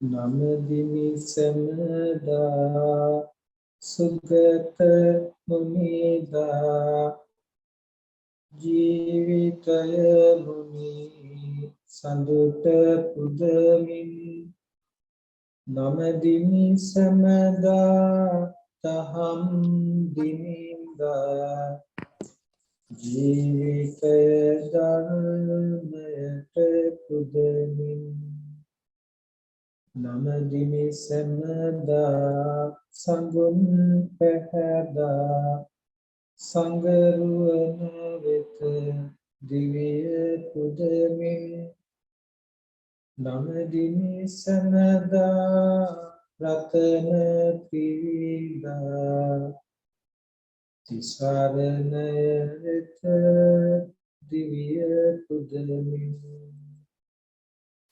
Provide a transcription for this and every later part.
නමදිමි සැමදා සුගත මුනිදා ජීවිතය මුනි සඳුට පුදමින් නමදිමි සැමදා තහම් දිනින්දා ජීවිතය ධර්මයට පුදමින් නමදිමි සැමදා සඟුන් පැහැදා සංගරුවන වෙත දිවිය පුදමින් නමදිමි සැමදා රතන ත්‍රිවිධා තිසරණය වෙත දිවිය පුදමින්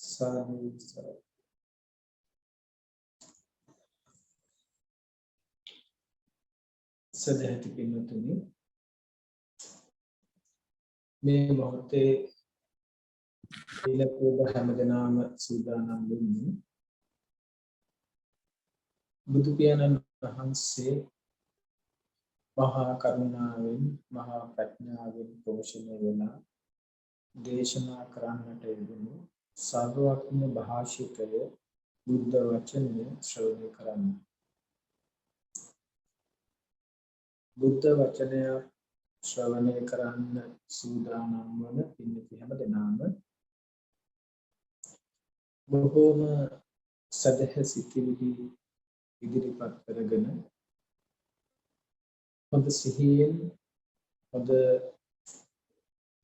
සාදුසාර සදහැති පින්වතුනි මේ මොහොතේ ඊළඟ හැමදෙනාම සූදානම් වෙන්නේ බුදු පියාණන් වහන්සේ මහා කරුණාවෙන් මහා ප්‍රඥාවෙන් පෝෂණය වෙන දේශනා කරන්නට යෙදුණු සර්වඥ භාෂිතය බුද්ධ වචනය ශ්‍රවණය කරන්න. බුද්ධ වචනය ශ්‍රවණය කරන්න සූදානම් වන පින්වත්නි හැමදෙනාම බොහෝම සදහසිතිවිලි ඉදිරිපත් කරගෙන හොඳ සිහියෙන් හොඳ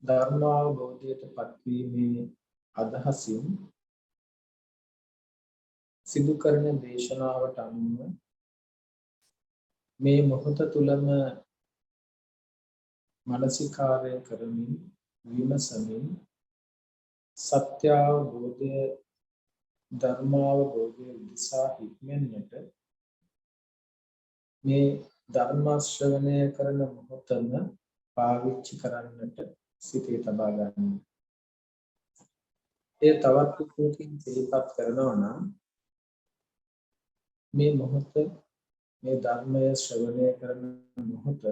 ධර්මාවබෝධයට පත්වීමේ අදහසින් සිදු කරන දේශනාවට අනුව මේ මොහොත තුලම මානසිකාර්ය කරමින් විමසමින් සත්‍ය අවබෝධය ධර්මාවබෝධය උදෙසා හික්මෙන්නට මේ ධර්ම ශ්‍රවණය කරන මොහොතම පාවිච්චි කරන්නට සිතේ තබා ගන්න. ඒ තවත් උපකින් සිහිපත් කරනවා නම් මේ මොහොත මේ ධර්මය ශ්‍රවණය කරන මොහොත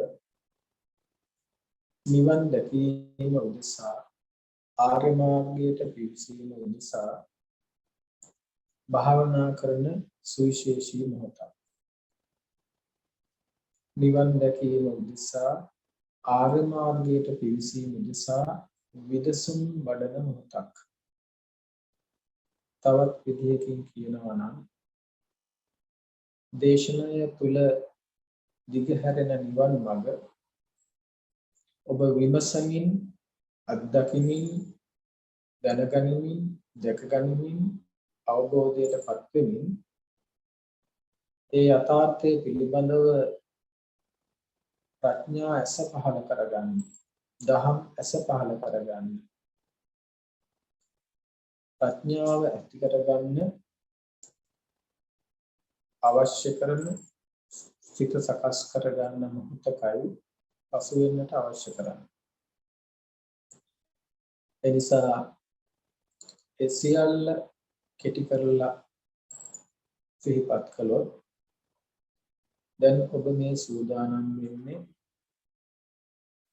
නිවන් දැකීම උදෙසා ආර්ය මාර්ගයට පිවිසීම උදෙසා භාවනා කරන සුවිශේෂී මොහොතක්. නිවන් දැකීම උදෙසා ආර්ය මාර්ගයට පිවිසීම උදෙසා විදසුන් වඩන මොහොතක්. තවත් විදිහකින් කියනවා නම් දේශනය තුල දිගහැරෙන නිවන් මඟ ඔබ විමසමින් අත්දකිමින් දැනගනිමින් දැකගනිමින් අවබෝධයට පත්වෙමින් ඒ යථාර්ථය පිළිබඳව ප්‍රඥා ඇස පහළ කරගන්න, දහම් ඇස පහළ කරගන්න, ප්‍රඥාව ඇති කරගන්න අවශ්‍ය කරන සිත සකස් කරගන්න මොහොතකයි පසු වෙන්නට අවශ්‍ය කරන්නේ. ඒ නිසා ඒ සියල්ල කෙටි කරලා සිහිපත් කළොත් දැන් ඔබ මේ සූදානම් වෙන්නේ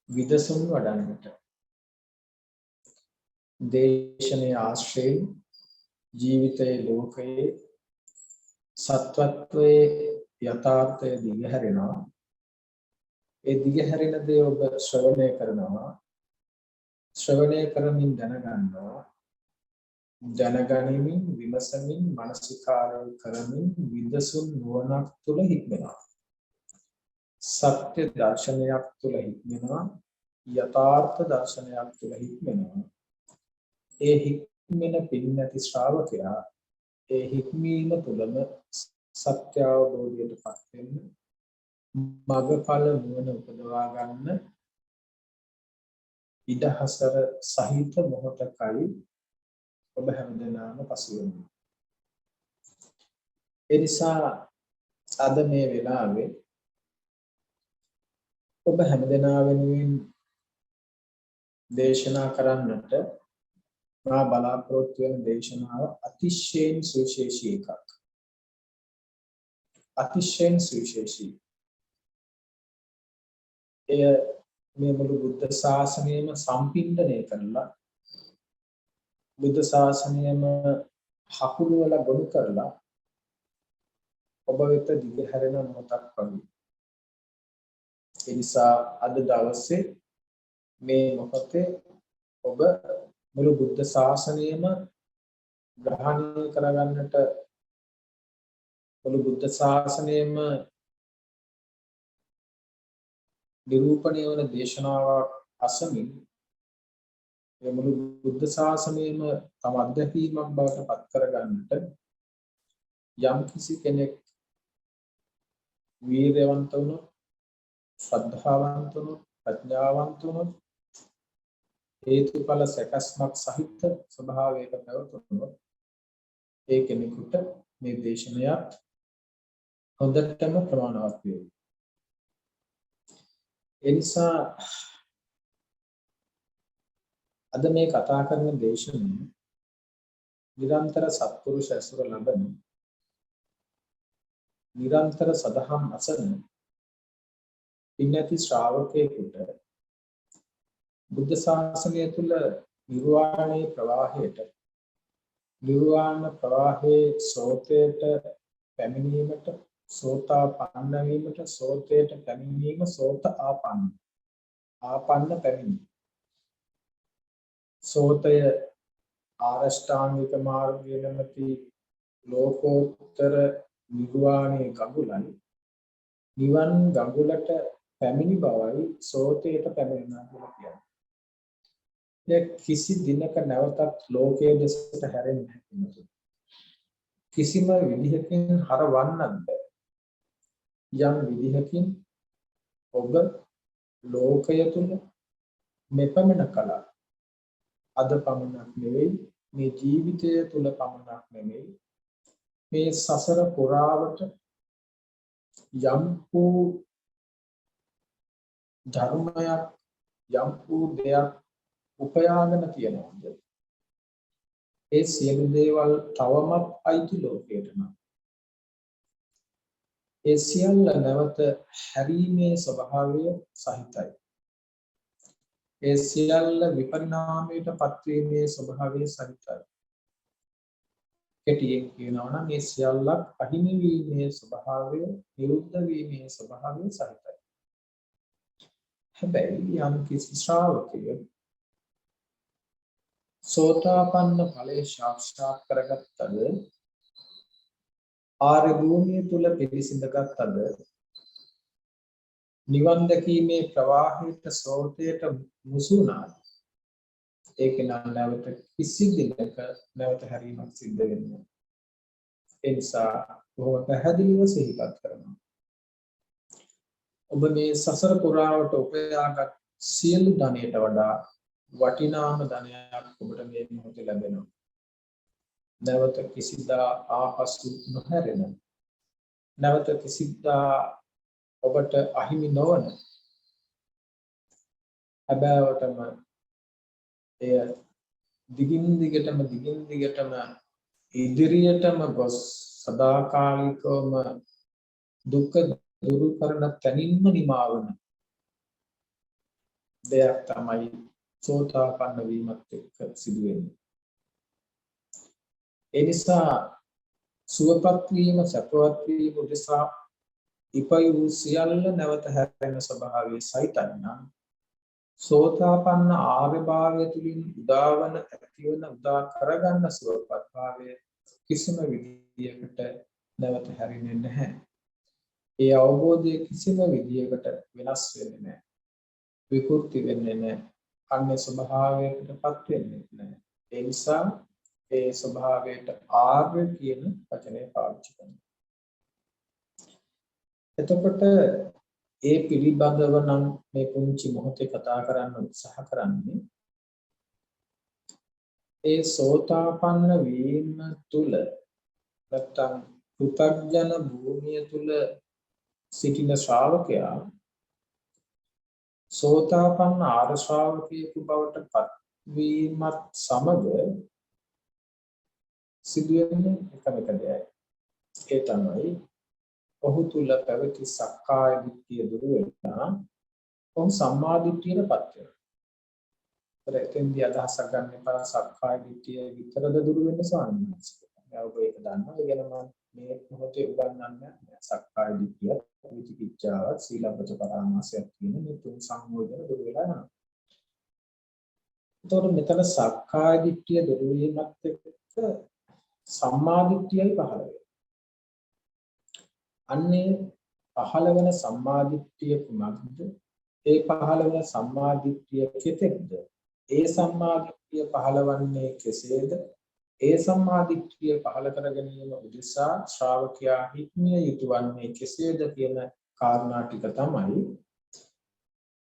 විදසුන් වඩන්නට. දේශනයේ ආශ්‍රයෙන් ජීවිතයේ ලෝකයේ සත්වත්වයේ යථාර්ථය දිගහැරෙනවා. ඒ දිගහැරෙන දේ ඔබ ශ්‍රවණය කරනවා. ශ්‍රවණය කරමින් දැනගන්නවා. දැනගනිමින් විමසමින් මානසිකාරය කරමින් විදසුන් නුවණක් තුළ හික්මෙනවා. සත්‍ය දර්ශනයක් තුළ හික්මෙනවා. යථාර්ථ දර්ශනයක් තුළ හික්මෙනවා. ඒ හික්මෙන පින්නති ශ්‍රාවකයා ඒ හික්මීම තුළම සත්‍ය අවබෝධයට පත් වෙන්න මගඵල නුවණ උපදවා ගන්න ඉඩහසර සහිත මොහොතකයි ඔබ හැමදෙනාම පසු වෙන්නේ. ඒ නිසා අද මේ වෙලාවේ ඔබ හැමදෙනා වෙනුවෙන් දේශනා කරන්නට මා බලාපොරොත්තු වෙන දේශනාව අතිශයින් සුවිශේෂී එකක්. අතිශයින් සුවිශේෂී. එය මේ මුළු බුද්ධ ශාසනයම සම්පින්ඩණය කරලා බුද්ධ ශාසනයම හකුළු වල ගොනු කරලා ඔබ වෙත දිගහැරෙන මොහොතක් වගේ. ඒ නිසා අද දවසේ මේ මොහොතේ ඔබ මුළු බුද්ධ ශාසනයම ග්‍රහණය කරගන්නට මුළු බුද්ධ ශාසනයම නිරූපණය වන දේශනාවක් අසමින් මේ මුළු බුද්ධ ශාසනයම තම අත්දැකීමක් බවට පත් කරගන්නට යම් කිසි කෙනෙක් වීරයවන්ත වුණොත්, ශ්‍රද්ධාවන්ත වුණොත්, ප්‍රඥාවන්ත වුණොත්, හේතුඵල සැකස්මක් සහිත ස්වභාවයක පැවතුනොත් ඒ කෙනෙකුට මේ දේශනයත් හොඳටම ප්‍රමාණවත් වේ. ඒ නිසා අද මේ කතා කරන දේශනය නිරන්තර සත්පුරුෂ ඇසුර ලබන, නිරන්තර සදහම් අසන පින්නති ශ්‍රාවකයෙකුට බුද්ධ ශාසනය තුළ නිර්වාණයේ ප්‍රවාහයට, නිර්වාණ ප්‍රවාහයේ සෝතයට පැමිණීමට, සෝතාපන්න වීමට, සෝතයට පැමිණීම, සෝත ආපන්න, ආපන්න පැමිණීම. සෝතය ආරෂ්ඨාංගික මාර්ගය නැමැති ලෝකෝත්තර නිර්වාණයේ ගඟුලයි. නිවන් ගඟුලට පැමිණි බවයි සෝතයට පැමිණෙනවා කියලා කියන්නේ. කිසි දිනක නැවතත් ලෝකයේ දෙසට හැරෙන්නේ නැහැ. කිසිම විදිහකින් හරවන්නත් බැහැ. යම් විදිහකින් ඔබ ලෝකය තුල මෙපමණ කලක්, අද පමණක් නෙවෙයි, මේ ජීවිතය තුල පමණක් නෙවෙයි, මේ සසර පුරාවට යම් වූ ධර්මයක්, යම් වූ දෙයක් උපයාගෙන තියෙනවද? ඒ සියලු දේවල් තවමත් අයිති ලෝකයට නම් ඒ සියල්ල නැවත හැරීමේ ස්වභාවය සහිතයි. ඒ සියල්ල විපරිණාමයට පත්වීමේ ස්වභාවය සහිතයි. කෙටියෙන් කියනවා නම් මේ සියල්ලක් අහිමි වීමේ ස්වභාවය, නිරුද්ධ වීමේ ස්වභාවය සහිතයි. හැබැයි යම් කිසි ශ්‍රාවකයෙක් සෝතාපන්න ඵලයේ සාක්ෂාත් කරගත්තද, ආර්ය භූමිය තුල පිරිසිඳගත්තද, නිවන් දැකීමේ ප්‍රවාහයට, සෝතයට මුසුණා, ඒක නැවත කිසි දිනක නැවත හැරීමක් සිද්ධ වෙන්නේ. ඒ නිසා බොහොම පැහැදිලිව සිහිපත් කරනවා. ඔබ මේ සසර පුරාවට උපයාගත් සියලු ධනයට වඩා වටිනාම ධනයක් ඔබට මේ මොහොතේ ලැබෙනවා. නැවත කිසිදා ආපසු නොහැරෙන, නැවත කිසිදා ඔබට අහිමි නොවන, හැබෑවටම එය දිගින් දිගටම ඉදිරියටම ගොස් සදාකාලිකවම දුක දුරු කරන තැනින්ම නිමාවන දෙයක් තමයි සෝතාපන්න වීමත් එක්ක සිදු වෙන්නේ. ඒ නිසා සුවපත් වීම, සැපවත් වීම උදෙසා ඉපයු සියල්ල නැවත හැරෙන ස්වභාවයේ සහිතයි නම් සෝතාපන්න ආර්යභාවය තුළින් උදාවන, ඇතිවන, උදා කරගන්න සුවපත් භාවය කිසිම විදියකට නැවත හැරෙන්නේ නැහැ. ඒ අවබෝධය කිසිම විදියකට වෙනස් වෙන්නේ නැහැ. විකෘති වෙන්නේ නැහැ. අන්‍ය ස්වභාවයකටපත් වෙන්නේ නැහැ. ඒ නිසා ඒ ස්වභාවයට ආර්ය කියන වචනය පාවිච්චි කරනවා. එතකොට ඒ පිළිබඳව නම් මේ පුංචි මොහොතේ කතා කරන්න උත්සාහ කරන්නේ ඒ සෝතාපන්න වීම තුල නැත්තම් පෘථග්ජන භූමිය තුල සිටින ශ්‍රාවකයා සෝතාපන්න ආර්ය ශ්‍රාවකයෙකු බවට පත් වීමත් සමග සිදුවෙන්නේ එකම දෙයයි. ඒ තමයි ඔහු තුල පැවති සක්කාය දිට්ඨිය දුරු වෙනවා. ඔහු සම්මා දිට්ඨියටපත් වෙනවා. එතෙන්දී අදහසක් ගන්න එපා සක්කාය දිට්ඨිය විතරද දුරු වෙන්නේ ස්වාමීන් වහන්සේ. ඔබ ඒක දන්නවා. ඒ ගැන මම මේ මොහොතේ උගන්වන්නේ සක්කාය දිට්ඨිය, විචිකිච්ඡාව, සීලබ්බත පරාමාසයක් කියන මේ තුන් සංයෝජන දුරු වෙලා යනවා. එතකොට මෙතන සක්කාය දිට්ඨිය දුරු වීමත් එක්ක සම්මා දිට්ඨියයි පහළ වෙනවා. අන්නේ පහළ වෙන සම්මා දිට්ඨිය කුමක්ද? ඒ පහළ වෙන සම්මා දිට්ඨිය කෙතෙක්ද? ඒ සම්මා දිට්ඨිය පහළවන්නේ කෙසේද? ඒ සම්මා දිට්ඨිය පහළ කර ගැනීම උදෙසා ශ්‍රාවකයා හික්මිය යුතු වන්නේ කෙසේද කියන කාරණා ටික තමයි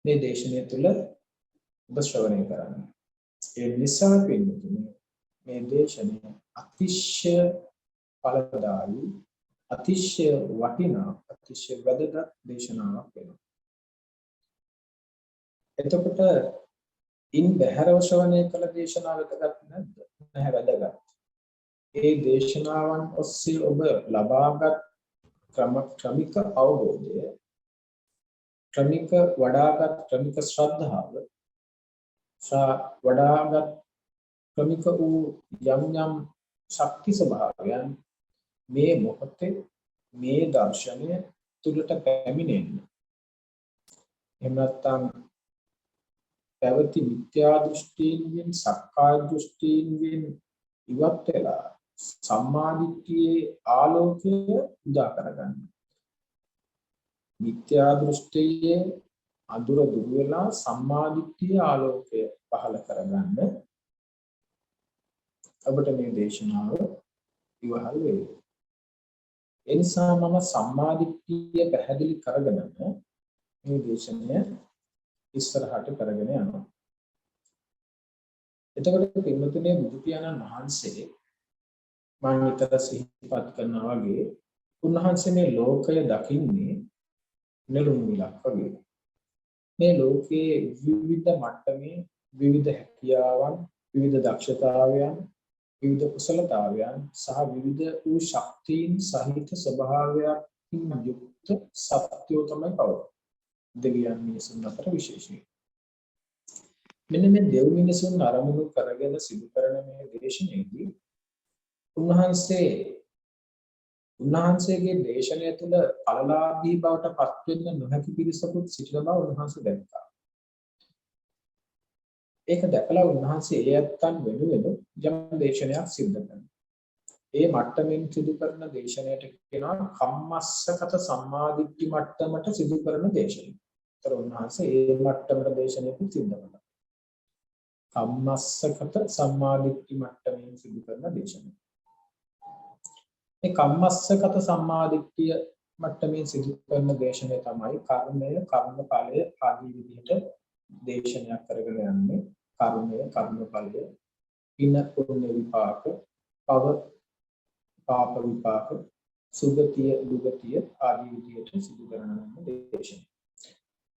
මේ දේශනාව තුළ ඔබ ශ්‍රවණය කරන්නේ. ඒ නිසා පින්තුනේ මේ දේශනය අතිශය ඵලදායී, අතිශය වටිනා, අතිශය වැදගත් දේශනාවක් වෙනවා. එතකොට ඉන් බැහැරව ශ්‍රවණය කළ දේශනාව වැදගත් නැද්ද? නැහැ, වැදගත්. ඒ දේශනාවන් ඔස්සේ ඔබ ලබාගත් ක්‍රමික අවබෝධය, ක්‍රමික වඩාගත් ක්‍රමික ශ්‍රද්ධාව, වඩාගත් ක්‍රමික වූ යම් යම් ශක්ති ස්වභාවයන් මේ මොහොතේ මේ දර්ශනය තුළට පැමිණෙන්න. එහෙම නැත්නම් පැවති මිත්‍යා දෘෂ්ටීන්ගෙන්, සක්කාය දෘෂ්ටීන්ගෙන් ඉවත් වෙලා සම්මා දිට්ඨියේ ආලෝකය උදා කරගන්න. මිත්‍යා දෘෂ්ටියේ අඳුර දුර වෙලා සම්මා දිට්ඨියේ ආලෝකය පහළ කරගන්න අපිට මේ දේශනාව ඉවහල් වේ. ඒ නිසා මම සම්මා දිට්ඨිය පැහැදිලි කරගෙන මේ දේශනය ඉස්සරහට කරගෙන යනවා. එතකොට පින්වතුනි, බුදු පියාණන් වහන්සේ මම විතර සිහිපත් කරනවා වගේ උන්වහන්සේ මේ ලෝකය දකින්නේ නෙළුම් විලක් වගේ. මේ ලෝකයේ විවිධ මට්ටමේ විවිධ හැකියාවන්, විවිධ දක්ෂතාවයන්, විවිධ කුසලතාවයන් සහ විවිධ වූ ශක්තියින් සහිත ස්වභාවයකින් යුක්ත සත්‍යෝ තමයි පවතින්නේ. දෙවියන් මිනිසුන් අතර විශේෂයි. මෙන්න මේ දෙව් මිනිසුන් අරමුණු කරගෙන සිදු කරන මේ දේශනාවේදී උන්වහන්සේගේ දේශනය තුළ ඵලලාභී බවට පත් වෙන්න නොහැකි පිරිසකුත් සිටින බව උන්වහන්සේ දැක්කා. ඒක දැකලා උන්වහන්සේ ඒ ඇත්තන් වෙනුවෙන් යම් දේශනයක් සිද්ධ කරනවා. ඒ මට්ටමින් සිදු කරන දේශනයට කියනවා කම්මස්සගත සම්මාදිට්ඨි මට්ටමට සිදු කරන දේශනය. ඒතර උන්වහන්සේ ඒ මට්ටමට දේශනයකුත් සිද්ධ කරනවා. කම්මස්සගත සම්මාදිට්ඨි මට්ටමින් සිදු කරන දේශනය. මේ කම්මස්සගත සම්මාදිට්ඨිය මට්ටමින් සිදු කරන දේශනය තමයි කර්මය, කර්මඵලය ආදී විදිහට දේශනයක් කරගෙන යන්නේ. කර්මය, කර්මඵලය, පින පුණ්‍ය විපාක, පව පාප විපාක, සුගතිය දුගතිය ආදී විදිහට සිදු කරන දේශනය.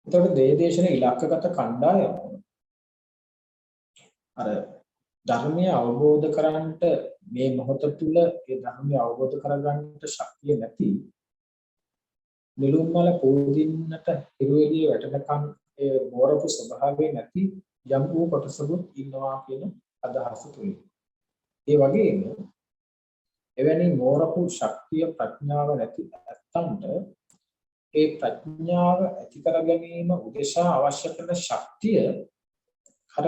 එතකොට දේශන ඉලක්කගත කණ්ඩායම අර ධර්මය අවබෝධ කරගන්නට මේ මොහොත තුල ඒ ධර්මය අවබෝධ කරගන්නට ශක්තිය නැති නිලුම්මල පොදින්නට හිරුවෙලිය වැටෙනකන් ඒ මෝරපු ස්වභාවය නැති යම් වූ කොටසකුත් ඉන්නවා කියන අදහස තුලින්. ඒ වගේම එවැනි මෝරපු ශක්තිය ප්‍රඥාව නැති ඇත්තන්ට ඒ ප්‍රඥාව ඇති කර ගැනීම උදෙසා අවශ්‍ය කරන ශක්තිය අර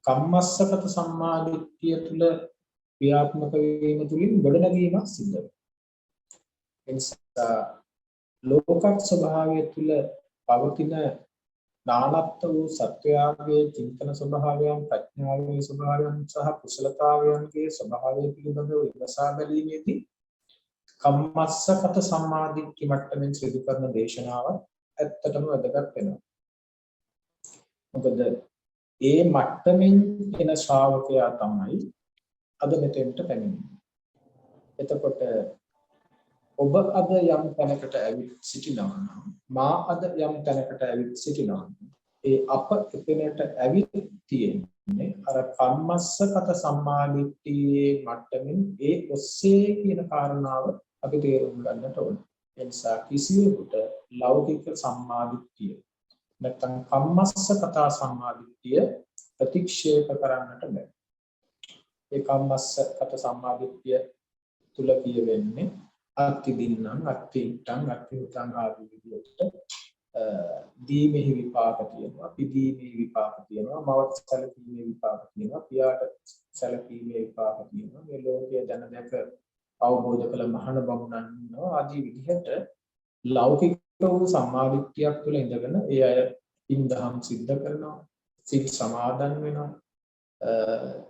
කම්මස්සගත සම්මාදිට්ඨිය තුළ ක්‍රියාත්මක වීම තුළින් ගොඩනැගීමක් සිද්ධ වෙනවා. ඒ නිසා ලෝක ස්වභාවය තුළ පවතින නානත්ව වූ සත්‍යයන්ගේ චින්තන ස්වභාවයන්, ප්‍රඥාවේ ස්වභාවයන් සහ කුසලතාවයන්ගේ ස්වභාවය පිළිබඳව විමසා බැලීමේදී කම්මස්සගත සම්මාදිට්ඨි මට්ටමින් සිදු කරන දේශනාව ඇත්තටම වැදගත් වෙනවා. මොකද ඒ මට්ටමින් එන ශ්‍රාවකයා තමයි අද මෙතෙන්ට පැමිණෙන්නේ. එතකොට ඔබ අද යම් තැනකට ඇවිත් සිටිනවා නම්, මා අද යම් තැනකට ඇවිත් සිටිනවා නම්, ඒ අප එතනට ඇවිත් තියෙන්නේ අර කම්මස්සගත සම්මාදිට්ඨියේ මට්ටමින් ඒ ඔස්සේ කියන කාරණාව අපි තේරුම් ගන්නට ඕනේ. ඒ නිසා කිසියෙකුට ලෞකික සම්මාදිට්ඨිය නැත්නම් කම්මස්සගත සම්මාදිට්ඨිය ප්‍රතික්ෂේප කරන්නට බෑ. ඒ කම්මස්සගත සම්මාදිට්ඨිය තුල කියවෙන්නේ අත්ති දින්නම් අත්ති ඉත්තං අත්ති උතං ආදී විදිහට දීමෙහි විපාක තියෙනවා, පිදීමේ විපාක තියෙනවා, මවට සැලකීමේ විපාක තියෙනවා, පියාට සැලකීමේ විපාක තියෙනවා. මේ ලෝකයේ දැන දැක අවබෝධ කළ මහාන බමුණන් ආදී විදිහට ලෞකික වූ සම්මාදිට්ඨියක් තුළ ඉඳගෙන ඒ අය පින්දහම් සිද්ධ කරනවා, සිල් සමාදන් වෙනවා,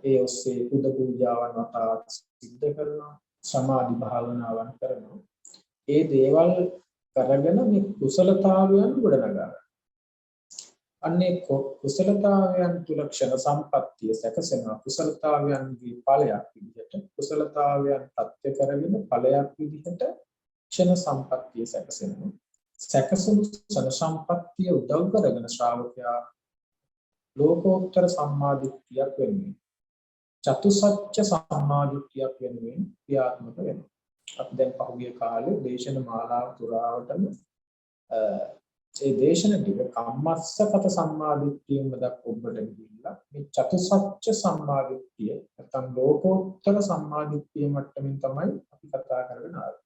ඒ ඔස්සේ පුද පූජාවන් වතාවක් සිද්ධ කරනවා, සමාධි භාවනාවන් කරනවා. ඒ දේවල් කරගෙන මේ කුසලතාවයන් ගොඩනගා. අන්නේ කුසලතාවයන් තුල ක්ෂණ සම්පත්තිය සැකසෙනවා. කුසලතාවයන්ගේ ඵලයක් විදිහට කුසලතාවයන් ප්‍රත්‍ය කරගෙන ඵලයක් විදිහට ක්ෂණ සම්පත්තිය සැකසෙනවා. සැකසුණු ක්ෂණ සම්පත්තිය උදව් කරගෙන ශ්‍රාවකයා ලෝකෝත්තර සම්මාදිට්ඨියක් වෙන්නේ. චතුසත්‍ය සම්මාදිට්ඨියක් වෙනුවෙන් ක්‍රියාත්මක වෙනවා. අපි දැන් පහුගිය කාලේ දේශන මාලාව පුරාවටම ඒ දේශන ටික කම්මස්සගත සම්මාදිට්ඨියෙන්ම දක්වන්නට ගිහිල්ලා මේ චතුසත්‍ය සම්මාදිට්ඨිය නැත්නම් ලෝකෝත්තර සම්මාදිට්ඨිය මට්ටමින් තමයි අපි කතා කරගෙන ආවේ.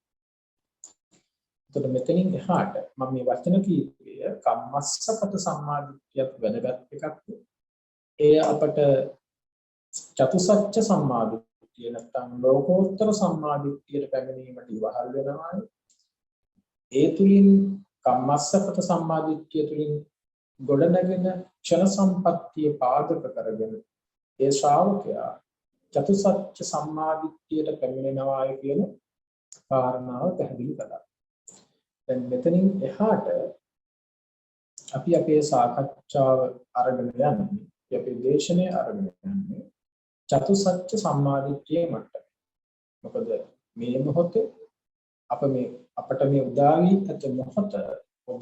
එතකොට මෙතනින් එහාට මම මේ වචන කීපය කම්මස්සගත සම්මාදිට්ඨියක් වැදගත් එකක්. ඒ අපට චතුසත්‍ය සම්මාදිට්ඨිය නැත්නම් ලෝකෝත්තර සම්මාදිට්ඨියට පැමිණීමට ඉවහල් වෙනවා. ඒ තුලින් කම්මස්සගත සම්මාදිට්ඨිය තුලින් ගොඩනැගෙන ක්ෂණ සම්පත්තිය පාදක කරගෙන ඒ ශ්‍රාවකයා චතුසත්‍ය සම්මාදිට්ඨියට පැමිණෙනවා කියන කාරණාව පැහැදිලි කළා. දැන් මෙතනින් එහාට අපි අපේ සාකච්ඡාව අරගෙන යන්නේ, අපේ දේශනය අරගෙන යන්නේ චතුසත්‍ය සම්මාදිට්ඨියේ මට්ටම. මොකද මේ මොහොතේ අපට මේ උදා වී ඇත මොහොත ඔබ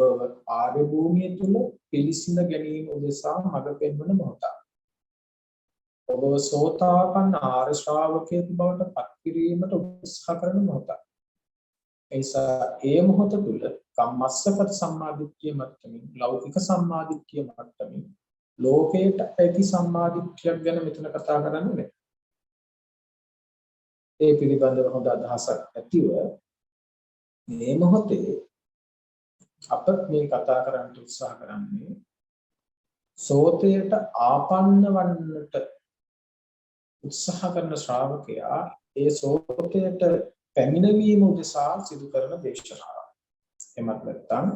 ආර්ය භූමිය තුල පිළිසිඳ ගැනීම උදෙසා මඟ පෙන්වන මොහොත. ඔබ සෝතාපන්න ආර්ය ශ්‍රාවකයෙකු බවට පත් කිරීමට උත්සාහ කරන මොහොත. ඒ මොහොත තුල කම්මස්සගත සම්මාදිට්ඨිය මට්ටමින් ලෞකික සම්මාදිට්ඨිය මට්ටමින් ලෝකයට ඇති සම්මාදිට්ඨියක් ගැන මෙතන කතා කරන්නේ. ඒ පිළිබඳව හොඳ අදහසක් ඇතිව මේ මොහොතේ අප මේ කතා කරන්න උත්සාහ කරන්නේ සෝතයට ආපන්න වන්නට උත්සාහ කරන ශ්‍රාවකයා ඒ සෝතයට පැමිණවීම උදෙසා සිදු කරන දේශනාවක්. එමත් නැත්නම්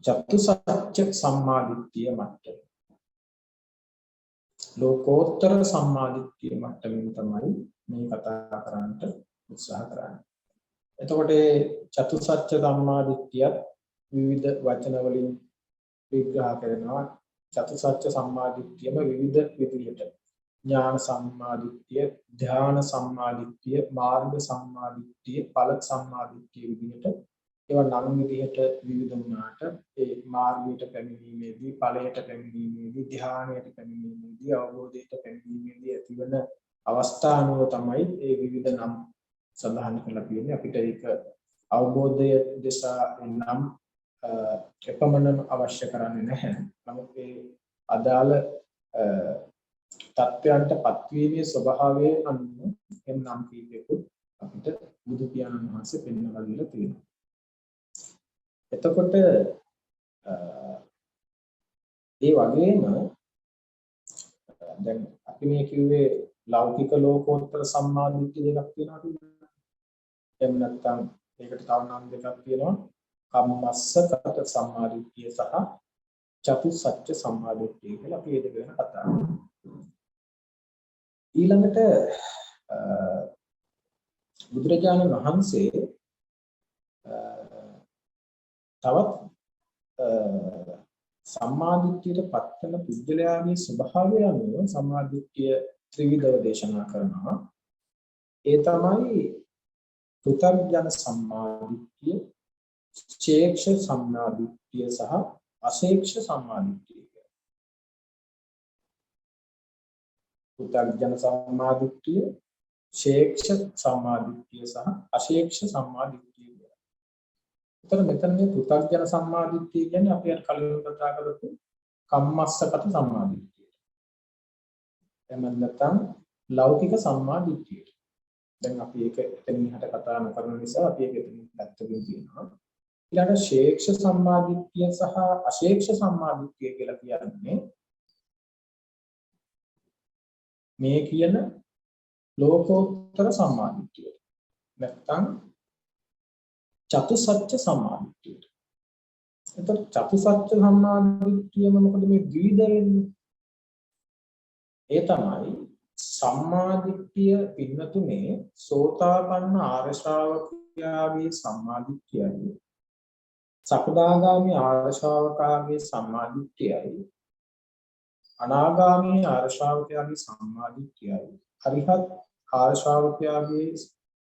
චතුසත්‍ය සම්මාදිට්ඨිය මට්ටම. ලෝකෝත්තර සම්මාදිට්ඨිය මට්ටමින් තමයි මේ කතා කරන්නට උත්සාහ කරන්නේ. එතකොට චතුසත්‍ය සම්මාදිට්ඨිය විවිධ වචන වලින් විග්‍රහ කරනවා. චතුසත්‍ය සම්මාදිට්ඨියම විවිධ විදිහට ඥාන සම්මාදිට්ඨිය, ධ්‍යාන සම්මාදිට්ඨිය, මාර්ග සම්මාදිට්ඨිය, ඵල සම්මාදිට්ඨිය විදිහට ඒවා නම් විදිහට විවිධ වුණාට ඒ මාර්ගයට පැමිණීමේදී, ඵලයට පැමිණීමේදී, ධ්‍යානයට පැමිණීමේදී, අවබෝධයට පැමිණීමේදී ඇතිවන අවස්ථානුව තමයි ඒ විවිධ නම් සඳහන් කරලා තියෙන්නේ. අපිට ඒක අවබෝධය දෙසා නම් එපමණම අවශ්‍ය කරන්නේ නැහැ. නමුත් ඒ අදාළ තත්ත්වයන්ට පත්වීමේ ස්වභාවය අනුව එම් නම් කීපෙකුත් අපිට බුදු පියාණන් වහන්සේ පෙන්වලා දීලා තියෙනවා. එතකොට ඒ වගේම දැන් අපි මේ කිව්වේ ලෞකික ලෝකෝත්තර සම්මාදිට්ඨිය දෙකක් තියෙනවා කියලා. එහෙම නැත්නම් ඒකට තව නම් දෙකක් තියෙනවා. කම්මස්සගත සම්මාදිට්ඨිය සහ චතුසත්‍ය සම්මාදිට්ඨිය කියලා අපි මේ දෙක ගැන කතා කරමු. ඊළඟට බුදුරජාණන් වහන්සේ තවත් සම්මාදිට්ඨියට පත්වන පුද්ගලයාගේ ස්වභාවය අනුව සම්මාදිට්ඨිය ත්‍රිවිධව දේශනා කරනවා. ඒ තමයි පෘථග්ජන සම්මාදිට්ඨිය, චේක්ෂ සම්මාදිට්ඨිය සහ අශේක්ෂ සම්මාදිට්ඨිය. පුතග්ජන සම්මාදිට්ඨිය, ශේක්ෂ සම්මාදිට්ඨිය සහ අශේක්ෂ සම්මාදිට්ඨිය. එතන මෙතන මේ පුතග්ජන සම්මාදිට්ඨිය කියන්නේ අපි අර කලින් කතා කරපු කම්මස්සගත සම්මාදිට්ඨිය. එහෙම නැත්නම් ලෞකික සම්මාදිට්ඨිය. දැන් අපි ඒක එතනින් හට කතා නොකරන නිසා අපි ඒක එතනින් පැත්තකින් තියෙනවා. ඊළඟ ශේක්ෂ සම්මාදිට්ඨිය සහ අශේක්ෂ සම්මාදිට්ඨිය කියලා කියන්නේ මේ කියන ලෝකෝත්තර සම්මාදිට්ඨිය. නැත්නම් චතුසත්‍ය සම්මාදිට්ඨිය. එතකොට චතුසත්‍ය සම්මාදිට්ඨියම මොකද මේ ද්විවිධ වෙන්නේ? ඒ තමයි සම්මාදිට්ඨිය පින්නතුනේ සෝතාපන්න ආර්ය ශ්‍රාවකයාගේ සම්මාදිට්ඨියයි, සකදාගාමි ආර්ය ශ්‍රාවකයාගේ සම්මාදිට්ඨියයි, අනාගාමී ආර්ය ශ්‍රාවකයාගේ සම්මාදිට්ඨියයි, අරිහත් ආර්ය ශ්‍රාවකයාගේ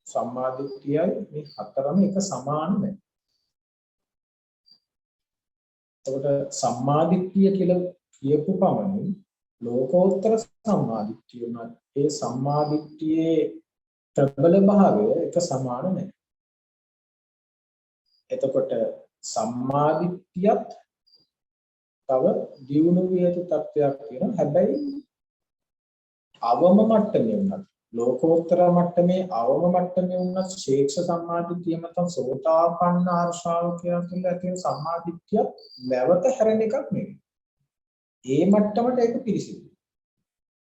සම්මාදිට්ඨියයි, මේ හතරම එක සමාන නැහැ. එතකොට සම්මාදිට්ඨිය කියලා කියපු පමණින් ලෝකෝත්තර සම්මාදිට්ඨිය උනත් ඒ සම්මාදිට්ඨියේ ප්‍රබල භාවය එක සමාන නැහැ. එතකොට සම්මාදිට්ඨියත් තව දියුණු විය යුතු තත්වයක් තියෙනවා. හැබැයි අවම මට්ටමේ උනත් ලෝකෝත්තර මට්ටමේ අවම මට්ටමේ උනත් ශේක්ෂ සම්මාදිට්ඨිය මත සෝතාපන්න ආර්ය ශ්‍රාවකයා තුළ ඇති වෙන සම්මාදිට්ඨිය නැවත හැරෙන එකක් නෙවෙයි. ඒ මට්ටමට ඒක පිරිසිදුයි.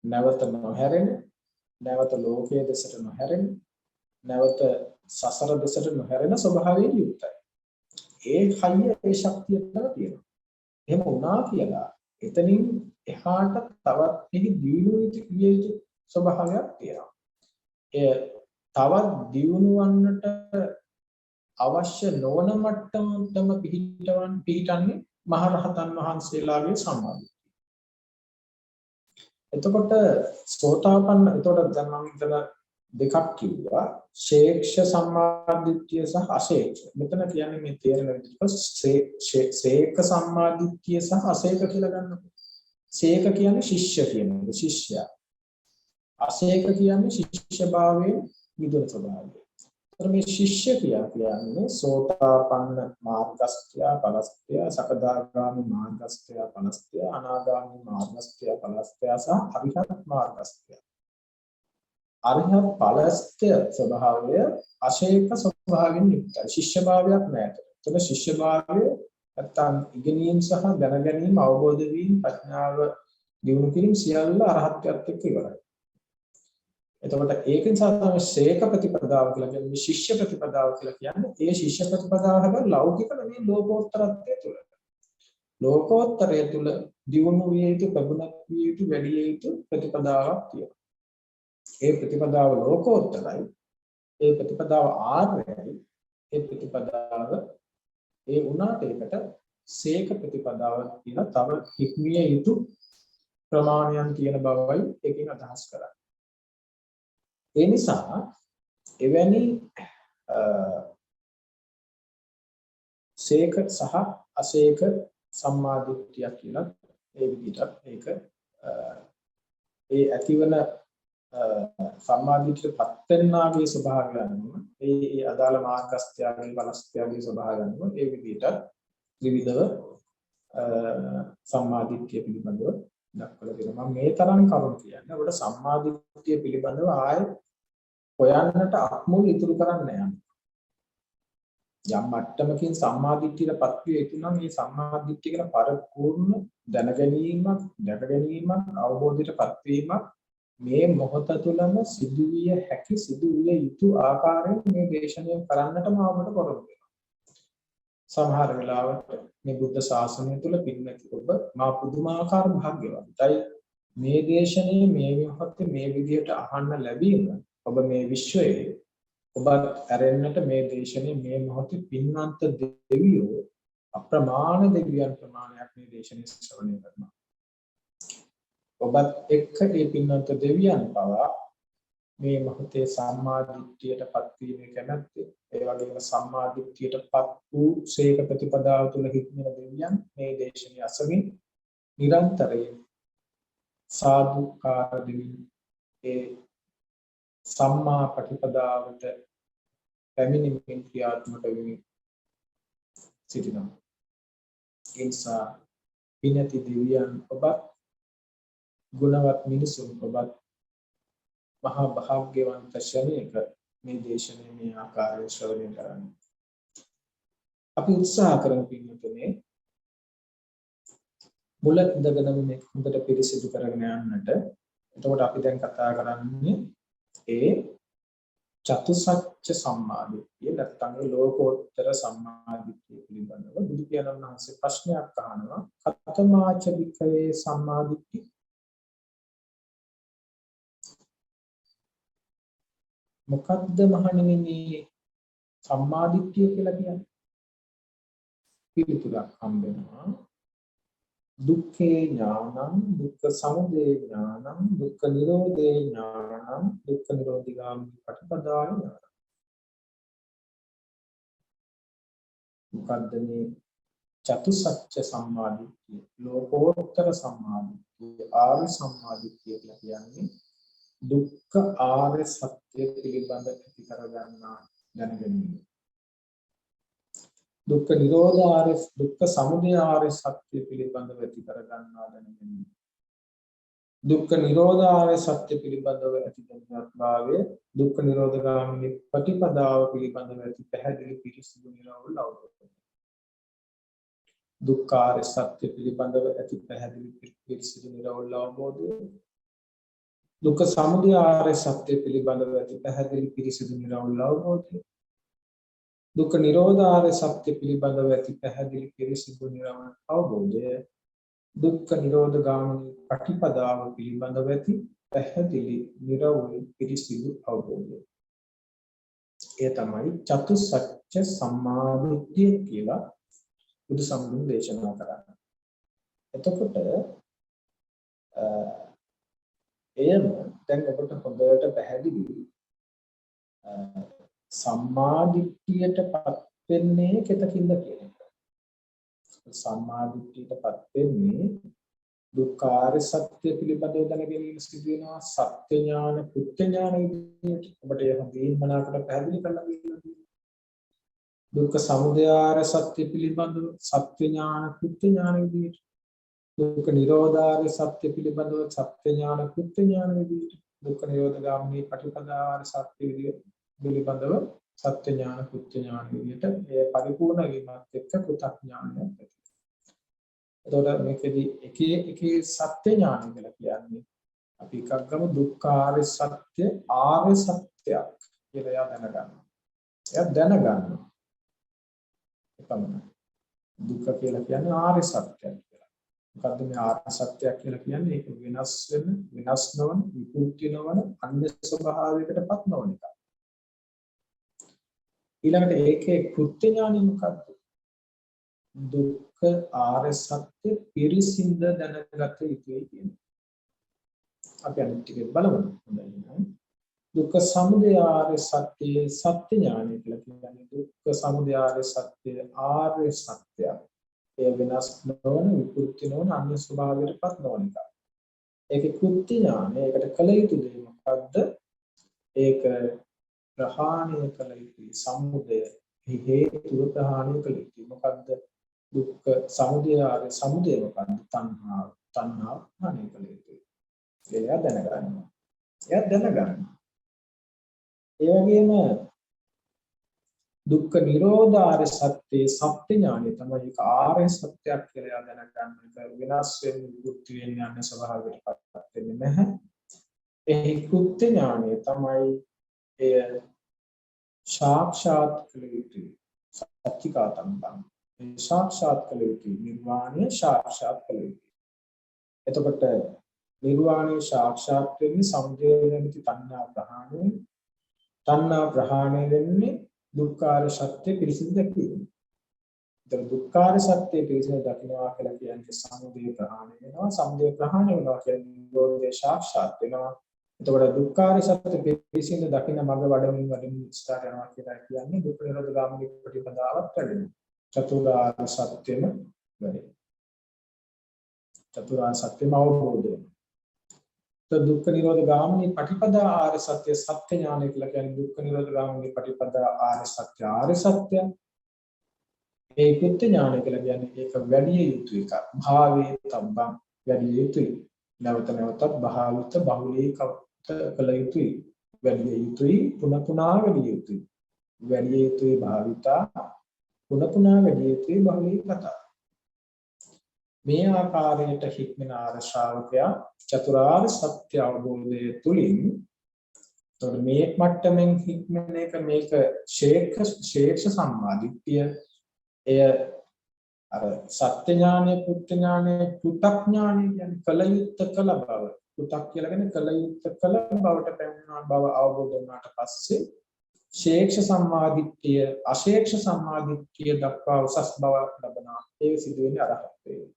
නැවත නොහැරෙන, නැවත ලෝකයේ දෙසට නොහැරෙන, නැවත සසර දෙසට නොහැරෙන ස්වභාවයෙන් යුක්තයි. ඒ හයිය ඒ ශක්තිය තියෙනවා. එහෙම වුණා කියලා එතනින් එහාට තවත් පිළි දියුණු විය යුතු ස්වභාවයක් තියෙනවා. ඒ තවත් දියුණු වන්නට අවශ්‍ය නොවන මට්ටමටම පිහිටන්නේ මහරහතන් වහන්සේලාගේ සම්මාදිට්ඨිය. එතකොට සෝතාපන්න, එතකොට දැන් මම ඉතල දෙකක් කිව්වා, ශේක්ෂ සම්මාදිට්ඨිය සහ අශේක්ෂ. මෙතන කියන්නේ මේ තේරෙන විදිහට ශේක සම්මාදිට්ඨිය සහ අශේක කියලා ගන්නවා. ශේක කියන්නේ ශිෂ්‍ය කියන එක, ශිෂ්‍යයා. අශේක කියන්නේ ශිෂ්‍ය භාවයේ විදුන ස්වභාවය. මේ ශිෂ්‍ය කියන්නේ සෝතාපන්න මාර්ගස්ත්‍ය පලස්ත්‍ය, සකදාගාමි මාර්ගස්ත්‍ය පලස්ත්‍ය, අනාගාමි මාර්ගස්ත්‍ය පලස්ත්‍ය සහ අරිහත් මාර්ගස්ත්‍ය. අරිහත් පලස්ත්‍ය ස්වභාවය අශේක ස්වභාවයෙන් යුක්තයි. ශිෂ්‍ය භාවයක් නැහැ. ඒක ශිෂ්‍ය භාවය නැත්තම් ඉගෙනීම් සහ දැනගැනීම, අවබෝධ වීම, ප්‍රඥාව දියුණු කිරීම සියල්ල අරහත්ත්වයට එක්ක ඉවරයි. එතකොට ඒකෙන් තමයි ශේක ප්‍රතිපදාව කියලා කියන්නේ, ශිෂ්‍ය ප්‍රතිපදාව කියලා කියන්නේ. ඒ ශිෂ්‍ය ප්‍රතිපදාව හැබැයි ලෞකික නෙමෙයි, ලෝකෝත්තරත්වයේ තුල. ලෝකෝත්තරයේ තුල දියුණු විය යුතු, ප්‍රගුණ විය යුතු, වැඩි යුතු ප්‍රතිපදාවක් තියෙනවා. ඒ ප්‍රතිපදාව ලෝකෝත්තරයි. ඒ ප්‍රතිපදාව ආර්යයි. ඒ ප්‍රතිපදාව ඒ උනාට ඒකට ශේක ප්‍රතිපදාව කියලා තව හික්මිය යුතු ප්‍රමාණයන් තියෙන බවයි එකකින් අදහස් කරන්නේ. ඒ නිසා එවැනි ශේක සහ අශේක සම්මාදිට්ඨිය කියලා ඒ විදිහට ඒක ඒ ඇතිවන සම්මාදිට්ඨිය පත්වෙනාගේ ස්වභාවය අනුව ඒ අදාළ මාර්ගස්ත්‍යයේ බලස්ත්‍යයේ ස්වභාවය අනුව ඒ විදිහට විවිධව සම්මාදිට්ඨිය පිළිබඳව දක්වලා තියෙනවා. මම මේ තරම් කරුණු කියන්නේ ඔබට සම්මාදිට්ඨිය පිළිබඳව ආයෙ හොයන්නට අක්මුල් ඉතුරු කරන්න යන්න. යම් මට්ටමකින් සම්මාදිට්ඨියටපත් විය යුතු නම් මේ සම්මාදිට්ඨිය කියන පරිපූර්ණ දැනගැනීමක්, දැකගැනීමක්, අවබෝධයටපත් වීමක් මේ මොහොත තුළම සිදුවිය හැකි, සිදුවිය යුතු ආකාරයෙන් මේ දේශනය කරන්නටම අපට පොරොන්දු වෙනවා. සමහර වෙලාවට මේ බුද්ධ ශාසනය තුළ පින්නති ඔබ මා පුදුමාකාර භාග්‍යවන්තයි. මේ දේශනේ මේ මොහොතේ මේ විදිහට අහන්න ලැබීම ඔබ මේ විශ්වයේ ඔබත් ඇරෙන්නට මේ දේශනේ මේ මොහොතේ පින්වන්ත දෙවියෝ අප්‍රමාණ දෙවියන් ප්‍රමාණයක් මේ දේශනේ ශ්‍රවණය කරනවා. ඔබත් එක්ක මේ පින්වන්ත දෙවියන් පවා මේ මොහොතේ සම්මාදිට්ඨියටපත් වීමේ කැමැත්තේ, ඒ වගේම සම්මාදිට්ඨියටපත් වූ සේක ප්‍රතිපදාව තුළ හික්මන දෙවියන් මේ දේශනය අසමින් නිරන්තරයෙන් සාදුකාර දෙමින් ඒ සම්මා ප්‍රතිපදාවට පැමිණීමෙන් ක්‍රියාත්මක වෙමින් සිටිනවා. ඒ නිසා පිනති දෙවියන් ඔබත් ගුණවත් මිනිසුන් ඔබත් මහා භාග්‍යවන්ත ශරීරක මේ දේශනය මේ ආකාරයෙන් ශ්‍රවණය කරන්න. අපි උත්සාහ කරමු පින්වතුනේ මුල ඉඳගෙන මේ හොඳට පිරිසිදු කරගෙන යන්නට. එතකොට අපි දැන් කතා කරන්නේ ඒ චතුසත්‍ය සම්මාදිට්ඨිය නැත්නම් ලෝකෝත්තර සම්මාදිට්ඨිය පිළිබඳව බුදු පියාණන් වහන්සේ ප්‍රශ්නයක් අහනවා. කතමාච වික්ඛවේ සම්මාදිට්ඨිය. මොකද්ද මහණෙනි මේ සම්මාදිට්ඨිය කියලා කියන්නේ? පිළිතුරක් හම්බ වෙනවා. දුක්ඛේ ඥානං දුක්ඛ සමුදය ඥානං දුක්ඛ නිරෝධේ ඥානං දුක්ඛ නිරෝධිගාමී පටිපදාය ඥානං. මොකද්ද මේ චතුසත්‍ය සම්මාදිට්ඨිය, ලෝකෝත්තර සම්මාදිට්ඨිය, ආර්ය සම්මාදිට්ඨිය කියලා කියන්නේ? දුක්ඛ ආර්ය සත්‍ය පිළිබඳ ඇති කරගන්නා දැනගැනීම. දුක්ඛ නිරෝධ ආර්ය දුක්ඛ සමුදය ආර්ය සත්‍ය පිළිබඳව ඇති කරගන්නා දැනගැනීම. දුක්ඛ නිරෝධ ආර්ය සත්‍ය පිළිබඳව ඇති දැනගත්භාවය දුක්ඛ නිරෝධගාමී ප්‍රතිපදාව පිළිබඳව ඇති පැහැදිලි පිරිසිදු නිරවුල් අවබෝධය. දුක්ඛ ආර්ය සත්‍ය පිළිබඳව ඇති පැහැදිලි පිරිසිදු නිරවුල් අවබෝධය. දුක්ඛ සමුදය ආර්ය සත්‍ය පිළිබඳව ඇති පැහැදිලි පිරිසිදු නිරවුල් අවබෝධය. දුක්ඛ නිරෝධ ආර්ය සත්‍ය පිළිබඳව ඇති පැහැදිලි පිරිසිදු නිරවුල් අවබෝධය. දුක්ඛ නිරෝධ ගාමිනී ප්‍රතිපදාව පිළිබඳව ඇති පැහැදිලි නිරවුල් පිරිසිදු අවබෝධය. ඒ තමයි චතුසත්‍ය සම්මාදිට්ඨිය කියලා බුදු සම්බුදු දේශනා කරන්නේ. එතකොට එයම දැන් ඔබට හොඳට පැහැදිලි සම්මාදිට්ඨියටපත් වෙන්නේ කෙතකින්ද කියන එක. සම්මාදිට්ඨියටපත් වෙන්නේ දුක්ඛාර සත්‍ය පිළිබඳව දැනගැනීම සිදු වෙනවා. සත්‍ය ඥාන, කෘත්‍ය ඥාන විදිහට ඔබට හොඳින් මනාවකට පැහැදිලි කරලා දෙනවා. දුක්ඛ සමුදයාර සත්‍ය පිළිබඳව සත්‍ය ඥාන, කෘත්‍ය ඥාන විදිහට. දුක්ඛ නිරෝධාර සත්‍ය පිළිබඳව සත්‍ය ඥාන, කෘත්‍ය ඥාන විදිහට. දුක්ඛ නිරෝධගාමී ප්‍රතිපදාර සත්‍ය විදිහට පිළිබඳව සත්‍ය ඥාන, කෘත්‍ය ඥාන විදිහට ඒ පරිපූර්ණ වීමත් එක්ක කෘතඥානය ඇති. එතකොට මේකෙදි එකේ සත්‍ය ඥානය කියලා කියන්නේ අපි එකක් ගමු දුක්ඛාර්ය සත්‍ය ආර්ය සත්‍යයක් කියලා එයා දැනගන්නවා. එයා දැනගන්නවා. එපමණයි. දුක්ඛ කියලා කියන්නේ ආර්ය සත්‍යයක් කියලා. මොකද්ද මේ ආර්ය සත්‍යයක් කියලා කියන්නේ? ඒක වෙනස් වෙන, වෙනස් නොවන, විකෘති නොවන, අන්‍ය ස්වභාවයකටපත් නොවන එක. ඊළඟට ඒකේ කෘත්‍ය ඥානය මොකද්ද? දුක්ඛ ආර්ය සත්‍ය පිරිසිඳ දැනගත යුතුයි කියන්නේ. අපි අනිත් ටික බලමු. හොඳයි. දුක්ඛ සමුදය ආර්ය සත්‍ය සත්‍ය ඥානය කියලා කියන්නේ දුක්ඛ සමුදය ආර්ය සත්‍ය ආර්ය සත්‍යයක්. ඒ වෙනස් නොවන, විකෘති නොවන, අන්‍ය ස්වභාවයකටපත් නොවන එක. ඒකේ කෘත්‍ය ඥානය ඒකට කළ යුතු දේ මොකද්ද? ඒක ප්‍රහාණය කළ යුතුයි. සමුදය හේතුව ප්‍රහාණය කළ යුතුයි. මොකද්ද? දුක්ඛ සමුදය ආර්ය සමුදය මොකද්ද? තණ්හාව. තණ්හාව ප්‍රහාණය කළ යුතුයි. එයා දැනගන්නවා. එයා දැනගන්නවා. ඒ වගේම දුක්ඛ නිරෝධ ආර්ය සත්‍ය සත්‍ය ඥානය තමයි ඒක ආර්ය සත්‍යයක් කියලා දැනගන්න. ඒක වෙනස් වෙන්නේ විකෘති වෙන්නේ යන ස්වභාවයකටපත් වෙන්නේ නැහැ. ඒ කෘත්‍ය ඥානය තමයි එය සාක්ෂාත් කළ යුතුයි. සත්‍චිකාතම්බං. ඒ සාක්ෂාත් කළ යුතුයි. නිර්වාණය සාක්ෂාත් කළ යුතුයි. එතකොට නිර්වාණය සාක්ෂාත් වෙන්නේ සමුදය නැමැති තණ්හා ප්‍රහාණය. තණ්හා ප්‍රහාණය වෙන්නේ දුක්ඛාර සත්‍ය පිරිසිදු දැකීම. ඒතර දුක්ඛාර සත්‍ය පිරිසිදු දකිනවා කියලා කියන්නේ සමුදය ප්‍රහාණය වෙනවා. සමුදය ප්‍රහාණය වෙනවා කියන්නේ නිරෝධය සාක්ෂාත් වෙනවා. එතකොට දුක්ඛාර සත්‍ය පිළිසිඳ දකින්න මඟ වඩමින් ඉස්සරහට යනවා කියලා කියන්නේ දුක්ඛ නිරෝධ ගාමිනී ප්‍රතිපදාවත් වැඩෙනවා. චතුරාර්ය සත්‍යෙම වැඩේ. චතුරාර්ය සත්‍යම අවබෝධය. දුක්ඛ නිරෝධ ගාමිනී ප්‍රතිපදා ආර්ය සත්‍ය සත්‍ය ඥානය කියලා කියන්නේ දුක්ඛ නිරෝධ ගාමිනී ප්‍රතිපදා ආර්ය සත්‍ය ආර්ය සත්‍ය. ඒ කුත්‍ය ඥානය කියලා කියන්නේ ඒක වැඩි යුතු එකක්. භාවේ තබ්බං වැඩි යුතුයි. නැවත නැවතත් භාවිත බහුලීකත කළ යුතුයි. වැඩි යුතුයි පුන පුනා වැඩි යුතුයි. වැඩි යුතුයි භාවිතා පුන පුනා වැඩි යුතුයි බහුලීකත. මේ ආකාරයට හික්මන ආර්ය ශ්‍රාවකයා චතුරාර්ය සත්‍ය අවබෝධය තුලින් එතකොට මේ මට්ටමින් හික්මන එක මේක ශේක්ෂ සම්මාදිට්ඨිය එය අර සත්‍ය ඥානය පුත්‍ත්‍ය ඥානය පු탁ඥානය කියන්නේ කලයුත්ත කළ බව පු탁 කියලා කියන්නේ කලයුත්ත කළ බවට පැමිණෙන බව අවබෝධ වුණාට පස්සේ ශේක්ෂ සම්මාදිට්ඨිය අශේක්ෂ සම්මාදිට්ඨිය දක්වා උසස් බව ලබනවා. ඒ සිදුවෙන්නේ අරහත්ත්වයේ.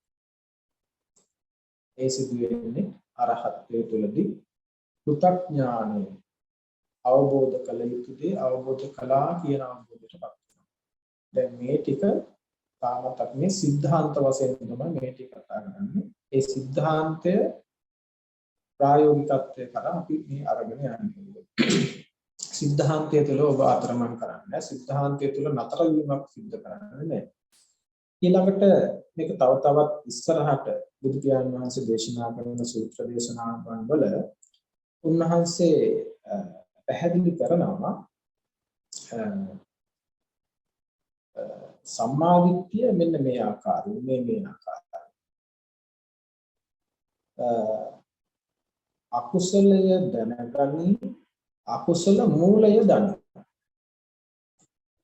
ඒ සිදුවෙන්නේ අරහත්ත්වයේ තුලදී පු탁ඥානය අවබෝධ කළ යුතුදී අවබෝධ කළා කියන අවබෝධයටපත් වෙනවා. දැන් මේ ටික තාමත් අපි මේ සිද්ධාන්ත වශයෙන් තමයි මේ ටික කතා කරන්නේ. ඒ සිද්ධාන්තය ප්‍රායෝගිකත්වයේ කරා අපි මේ අරගෙන යන්නේ. සිද්ධාන්තය තුළ ඔබ අතරමං කරන්නේ සිද්ධාන්තය තුළ නතර වීමක් සිද්ධ කරන්නේ නැහැ. ඊළඟට මේක තව තවත් ඉස්සරහට බුදු පියාණන් වහන්සේ දේශනා කරන සූත්‍ර දේශනාවන් වල උන්වහන්සේ පැහැදිලි කරනවා සම්මාදිට්ඨිය මෙන්න මේ ආකාරයෙන් මේ ආකාරයෙන් අකුසලය දැනගනි අකුසල මූලය දනි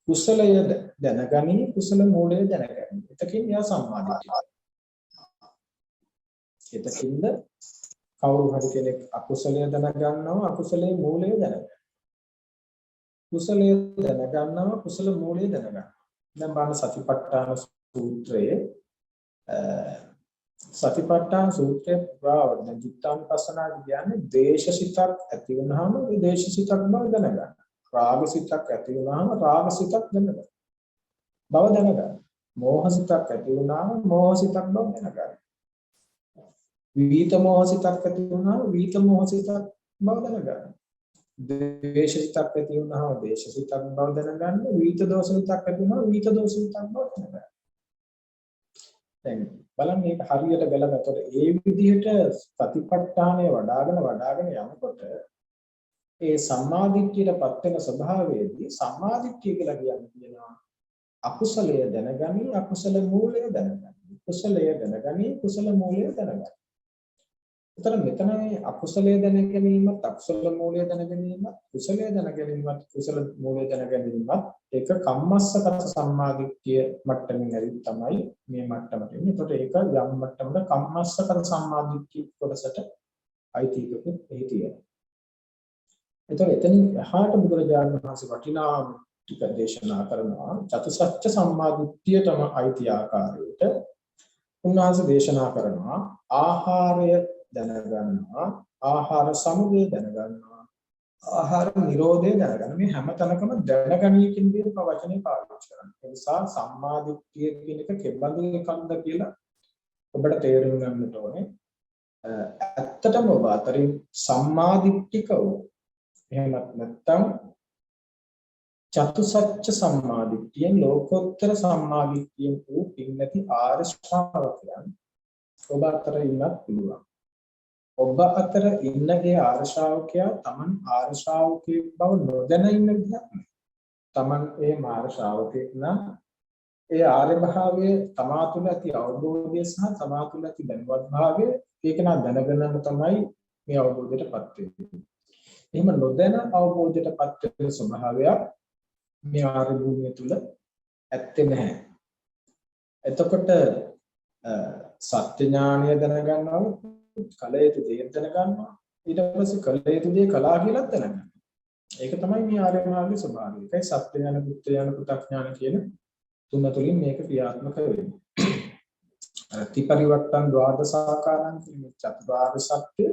කුසලය දැනගනි කුසල මූලය දැනගනි එතකින් යා සම්මාදිට්ඨිය. එතකින්ද කවුරු හරි කෙනෙක් අකුසලය දැනගන්නවා අකුසලයේ මූලය දැනගන්නවා කුසලය දැනගන්නවා කුසල මූලය දැනගන්නවා. දැන් බලන්න සතිපට්ඨාන සූත්‍රයේ සතිපට්ඨාන සූත්‍රයේ ප්‍රාවර්තන දැන් චිත්තානුපස්සනාව කියන්නේ දේශසිතක් ඇති වුනහම ඒ දේශසිතක් බව දැනගන්න. රාගසිතක් ඇති වුනහම රාගසිතක් දැනගන්න. බව දැනගන්න. මෝහසිතක් ඇති වුනහම මෝහසිතක් බව දැනගන්න. විවිත මෝහසිතක් ඇති වුනහම විවිත මෝහසිතක් බව දැනගන්න. දේශසිතක් ඇති වුනහම දේශසිතක් බව දැනගන්න. විවිත දෝෂසිතක් ඇති වුනහම විවිත දෝෂසිතක් බව දැනගන්න. දැන් බලන්න මේක හරියට ගලනකොට ඒ විදිහට සතිපට්ඨානය වඩ아가න යනකොට ඒ සම්මාදිට්ඨියටපත් වෙන ස්වභාවයේදී සම්මාදිට්ඨිය කියලා කියනවා අකුසලය දැනගනි අකුසල මූලය දැනගනි. කුසලය දැනගනි කුසල මූලය දැනගනි. උතර මෙතන මේ අකුසලය දැනගැනීමත් අකුසල මූලය දැනගැනීමත් කුසලය දැනගැනීමත් කුසල මූලය දැනගැනීමත් ඒක කම්මස්සගත සම්මාදිට්ඨිය මට්ටමින් හරි තමයි මේ මට්ටමට එන්නේ. ඒකට ඒක යම් මට්ටමක කම්මස්සගත සම්මාදිට්ඨිය කොටසට අයිතිකකුත් එහි තියෙනවා. ඒතකොට එතනින් එහාට බුදුරජාණන් වහන්සේ වටිනා ටික දේශනා කරනවා චතුසත්‍ය සම්මාදිට්ඨියටම අයිති ආකාරයට උන්වහන්සේ දේශනා කරනවා ආහාරය දැනගන්නවා ආහාර සමුදය දැනගන්නවා ආහාර නිරෝධය දැනගන්න. මේ හැම තැනකම දැනගනී කියන දේ වචනේ පාවිච්චි කරනවා. ඒ නිසා සම්මාදිට්ඨිය කියන එක කෙබඳු එකක්ද කියලා ඔබට තේරුම් ගන්නට ඕනේ. ඇත්තටම ඔබ අතරින් සම්මාදිට්ඨිකව එහෙමත් නැත්නම් චතුසත්‍ය සම්මාදිට්ඨියෙන් ලෝකෝත්තර සම්මාදිට්ඨියෙන් වූ පින්නති ආර්ය ශ්‍රාවකයන් ඔබ අතර ඉන්නත් පුළුවන්. ඔබ අතර ඉන්න ඒ ආර්ය ශ්‍රාවකයා Taman ආර්ය ශ්‍රාවකයෙක් බව නොදැන ඉන්න විදිහක් නෙවෙයි. Taman ඒ ආර්ය ශ්‍රාවකයෙක් නම් ඒ ආර්ය භාවයේ තමා තුළ ඇති අවබෝධය සහ තමා තුළ ඇති දැනුවත් භාවය ඒක නා දැනගෙනම තමයි මේ අවබෝධයටපත් වෙන්නේ. එහෙම නොදැන අවබෝධයටපත් වෙන ස්වභාවයක් මේ ආර්ය භූමිය තුළ ඇත්තේ නැහැ. එතකොට සත්‍ය ඥානය දැනගන්නවා කලයුතු දේ දැනගන්නවා ඊට පස්සේ කලයුතු දේ කලා කියලා දැනගන්නවා. ඒක තමයි මේ ආර්ය මාර්ගයේ ස්වභාවය. ඒකයි සත්‍ය ඥාන පුත්‍ය ඥාන පු탁ඥාන කියන තුන තුලින් මේක ක්‍රියාත්මක වෙන්නේ. ත්‍රිපරිවර්තන ද්වාදසාකාරං කියන චතුරාර්ය සත්‍ය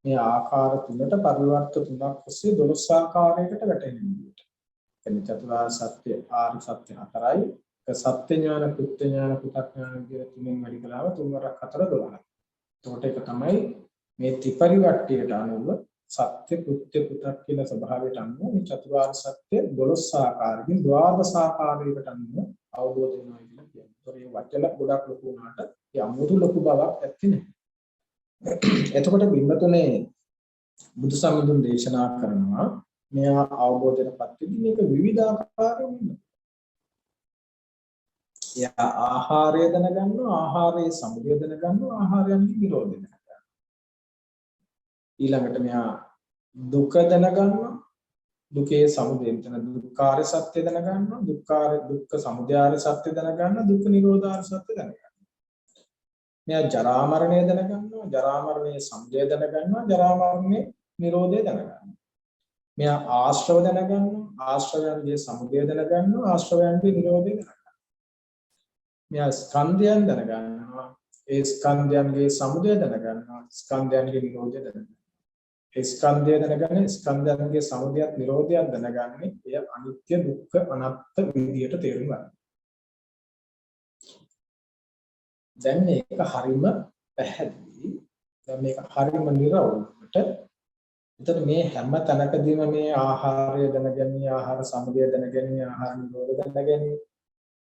මේ ආකාර තුනට පරිවර්ත තුනක් ඔස්සේ 12 ආකාරයකට වැටෙනවා. එනි චතුරාර්ය සත්‍ය ආර්ය සත්‍ය හතරයි. සත්‍ය ඥාන, කෘත්‍ය ඥාන, පු탁ඥාන කියන තුනෙන් වැඩි කලාව 3 වරක් 4 12යි. එතකොට ඒක තමයි මේ ත්‍රිපරිවර්තයට අනුව සත්‍ය, කෘත්‍ය, පු탁 කියන ස්වභාවයට අනුව මේ චතුරාර්ය සත්‍ය 12 ආකාරකින් ද්වාදස ආකාරයකට අනුව අවබෝධ වෙනවා කියලා කියනවා. ඒතකොට මේ වචන ගොඩක් ලොකු වුණාට ඒ අමුතු ලොකු බවක් ඇත්තේ නැහැ. එතකොට බිම්බතුනේ බුදු සමිඳුන් දේශනා කරනවා මෙයා අවබෝධයටපත් වෙද්දී මේක විවිධාකාරයෙන් වෙනවා. එයා ආහාරය දැනගන්නවා, ආහාරයේ සමුදය දැනගන්නවා, ආහාරයන්ගේ නිරෝධය දැනගන්නවා. ඊළඟට මෙයා දුක දැනගන්නවා, දුකේ සමුදය මෙතන දුක්ඛාර සත්‍ය දැනගන්නවා, දුක්ඛ සමුදයාර සත්‍ය දැනගන්නවා, දුක්ඛ නිරෝධාර සත්‍ය දැනගන්නවා. මෙයා ජරා මරණය දැනගන්නවා, ජරා මරණයේ සමුදය දැනගන්නවා, ජරා මරණයේ නිරෝධය දැනගන්නවා. මෙයා ආශ්‍රව දැනගන්නවා, ආශ්‍රවයන්ගේ සමුදය දැනගන්නවා, ආශ්‍රවයන්ගේ නිරෝධය දැනගන්නවා. මෙයා ස්කන්ධයන් දැනගන්නවා, ඒ ස්කන්ධයන්ගේ සමුදය දැනගන්නවා, ස්කන්ධයන්ගේ නිරෝධය දැනගන්නවා. ඒ ස්කන්ධය දැනගන්නේ ස්කන්ධයන්ගේ සමුදයත් නිරෝධයත් දැනගන්නේ එය අනිත්‍ය, දුක්ඛ, අනාත්ම විදියට තේරුම් ගන්න. දැන් මේක හරිම පැහැදිලි. දැන් මේක හරිම නිරවුලට. එතන මේ හැම තැනකදීම මේ ආහාරය දැනගන්නේ, ආහාර සමුදය දැනගන්නේ, ආහාර නිරෝධ දැනගන්නේ,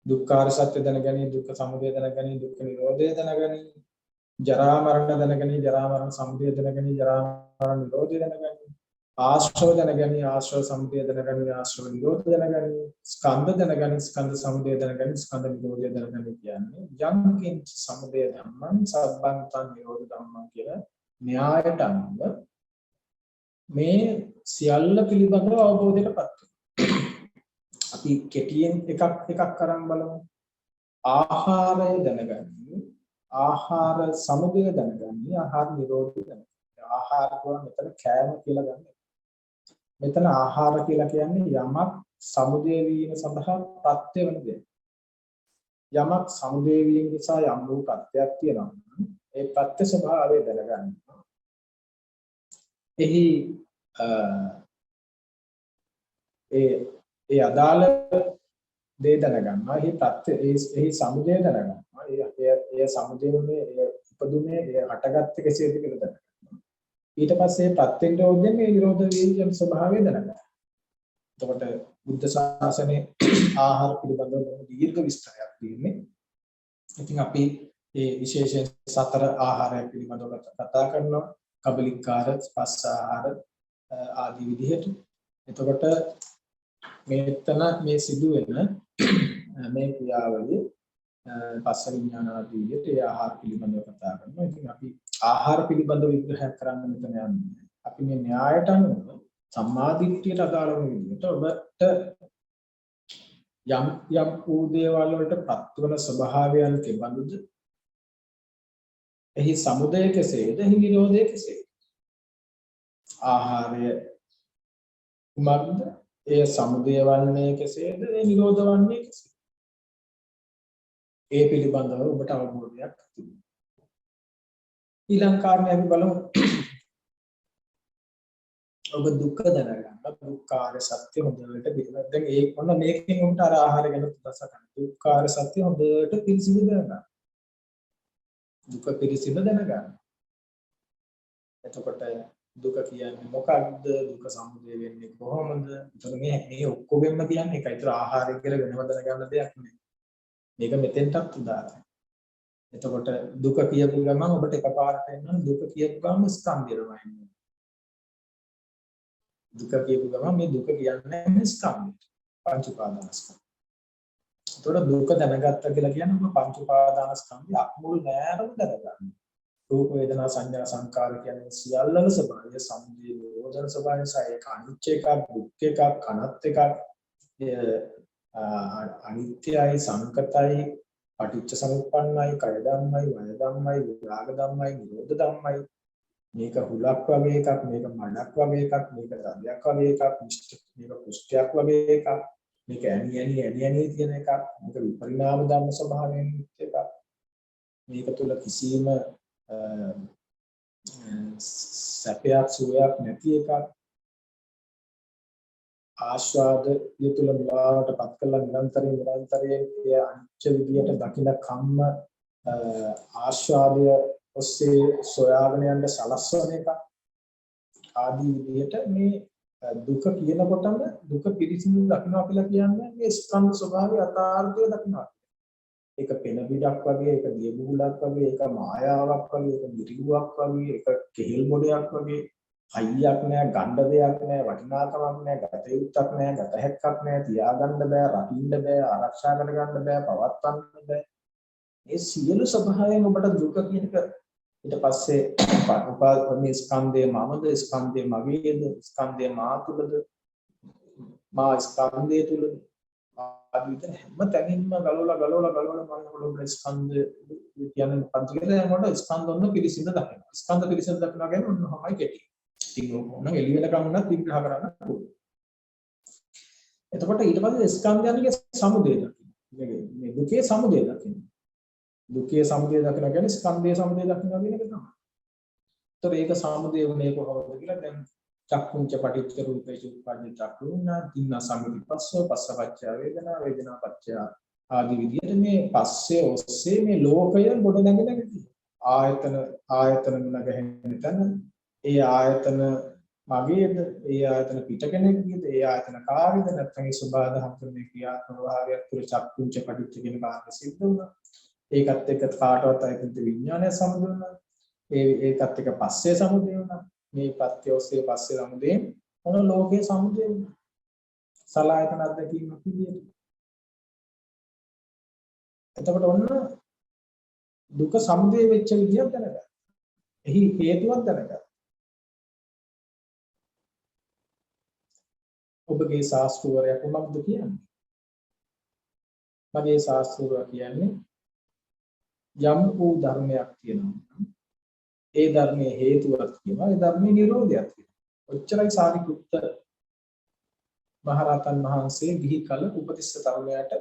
දුක්ඛාර සත්‍ය දැනගන්නේ, දුක්ඛ සමුදය දැනගන්නේ, දුක්ඛ නිරෝධය දැනගන්නේ, ජරා මරණ දැනගන්නේ, ජරා මරණ සමුදය දැනගන්නේ, ජරා මරණ නිරෝධය දැනගන්නේ, ආශ්‍රව දැනගන්නේ, ආශ්‍රව සමුදය දැනගන්නේ, ආශ්‍රව නිරෝධ දැනගන්නේ, ස්කන්ධ දැනගන්නේ, ස්කන්ධ සමුදය දැනගන්නේ, ස්කන්ධ නිරෝධය දැනගන්නේ කියන්නේ යම් කිංච සමුදය ධම්මං සබ්බන්තං නිරෝධ ධම්මං කියලා න්‍යායට අනුව මේ සියල්ල පිළිබඳව අවබෝධයටපත් වෙනවා. අපි කෙටියෙන් එකක් අරන් බලමු. ආහාරය දැනගන්නේ, ආහාර සමුදය දැනගන්නේ, ආහාර නිරෝධය දැනගන්නේ. ආහාර කියන්නේ මෙතන කෑම කියලා ගන්න. මෙතන ආහාර කියලා කියන්නේ යමක් සමුදය වීම සඳහා ප්‍රත්‍ය වෙන දෙයක්. යමක් සමුදය වීම නිසා යම් වූ ප්‍රත්‍යක් තියෙනවා. ඒ ප්‍රත්‍ය ස්වභාවය දැනගන්න. එහි ඒ අදාළ දේ දැනගන්නවා. එහි ප්‍රත්‍ය එහි සමුදය දැනගන්නවා. ඒ සමුදයනේ උපදුනේ හටගත්තේ කෙසේද කියලා දැනගන්නවා. ඊට පස්සේ ප්‍රත්‍ය නිරෝධයෙන් මේ නිරෝධ වීම ස්වභාවය දැනගන්නවා. එතකොට බුද්ධ ශාසනයේ ආහාර පිළිබඳව දීර්ඝ විස්තරයක් තියෙන්නේ. ඉතින් අපි මේ විශේෂයෙන් සතර ආහාරය පිළිබඳව කතා කරනවා. කබලිකාර, ස්පස්ස ආහාර ආදී විදිහට. එතකොට මෙතන මේ සිදුවෙන මේ ක්‍රියාවලිය පස්ස විඥාන ආදී විදිහට ආහාර පිළිබඳව කතා කරනවා. ඉතින් අපි ආහාර පිළිබඳව විග්‍රහ කරන්න මෙතන යන්නේ. අපි මේ න්‍යායට අනුව සම්මාදිට්ඨියට අදාළ වෙන විදිහට ඔබට යම් වූ දේවල් වලට පත්වන ස්වභාවයන් කෙබඳුද? එහි සමුදය කෙසේද? එහි නිරෝධය කෙසේද? ආහාරය කුමක්ද? ඒ සමුදය වන්නේ කෙසේද? ඒ නිරෝධ වන්නේ කෙසේද? ඒ පිළිබඳව ඔබට අවබෝධයක් තිබෙනවා. ඊළඟ කාරණේ අපි බලමු. ඔබ දුක්ඛ දැනගන්න. දුක්ඛාර සත්‍ය හොඳට පිළිගන්න. දැන් ඒක මොන මේකෙන් උන්ට අර ආහාර ගැන තුනස ගන්න. දුක්ඛාර සත්‍ය හොඳට පිළිසිදු දැනගන්න. දුක පිළිසිදු දැනගන්න. එතකොට දුක කියන්නේ මොකක්ද? දුක සමුදය වෙන්නේ කොහොමද? එතකොට මේ ඔක්කොගෙම කියන්නේ ඒකයි. ඒතර ආහාරය කියලා වෙනම දැනගන්න දෙයක් නෙමෙයි. මේක මෙතෙන්ටත් උදාහරණයක්. එතකොට දුක කියපු ගමන් ඔබට එකපාරට එනවා දුක කියපු ගමන් ස්කන්ධයමයි එන්නේ. දුක කියපු ගමන් මේ දුක කියන්නේ ස්කන්ධය. පංච උපාදානස්කන්ධ. එතකොට දුක දැනගත්ත කියලා කියන්නේ ඔබ පංච උපාදානස්කන්ධය අක්මුල් නෑරම දැනගන්න. රූප වේදනා සංඥා සංකාර කියන්නේ සියල්ලම ස්වභාවය සම්පූර්ණ නිරෝධන ස්වභාවය සායක අනිච්ච එකක් දුක්ඛ එකක් අනාත්ම එකක් අනිත්‍යයි සංකතයි පටිච්ච සමුප්පන්නයි කය ධම්මයි වය ධම්මයි විරාග ධම්මයි නිරෝධ ධම්මයි මේක හුලක් වගේ එකක් මේක මඩක් වගේ එකක් මේක රදයක් වගේ එකක් මේක කුෂ්ඨයක් වගේ එකක් මේක ඇණි තියෙන එකක් මේක විපරිණාම ධම්ම ස්වභාවයෙන් යුක්ත එකක් මේක තුල කිසිම සැපයක් සුවයක් නැති එකක් ආස්වාද යතුල මුලාවට පත් කළ නිරන්තරයෙන් ඒ අනිච්ච විදියට දකින කම්ම ආස්වාදය ඔස්සේ සොයාගෙන යන්න සලස්වන එක ආදී විදියට මේ දුක කියනකොටම දුක පිරිසිදු දකින්නවා කියලා කියන්නේ මේ ස්කන්ධ ස්වභාවය යථාර්ථය දකින්නවා. ඒක පෙන බිඩක් වගේ, ඒක දිය බුබුලක් වගේ, ඒක මායාවක් වගේ, ඒක මිරිඟුවක් වගේ, ඒක කෙහෙල් මොඩයක් වගේ, හයියක් නෑ, ගණ්ඩ දෙයක් නෑ, වටිනාකමක් නෑ, ගත යුත්තක් නෑ, ගත හැක්කක් නෑ, තියාගන්න බෑ, රකින්න බෑ, ආරක්ෂා කරගන්න බෑ, පවත්වන්න බෑ. මේ සියලු ස්වභාවයෙන් ඔබට දුක කියන එක ඊට පස්සේ මේ ස්කන්ධය මමද, ස්කන්ධය මගේද, ස්කන්ධය මා තුලද, මා ස්කන්ධය තුලද ආදී විතර හැම තැනින්ම ගලවලා මම ස්කන්ධ කියන්නේ මොකක්ද කියලා යනකොට ස්කන්ධ ඔන්න පිළිසිඳ දකිනවා. ස්කන්ධ පිළිසිඳ දකිනවා කියන්නේ ඔන්න ඔහමයි කෙටි. ඉතින් ඕන එළි වෙනකම් උනත් විග්‍රහ කරන්න පුළුවන්. එතකොට ඊට පස්සේ ස්කන්ධයන්ගේ සමුදය දකින්න. මේ දුකේ සමුදය දකින්න. දුකේ සමුදය දකින්න කියන්නේ ස්කන්ධයේ සමුදය දකින්න කියන එක තමයි. ඒතකොට ඒක සමුදය වුණේ කොහොමද කියලා දැන් චක්කුංච පටිච්ච රූපේච උප්පන්නේ චක්කුණා තින්න සම්මිති පස්සෝ පස්සපච්චය වේදනා වේදනා පච්චය ආදී විදිහට මේ පස්සේ ඔස්සේ මේ ලෝකය ගොඩ නැගෙන විදිහ. ආයතන නැගෙන්න තන ඒ ආයතන මගේද ඒ ආයතන පිට කෙනෙක්ගේද ඒ ආයතන කාර්යද නැත්නම් ඒ සබාධහම් කරන ක්‍රියාත්මක භාවයක් තුළ චක්කුංච පටිච්ච කියන කාරණා සිද්ධ වුණා. ඒකත් එක්ක කාටවත් අයිතින්ත විඥානය සමුද වුණා. ඒකත් එක්ක පස්සේ සමුදේ වුණා. මේ ප්‍රත්‍ය ඔස්සේ පස්සේ සමුදේ මොන ලෝකයේ සමුදේ වුණා. සලආයතන අධ්‍යක්ීමක් විදියට. එතකොට ඔන්න දුක සමුදේ වෙච්ච විදියක් දැනගන්න. එහි හේතුවක් දැනගන්න. ඔබගේ ශාස්ත්‍රවරයා කොහොමද කියන්නේ? මගේ ශාස්ත්‍රවරයා කියන්නේ යම් වූ ධර්මයක් තියෙනවා. ඒ ධර්මයේ හේතුවක් කියනවා. ඒ ධර්මයේ නිරෝධයක් කියනවා. ඔච්චරයි සාරිපුත්ත මහරහතන් වහන්සේ ගිහි කල උපතිස්ස තරුණයාට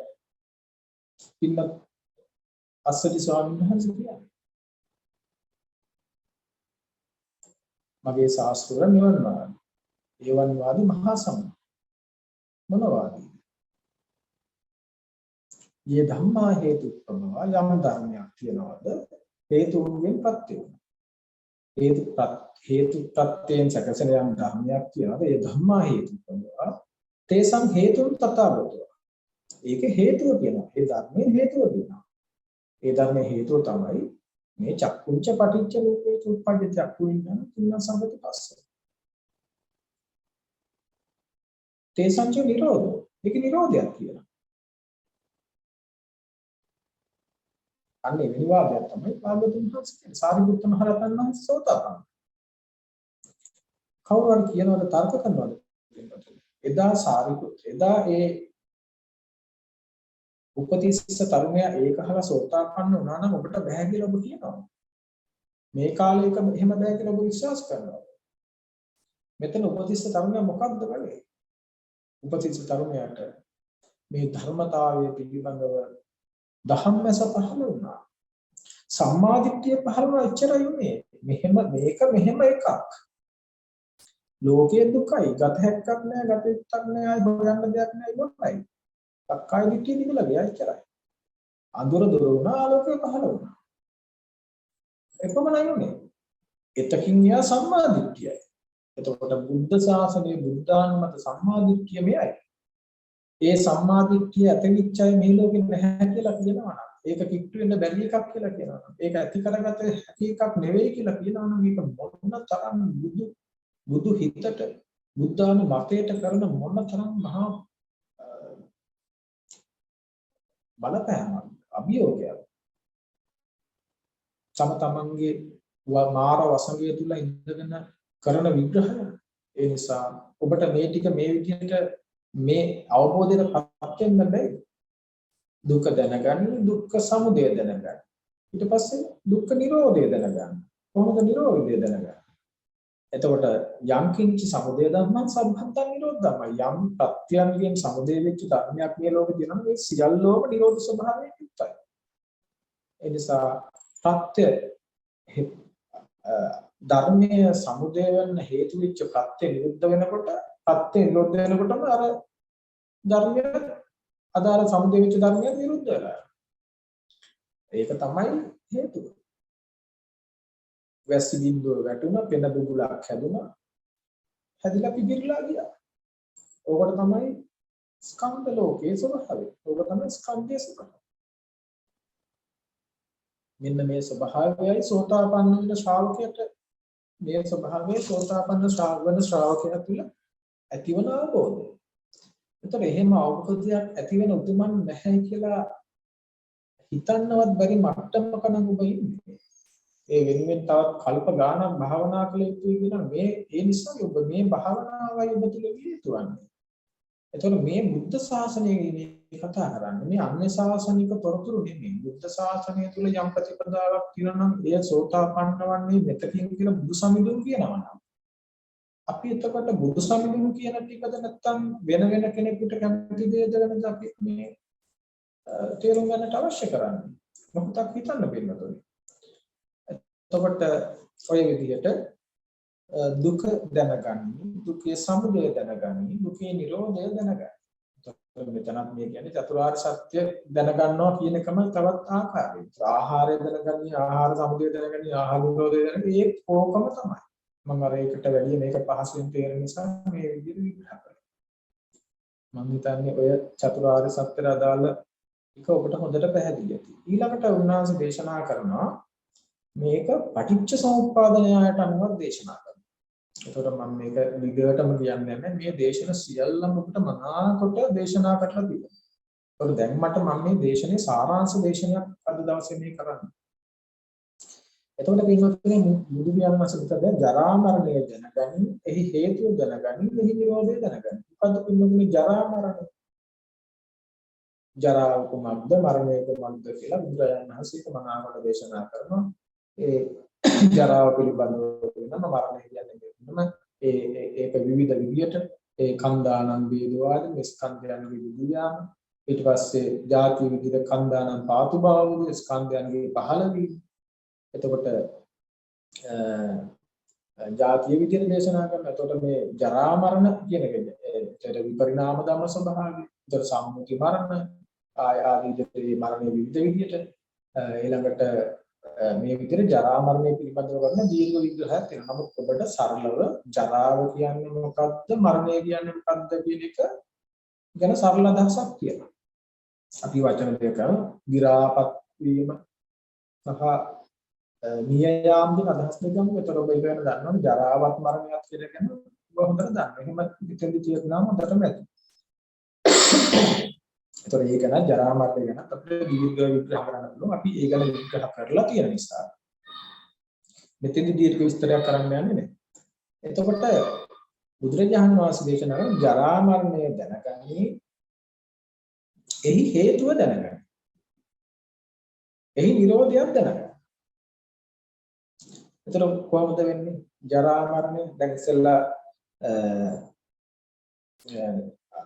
පින්නත් අස්සජි ස්වාමීන් වහන්සේ කියන්නේ. මගේ ශාස්ත්‍රවර නිවන් වාදී. ඒවන් වාදී මහා සම්මත මොනවාදී? ये ධම්මා හේතුප්පමව යම් ධර්මයක් කියනවාද හේතුන්ගෙන් ප්‍රත්‍ය වෙනවා. හේතු ප්‍රත්‍යයෙන් සැකසෙන යම් ධර්මයක් කියනවාද ඒ ධම්මා හේතුප්පමව තේසං හේතුන් තථාගතෝ. ඒක හේතුව කියනවා. ඒ ධර්මයේ හේතුව කියනවා. ඒ ධර්මයේ හේතුව තමයි මේ චක්කුංච පටිච්ච රූපේ උප්පජ්ජ චක්කු විඥාන තුන සම්පති පස්සේ. තේසංච නිරෝධෝ. ඒක නිරෝධයක් කියනවා. අන්නේ විවාදයක් තමයි භාගතුන් වහන්සේ සාරිපුත්ත මහ රහතන් වහන්සේ සෝතාපන්න. කවුරු හරි කියනවාද තර්ක කරනවාද? එදා සාරිපුත්ත එදා ඒ උපතිස්ස තරුණයා ඒකහලා සෝතාපන්න වුණා නම් ඔබට බෑ කියලා ඔබ කියනවා. මේ කාලේක එහෙම බෑ කියලා ඔබ විශ්වාස කරනවා. මෙතන උපතිස්ස තරුණයා මොකක්ද කරේ? උපතිස්ස තරුණයාට මේ ධර්මතාවය පිළිබඳව දහම්මස පහළ වුණා. සම්මාදිට්ඨිය පහළ වුණා එච්චරයි උනේ. මෙහෙම එකක්. ලෝකයේ දුකයි, ගත හැක්කක් නැහැ, ගත යුත්තක් නැහැ, ආයි හොයන්න දෙයක් නැහැ ඉවරයි. සක්කාය දිට්ඨිය නිකලා ගියා එච්චරයි. අඳුර දුර වුණා, ආලෝකය පහළ වුණා. එපමණයි උනේ. එතකින් යා සම්මාදිට්ඨියයි. එතකොට බුද්ධ ශාසනයේ බුද්ධානුමත සම්මාදිට්ඨිය මෙයයි. ඒ සම්මාදිට්ඨිය ඇතිවිච්චයි මේ ලෝකෙ නැහැ කියලා කියනවා නම් ඒක කිට්ටු වෙන්න බැරි එකක් කියලා කියනවා නම් ඒක ඇති කරගත හැකි එකක් නෙවෙයි කියලා කියනවා නම් මේක මොන තරම් බුදු හිතට බුද්ධානුමතයට කරන මොන තරම් මහා බලපෑමක් අභියෝගයක්. තමන්ගේ මාර වසඟය තුල ඉඳගෙන කරන විග්‍රහය. ඒ නිසා ඔබට මේ ටික මේ විදිහට මේ අවබෝධයට පත් වෙන්න බැහැ. දුක දැනගන්න, දුක්ඛ සමුදය දැනගන්න. ඊට පස්සේ දුක්ඛ නිරෝධය දැනගන්න. කොහොමද නිරෝධය දැනගන්නේ? එතකොට යම් කිංච සමුදය ධර්මං සම්බන්තං නිරෝධ ධර්මයි. යම් ප්‍රත්‍යයන්ගෙන් සමුදය වෙච්ච ධර්මයක් මේ ලෝකේ තියෙනවා. මේ සියල්ලෝම නිරෝධ ස්වභාවයෙන් යුක්තයි. ඒ නිසා ප්‍රත්‍ය ධර්මයේ සමුදය වෙන හේතු වෙච්ච ප්‍රත්‍ය නිරුද්ධ වෙනකොට ප්‍රත්‍ය නිරුද්ධ වෙනකොටම අර ධර්මය අදාළ සමුදය වෙච්ච ධර්මය නිරුද්ධ වෙනවා. ඒක තමයි හේතුව. වැසි බින්දුව වැටුණා, වෙන බුබුලක් හැදුණා, හැදිලා පිපිරලා ගියා. ඕකට තමයි ස්කන්ධ ලෝකයේ ස්වභාවය. ඕක තමයි ස්කන්ධයේ ස්වභාවය. මෙන්න මේ ස්වභාවයයි සෝතාපන්න වෙන ශ්‍රාවකයට මේ ස්වභාවයේ සෝතාපන්න ශ්‍රාවකයා තුළ ඇතිවන අවබෝධය. ඒතර එහෙම අවබෝධයක් ඇති වෙන උතුමන් නැහැ කියලා හිතන්නවත් බැරි මට්ටමක නම් ඔබ ඉන්නේ. ඒ වෙනුවෙන් තවත් කල්ප ගානක් භාවනා කළ යුතුයි කියන මේ ඒ නිසා ඔබ මේ භාවනාවයි ඔබ තුළ විහිදුවන්නේ. එතකොට මේ බුද්ධ ශාසනය ගැන කතා කරන්නේ මේ අන්‍ය ශාසනික තොරතුරු නෙමෙයි. බුද්ධ ශාසනය තුළ යම් ප්‍රතිපදාවක් තියෙනවා නම් එය සෝතාපන්න වන්නේ මෙතකින් කියලා බුදු සමිඳුන් කියනවා නම් අපි එතකොට බුදු සමිඳුන් කියන ටිකද නැත්තම් වෙන කෙනෙකුට කැමති දෙයද වෙනද අපි මේ තේරුම් ගන්නට අවශ්‍ය කරන්නේ. මොකක්ද හිතන්න බැන්නතොයි. එතකොට ඔය විදිහට දුක දැනගනි, දුකේ සමුදය දැනගනි, දුකේ නිරෝධය දැනගනි. එතකොට මෙතනත් මේ කියන්නේ චතුරාර්ය සත්‍ය දැනගන්නවා කියන එකම තවත් ආකාරයකට. ආහාරය දැනගනි, ආහාර සමුදය දැනගනි, ආහාර නිරෝධය දැනගනි. ඒ ඕකම තමයි. මම අර ඒකට වැඩිය මේක පහසුවෙන් තේරෙන නිසා මේ විදිහට විග්‍රහ කරා. මම හිතන්නේ ඔය චතුරාර්ය සත්‍යට අදාළ එක ඔබට හොඳට පැහැදිලි ඇති. ඊළඟට උන්වහන්සේ දේශනා කරනවා මේක පටිච්ච සමුප්පාද න්‍යායට අනුව දේශනා කරනවා. එතකොට මම මේක විගයටම කියන්නේ නැහැ. මේ දේශන සියල්ලම ඔබට මනාකොට දේශනා කරලා තිබෙනවා. ඒකට දැන් මට මම මේ දේශනේ සාරාංශ දේශනයක් අද දවසේ මේ කරන්නේ. එතකොට පින්වත්නි බුදු පියාණන් වහන්සේ ජරා මරණය දැනගනි, එහි හේතුව දැනගනි, එහි නිරෝධය දැනගනි. මොකද්ද පින්වත්නි ජරා මරණය? ජරාව කුමක්ද, මරණය කුමක්ද කියලා බුදුරජාණන් වහන්සේ මනාකොට දේශනා කරනවා. ඒ ජරාව පිළිබඳව වෙනම මරණය කියන්නේ ඒක විවිධ විදියට ඒ කන්දානම් වේදවාද මේ ස්කන්ධයන්ගේ විදියාම ඊට පස්සේ ಜಾති විදිහට කන්දානම් පාතු භාවයේ ස්කන්ධයන්ගේ පහළ වීම. එතකොට ಜಾතිය විදිහට දේශනා කරනවා. එතකොට මේ ජරා මරණ කියන එක ඒතර විපරිණාම ධම්ම ස්වභාවය. ඒතර සම්මුති මරණ ආදී මරණයේ විවිධ විදියට ඊළඟට මේ විදිහට ජරා මරණය පිළිබඳව කරන දීර්ඝ විග්‍රහයක් තියෙනවා. නමුත් ඔබට සරලව ජරාව කියන්නේ මොකක්ද, මරණය කියන්නේ මොකක්ද කියන එක ගැන සරල අදහසක් තියෙනවා. අපි වචන දෙක විරාපත් වීම සහ මිය යාම කියන අදහස් දෙක ගමු. ඒතර ඔබ ඒක ගැන දන්නවනේ ජරාවත් මරණයත් කියලා ගැන ඔබ හොඳට දන්නවා. එහෙම දෙකෙන්දි කියනවා හොඳටම ඇති. ඒතර ඒක ගැන ජරා මරණය ගැන අපිට දීර්ඝ විග්‍රහ කරන්න පුළුවන්. අපි ඒ ගැන විග්‍රහ කරලා තියෙන නිසා මෙතෙන්දි දීර්ඝ විස්තරයක් කරන්න යන්නේ නැහැ. එතකොට බුදුරජාණන් වහන්සේ දේශනා කරන ජරා මරණය දැනගනි, එහි හේතුව දැනගනි, එහි නිරෝධයක් දැනගනි. එතකොට කොහොමද වෙන්නේ? ජරා මරණය දැන් ඉස්සෙල්ලා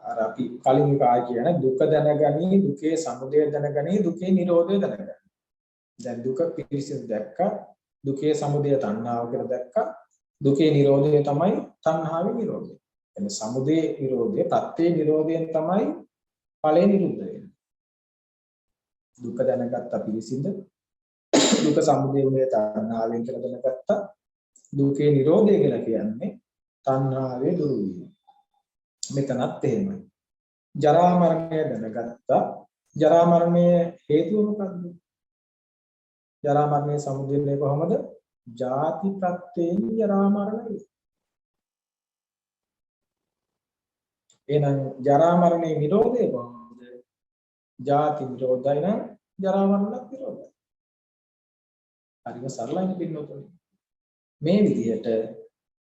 අර අපි කලින් කාය කියන දුක දැනගනි, දුකේ සමුදය දැනගනි, දුකේ නිරෝධය දැනගනි. දැන් දුක පිළිසිඳ දැක්කා, දුකේ සමුදය තණ්හාව කියලා දැක්කා, දුකේ නිරෝධය තමයි තණ්හාවේ නිරෝධය. එන්නේ සමුදය නිරෝධය, ප්‍රත්‍ය නිරෝධයෙන් තමයි ඵලය නිරුද්ධ වෙන්නේ. දුක දැනගත්තා පිළිසිඳ, දුක සමුදය මේ තණ්හාවෙන් කියලා දැනගත්තා. දුකේ නිරෝධය කියලා කියන්නේ තණ්හාවේ දුරු වීම. මෙතනත් එහෙමයි. ජරා මරණය දැනගත්තා. ජරා මරණයේ හේතුව මොකද්ද? ජරා මරණය සමුදයන්නේ කොහොමද? ජාති ප්‍රත්‍යයෙන් ජරා මරණය. එහෙනම් ජරා මරණයේ නිරෝධය කොහොමද? ජාති නිරෝධය නම් ජරා මරණත් නිරෝධය. හරිම සරලයි පින්නතුනි. මේ විදිහට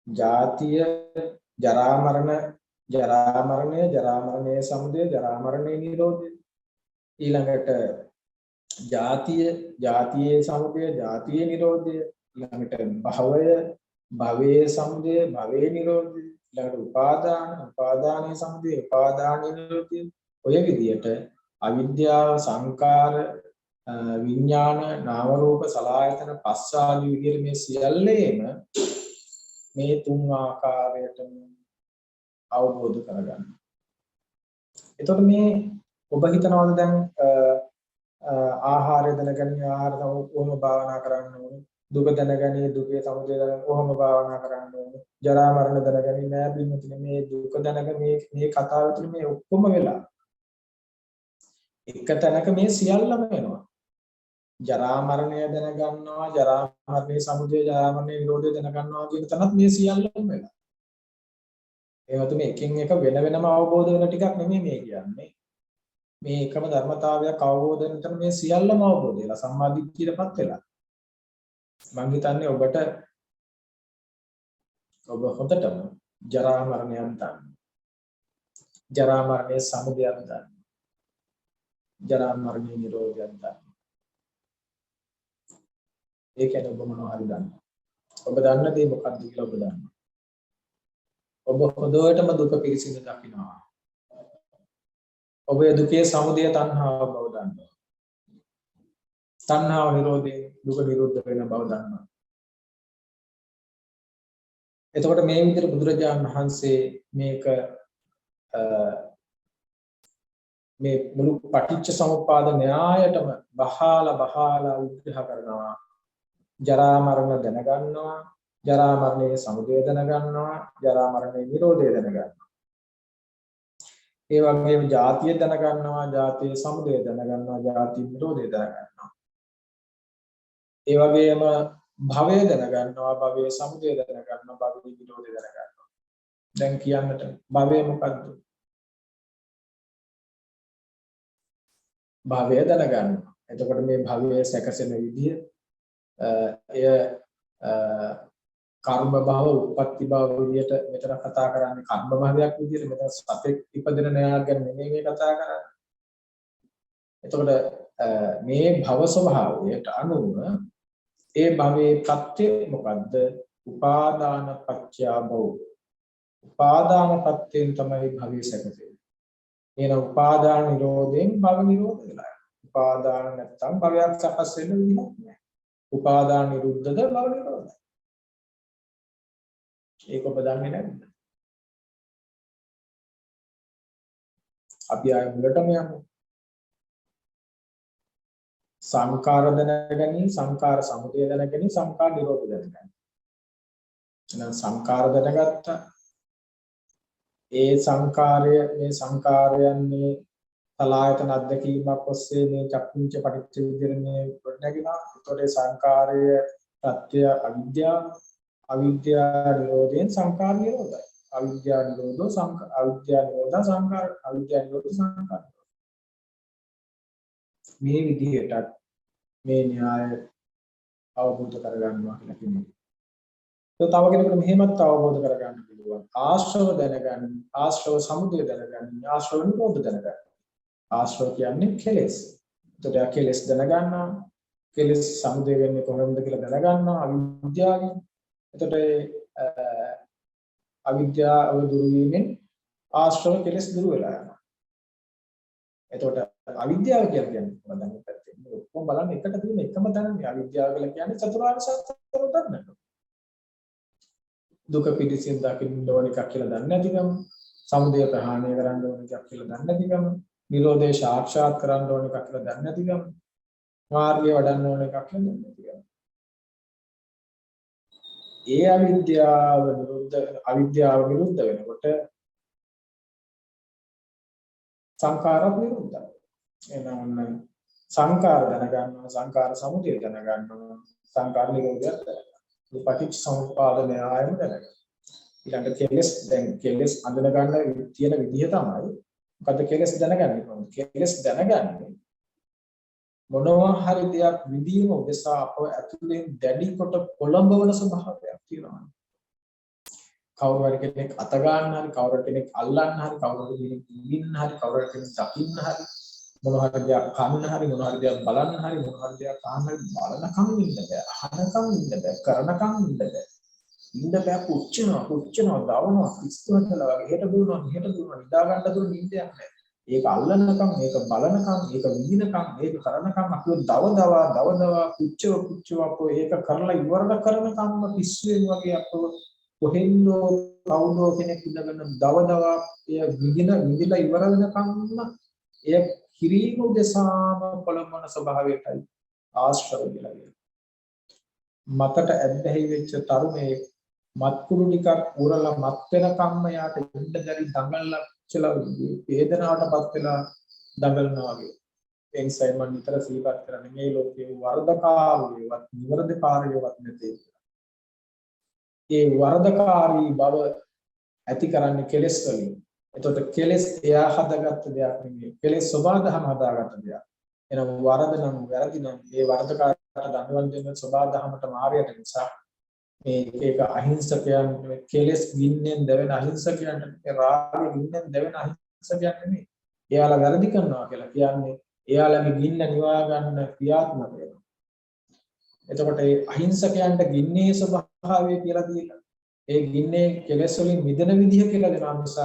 ජාතිය ජරා මරණයේ සමුදය, ජරා මරණයේ නිරෝධය. ඊළඟට ජාතියේ සමුදය, ජාතියේ නිරෝධය. ඊළඟට භවයේ සමුදය, භවයේ නිරෝධය. ඊළඟට උපාදානයේ සමුදය, උපාදානයේ නිරෝධය. ඔය විදිහට අවිද්‍යාව, සංකාර, විඥාන නාම රූප සලආයතන පස්ස ආදී විදිහට මේ සියල්ලේම මේ තුන් ආකාරයටම අවබෝධ කරගන්න. එතකොට මේ ඔබ හිතනවාද දැන් ආහාරය දැනගන්නේ ආහාර තමයි කොහොම භාවනා කරන්න ඕනේ. දුක දැනගන්නේ දුකේ සමුදය දැනගන්න කොහොම භාවනා කරන්න ඕනේ. ජරා මරණ දැනගන්නේ නෑ බින්දුනේ මේ දුක දැනග මේ කතාව තුළ මේ ඔක්කොම වෙලා එක තැනක මේ සියල්ලම වෙනවා. ජරා මරණය දැනගන්නවා, ජරා මරණේ සමුදය, ජරා මරණේ නිරෝධය දැනගන්නවා කියන තැනත් මේ සියල්ලම වෙලා. ඒවත් මේ එකින් එක වෙන වෙනම අවබෝධ වෙන ටිකක් නෙමෙයි මේ කියන්නේ. මේ එකම ධර්මතාවයක් අවබෝධ වෙන තැන මේ සියල්ලම අවබෝධ වෙලා සම්මාදිට්ඨියටපත් වෙලා. මම හිතන්නේ ඔබ හොඳටම ජරා මරණයක් දන්න. ජරා මරණයේ සමුදයක් දන්න. ජරා මරණයේ නිරෝධයක් දන්න. ඒ කියන්නේ ඔබ මොනවා හරි දන්නවා. ඔබ දන්න දේ මොකක්ද කියලා ඔබ දන්නවා. ඔබ හොඳටම දුක පිළිසිඳ දකිනවා. ඔබේ දුකේ සමුදය තණ්හාව බව දන්නවා. තණ්හාව නිරෝධයෙන් දුක නිරුද්ධ වෙන බව දන්නවා. එතකොට මේ විදිහට බුදුරජාණන් වහන්සේ මේ මුළු පටිච්ච සමුප්පාද න්‍යායයටම බහාලා විග්‍රහ කරනවා. ජරා මරණ දැනගන්නවා, ජරා මරණයේ සමුදය දැනගන්නවා, ජරා මරණයේ නිරෝධය දැනගන්නවා. ඒ වගේම ජාතිය දැනගන්නවා, ජාතියේ සමුදය දැනගන්නවා, ජාතියේ නිරෝධය දැනගන්නවා. ඒ වගේම භවය දැනගන්නවා, භවයේ සමුදය දැනගන්නවා, භවයේ නිරෝධය දැනගන්නවා. දැන් කියන්නට භවය මොකද්ද? භවය දැනගන්නවා. එතකොට මේ භවයේ සැකසෙන විදිය එය කර්ම භව, උප්පත්ති භව විදියට මෙතන කතා කරන්නේ කර්ම භවයක් විදියට. මෙතන සතෙක් ඉපදෙන න්‍යායක් ගැන නෙමෙයි මේ කතා කරන්නේ. එතකොට මේ භව ස්වභාවයට අනුව ඒ භවයේ ප්‍රත්‍ය මොකද්ද? උපාදාන පත්‍ය භව. උපාදාන පත්‍යෙන් තමයි භවයේ සැකසෙන්නේ. එන උපාදාන නිරෝධයෙන් භව නිරෝධ වෙනවා. උපාදාන නැත්තම් භවයක් සකස් වෙන්න විදිහක් නැහැ. උපාදාන නිරුද්ධද භව නිරෝධයි. ඒක ඔබ දන්නේ නැද්ද? අපි ආයෙ මුලටම යමු. සංකාර දැනගනි, සංකාර සමුදය දැනගනි, සංකාර නිරෝධ දැනගනි. එහෙනම් සංකාර දැනගත්තා. ඒ සංකාරය මේ සංකාරයන්නේ සලආයතන අධ්‍යක්ීමක් ඔස්සේ මේ චක්කුංච පටිච්ච විදිරණේ ගොඩනැගෙනවා. ඒතකොට ඒ සංකාරය ප්‍රත්‍ය අවිද්‍යාව, අවිද්‍යා නිරෝධයෙන් සංකාර නිරෝධයි. අවිද්‍යා නිරෝධෝ අවිද්‍යා නිරෝධ සංකාර, අවිද්‍යා නිරෝධ සංකාර. මේ විදිහට මේ න්‍යාය අවබෝධ කරගන්නවා කියලා කියන්නේ. તો තව කෙනෙකුට මෙහෙමත් අවබෝධ කරගන්න පුළුවන්. ආශ්‍රව දැනගන්න, ආශ්‍රව සමුදය දැනගන්න, ආශ්‍රව නිරෝධ දැනගන්න. ආශ්‍රව කියන්නේ කෙලෙස්. එතකොට කෙලෙස් දැනගන්නවා. කෙලෙස් සමුදය වෙන්නේ කොහොමද කියලා දැනගන්නවා අවිද්‍යාවෙන්. එතකොට අවිද්‍යාව දුරු වීමෙන් ආශ්‍රව කෙලෙස් දුරු වෙලා යනවා. එතකොට අවිද්‍යාව කියන්නේ මොකක්ද? පැත්තෙන් ඔක්කොම බලන්න එකට තියෙන එකම තැනනේ අවිද්‍යාව කියලා කියන්නේ චතුරාර්ය සත්‍ය දන්නට. දුක පිළිසින් දකින්න ඕන එකක් කියලා දන්නේ නැතිකම, සමුදය ප්‍රහාණය කරන්න ඕන එකක් කියලා දන්නේ නැතිකම, නිරෝධය සාක්ෂාත් කරන්න ඕන එකක් කියලා දන්නේ නැතිකම, මාර්ගය වඩන්න ඕන එකක් කියලා දන්නේ නැතිකම. ඒ අවිද්‍යාව විරුද්ධ වෙනකොට සංකාරත් නිරුද්ධයි. එහෙනම් සංකාර දැනගන්නවා, සංකාර සමුදය දැනගන්නවා, සංකාර නිරෝධය දැනගන්නවා. පටිච්ච සමුප්පාද න්‍යායම දැනගන්න. ඊළඟට කෙලස් දැන් කෙලස් අඳුන ගන්න තියෙන විදිහ තමයි මොකද්ද කෙලස් දැනගන්නේ කොහොමද? කෙලස් දැනගන්නේ මොනවා හරි දෙයක් විදීම උදෙසා අපව ඇතුලෙන් දැඩි කොට පොළඹවන ස්වභාවයක් තියෙනවා. කවුරු හරි කෙනෙක් අත ගන්න හරි, කවුරු කෙනෙක් අල්ලන්න හරි, කවුරු කෙනෙක් ඉන්න හරි, කවුරු කෙනෙක් දකින්න හරි, මොනවා හරි දෙයක් කන්න හරි, මොනවා හරි දෙයක් බලන්න හරි, මොනවා හරි දෙයක් අහන්න හරි, බලනකම් ඉන්න බෑ, අහනකම් ඉන්න බෑ, කරනකම් ඉන්න බෑ. ඉන්න බෑ පුච්චනවා, දවනවා, කිස්තුවටලා වගේ හෙට දුවනවා, මෙහෙට දුවනවා, නිදා ගන්න දුර නිින්දයක් නැහැ. ඒක අල්ලනකම්, ඒක බලනකම්, ඒක විඳිනකම්, ඒක කරනකම් අපි දව දවා පුච්චව අපෝ ඒක කරලා ඉවරද කරනකම්ම පිස්සුවෙන් වගේ අපෝ කොහෙන්දෝ කවුදෝ කෙනෙක් ඉඳගෙන දව එය විඳිලා ඉවර වෙනකම්ම එය කිරීම උදෙසාම පළමන ස්වභාවයටයි ආශ්‍රව කියලා කියනවා. මතට ඇබ්බැහි වෙච්ච තරුණේ මත්කුඩු ටිකක් උරලා මත් වෙනකම්ම යාට ඉන්න බැරි දඟලලා කියලා වේදනාවටපත් වෙලා දඟලනවා වගේ. ඒ නිසා මම නිතර සිහිපත් කරන්නේ මේ ලෝකේ වර්ධකාරයවත් නිවර්ධ කාර්යවත් නැtei. ඒ වර්ධකාරී බව ඇති කරන්නේ කෙලෙස් වලින්. එතකොට කෙලෙස් එයා හදාගත්ත දෙයක් නෙමෙයි. කෙලෙස් සබාධම හදාගත්ත දෙයක්. එහෙනම් වරද නම් වැරදි නම් ඒ වර්ධකාරයට දඬුවම් දෙන්න සබාධමට මාර්ගයට නිසා මේ එක අහිංසකයන් කෙලෙස් ගින්නෙන් දැවෙන අහිංසකයන්ට රාග ගින්නෙන් දැවෙන අහිංසකයන් නෙමෙයි. එයාලා වැරදි කරනවා කියලා කියන්නේ එයාලගේ ගින්න නිවා ගන්න ක්‍රියාත්මක වෙනවා. එතකොට ඒ අහිංසකයන්ට ගින්නේ ස්වභාවය කියලා දීලා ඒ ගින්නේ කෙලෙස් වලින් මිදෙන විදිහ කියලා දෙනවා මිසක්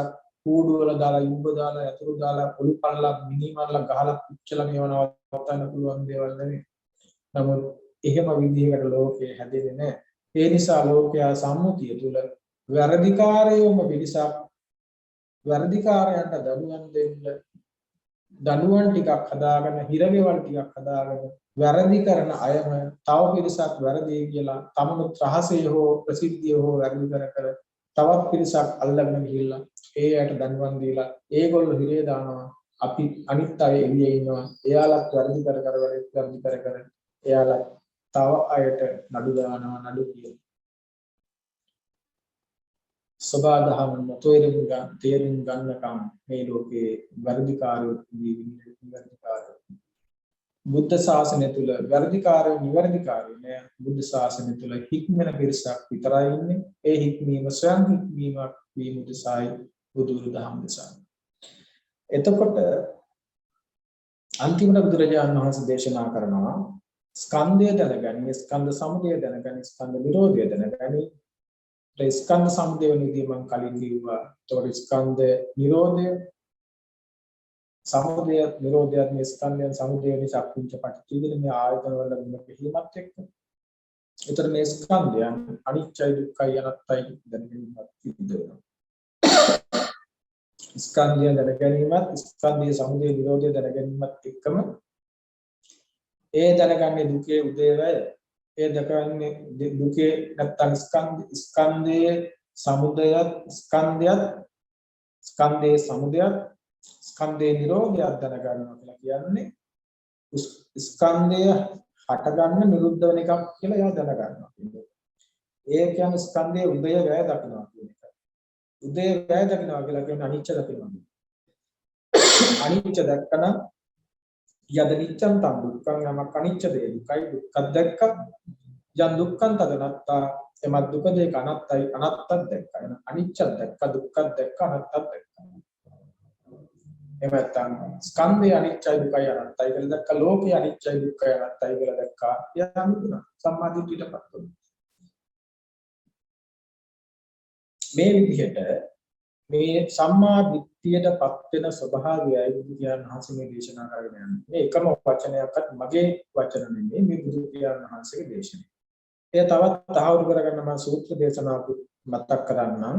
කූඩු වල දාලා යුඹ දාලා යතුරු දාලා පොළු පල්ලා මිනි මරලා ගහලා පුච්චලා මේවනවා වත්තන්න පුළුවන් දේවල් නෙමෙයි. නමුත් එහෙම විදිහකට ලෝකේ හැදෙන්නේ නැහැ. ඒ නිසා ලෝකයා සම්මුතිය තුල වැරදිකාරයෝම පිළිසක් වැරදිකාරයන්ට දඬුවම් දෙන්න දඬුවම් ටිකක් හදාගෙන හිරගෙවල් ටිකක් හදාගෙන වැරදි කරන අයම තව පිරිසක් වැරදි කියලා තමනුත් රහසේ හෝ ප්‍රසිද්ධිය හෝ වැරදි කර තවත් පිරිසක් අල්ලගෙන ගිහිල්ලා ඒ අයට දඬුවම් දීලා ඒගොල්ලෝ හිරේ දානවා. අපි අනිත් අය එළියේ ඉන්නවා. එයාලත් වැරදි කර එයාලා තව අයට නඩු දානවා නඩු කියන සබාධම තේරුම් ගන්නකම් මේ ලෝකේ වර්ධිකාරයෝ නිවර්ධිකාරයෝ බුද්ධ ශාසනය තුල වර්ධිකාරයෝ නිවර්ධිකාරයෝ නෑ. බුද්ධ ශාසනය තුල හික්මන පිරිසක් විතරයි ඉන්නේ. ඒ හික්මීම ස්වයං හික්මීමක් වීම උදෙසායි බුදුරු දහම් නිසා. එතකොට අන්තිමට බුදුරජාණන් වහන්සේ දේශනා කරනවා ස්කන්ධය දැනගනි, ස්කන්ධ සමුදය දැනගනි, ස්කන්ධ නිරෝධය දැනගනි. ඒ ස්කන්ධ සමුදය වෙනදී මම කලින් කිව්වා. ඒතකොට ස්කන්ධ නිරෝධය, සමුදය නිරෝධයත් මේ ස්කන්ධයන් සමුදය නිසා පුංච පටිච්ච මේ ආයතන වල වෙන පිළිමත් එක්ක. ඒතර මේ ස්කන්ධයන් අනිත්‍යයි දුක්ඛයි අනාත්තයි දැනගැනීමත් සිද්ධ වෙනවා. ස්කන්ධය දැනගැනීමත් ස්කන්ධයේ සමුදය නිරෝධය දැනගැනීමත් එක්කම ඒ දැනගන්නේ දුකේ උදේවැය. ඒ දැකන්නේ දුකේ නැත්තම් ස්කන්ධයේ සමුදයත් ස්කන්ධයේ සමුදයත් ස්කන්ධේ නිරෝධයක් දැනගන්නවා කියලා කියන්නේ ස්කන්ධය හටගන්න නිරුද්ධ වෙන එකක් කියලා එයා දැනගන්නවා කියන්නේ. ඒ කියන්නේ ස්කන්ධයේ උදය වැය දකිනවා කියන එක. උදය වැය දකිනවා කියලා කියන්නේ අනිච්ච දකිනවා. අනිච්ච දැක්කම යද නිච්ඡං තම් දුක්ඛං යමක් අනිච්ච දේ දුකයි දුක්ඛ දැක්ක යම් දුක්ඛං තද නත්තා එම දුක දෙක අනත්තයි අනත්තක් දැක්කා. අනිච්ච දැක්ක දුක්ඛ දැක්ක අනත්තක් දැක්කා. එමෙතන ස්කන්ධය අනිච්චයි දුකයි අනත්තයි කියලා දැක්ක ලෝකේ අනිච්චයි දුක්ඛයි අනත්තයි කියලා දැක්කා. එයා හඳුනා සම්මාදිට්ඨියටපත් වෙනවා. මේ විදිහට මේ සම්මා දිට්ඨියටපත් වෙන ස්වභාවයයි බුදු පියාණන් වහන්සේ මේ දේශනා කරගෙන යන්නේ. මේ එකම වචනයක්වත් මගේ වචන නෙමෙයි මේ බුදු පියාණන් වහන්සේගේ දේශනය. ඒ තවත් තහවුරු කරගන්න මම සූත්‍ර දේශනාවක් මතක් කරන්නම්.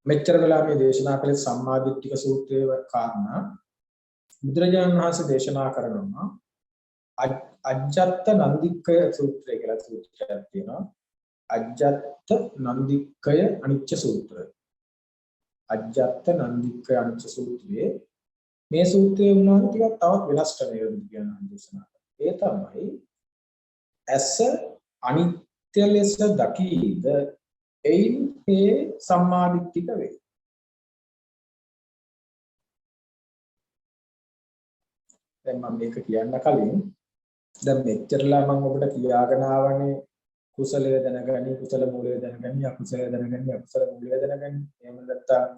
මෙච්චර වෙලා මේ දේශනා කළේ සම්මා දිට්ඨික සූත්‍රයේ කාරණා. බුදුරජාණන් වහන්සේ දේශනා කරනවා අජ්ජත් නන්දික්කය සූත්‍රය කියලා සූත්‍රයක් තියෙනවා. අජ්ජත් නන්දික්කය අනිච්ච සූත්‍රය. අජ්ජත් නන්දික්කය අනිච්ච සූත්‍රයේ මේ සූත්‍රයේ වුණාම ටිකක් තවත් වෙනස් කරනවා කියන දේශනා. ඒ තමයි ඇස අනිත්‍ය ලෙස දකීද එයින් මේ සම්මාදිට්ඨික වේ. දැන් මම මේක කියන්න කලින් දැන් මෙච්චරලා මම ඔබට කියාගෙන ආවනේ කුසලය දැනගනි කුසල මූලය දැනගනි අකුසලය දැනගනි අකුසල මූලය දැනගනි එහෙම නැත්නම්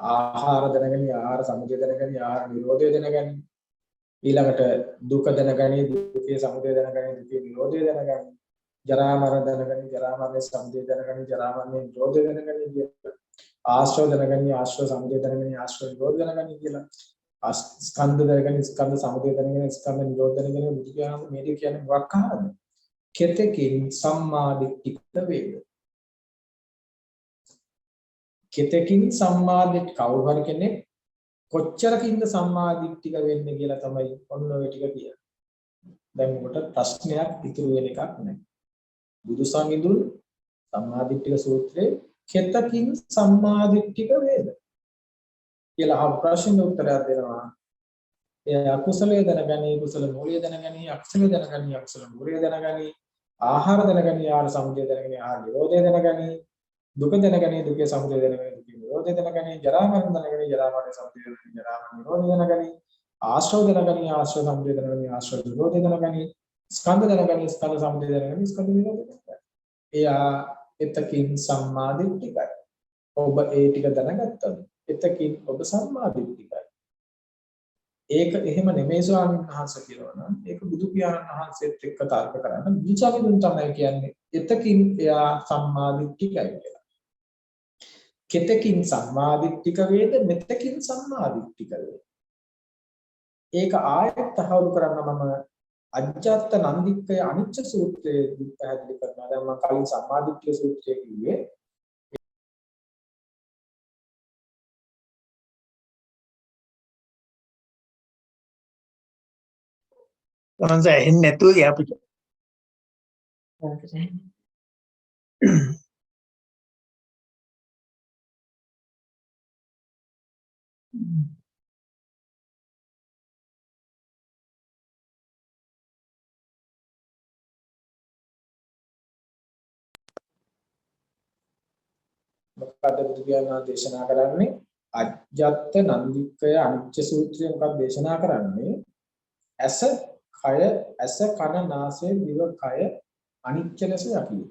ආහාර දැනගනි ආහාර සමුදය දැනගනි ආහාර නිරෝධය දැනගනි ඊළඟට දුක දැනගනි දුකේ සමුදය දැනගනි දුකේ නිරෝධය දැනගනි ජරා මරණ දැනගනි ජරා මරණේ සමුදය දැනගනි ජරා මරණේ නිරෝධය දැනගනි ආශ්‍රව දැනගනි ආශ්‍රව සමුදය දැනගනි ආශ්‍රව නිරෝධ දැනගනි කියලා ස්කන්ධ දැනගනි ස්කන්ධ සමුදය දැනගනි ස්කන්ධ නිරෝධ දැනගනි බුදු දහම මේක කියන්නේ මොකක් අහනද කෙතකින් සම්මාදිට්ඨික වේද කෙතකින් සම්මාදිට්ඨික කවුරු හරි කෙනෙක් කොච්චරකින්ද සම්මාදිට්ඨික වෙන්නේ කියලා තමයි ඔන්න ඔය ටික කියන්නේ දැන් උඹට ප්‍රශ්නයක් ඉතුරු වෙන එකක් නැහැ බුදු සමිඳුන් සම්මාදිට්ඨික සූත්‍රයේ කෙතකින් සම්මාදිට්ඨික වේද කියලා අහ ප්‍රශ්නෙට උත්තරයක් දෙනවා. ඒ අකුසලයේ දැනගනි කුසල මූලයේ දැනගනි අකුසලයේ දැනගනි අකුසල මූලයේ දැනගනි ආහාර දැනගනි ආහාර සමුදය දැනගනි ආහාර නිරෝධය දැනගනි දුක දැනගනි දුකේ සමුදය දැනගනි දුකේ නිරෝධය දැනගනි ජරා මරණ දැනගනි ජරා මරණ සමුදය දැනගනි ජරා මරණ නිරෝධය දැනගනි ආශ්‍රව දැනගනි ආශ්‍රව සමුදය දැනගනි ආශ්‍රව නිරෝධය දැනගනි ස්කන්ධ දැනගනි ස්කන්ධ සමුදය දැනගනි ස්කන්ධ නිරෝධය දැනගනි. එයා එතකින් සම්මාදිට්ඨිකයි. ඔබ ඒ ටික දැනගත්තද? එතකින් ඔබ සම්මාදිට්ඨිකයි. ඒක එහෙම නෙමෙයි ස්වාමීන් වහන්සේ කියනවා නම් ඒක බුදු පියාණන් වහන්සේත් එක්ක තර්ක කරන්න විචාරිනුන් තමයි කියන්නේ එතකින් එයා සම්මාදිට්ඨිකයි කියලා. කෙතකින් සම්මාදිට්ඨික වේද මෙතකින් සම්මාදිට්ඨික වේද. ඒක ආයෙත් තහවුරු කරන්න මම අජ්ජත් නන්දික්කය අනිච්ච සූත්‍රයේ පැහැදිලි කරනවා. දැන් මම කලින් සම්මාදිට්ඨිය සූත්‍රයේ කිව්වේ තමන්ස ඇහෙන්නේ නැතුව ගියා අපිට. මොකක්ද බුදු පියාණන් දේශනා කරන්නේ අජ්ජත් නන්දික්කය අනිච්ච සූත්‍රය මොකක්ද දේශනා කරන්නේ ඇස කය ඇස කන නාසය දිව කය අනිච්ච ලෙස දකින්න.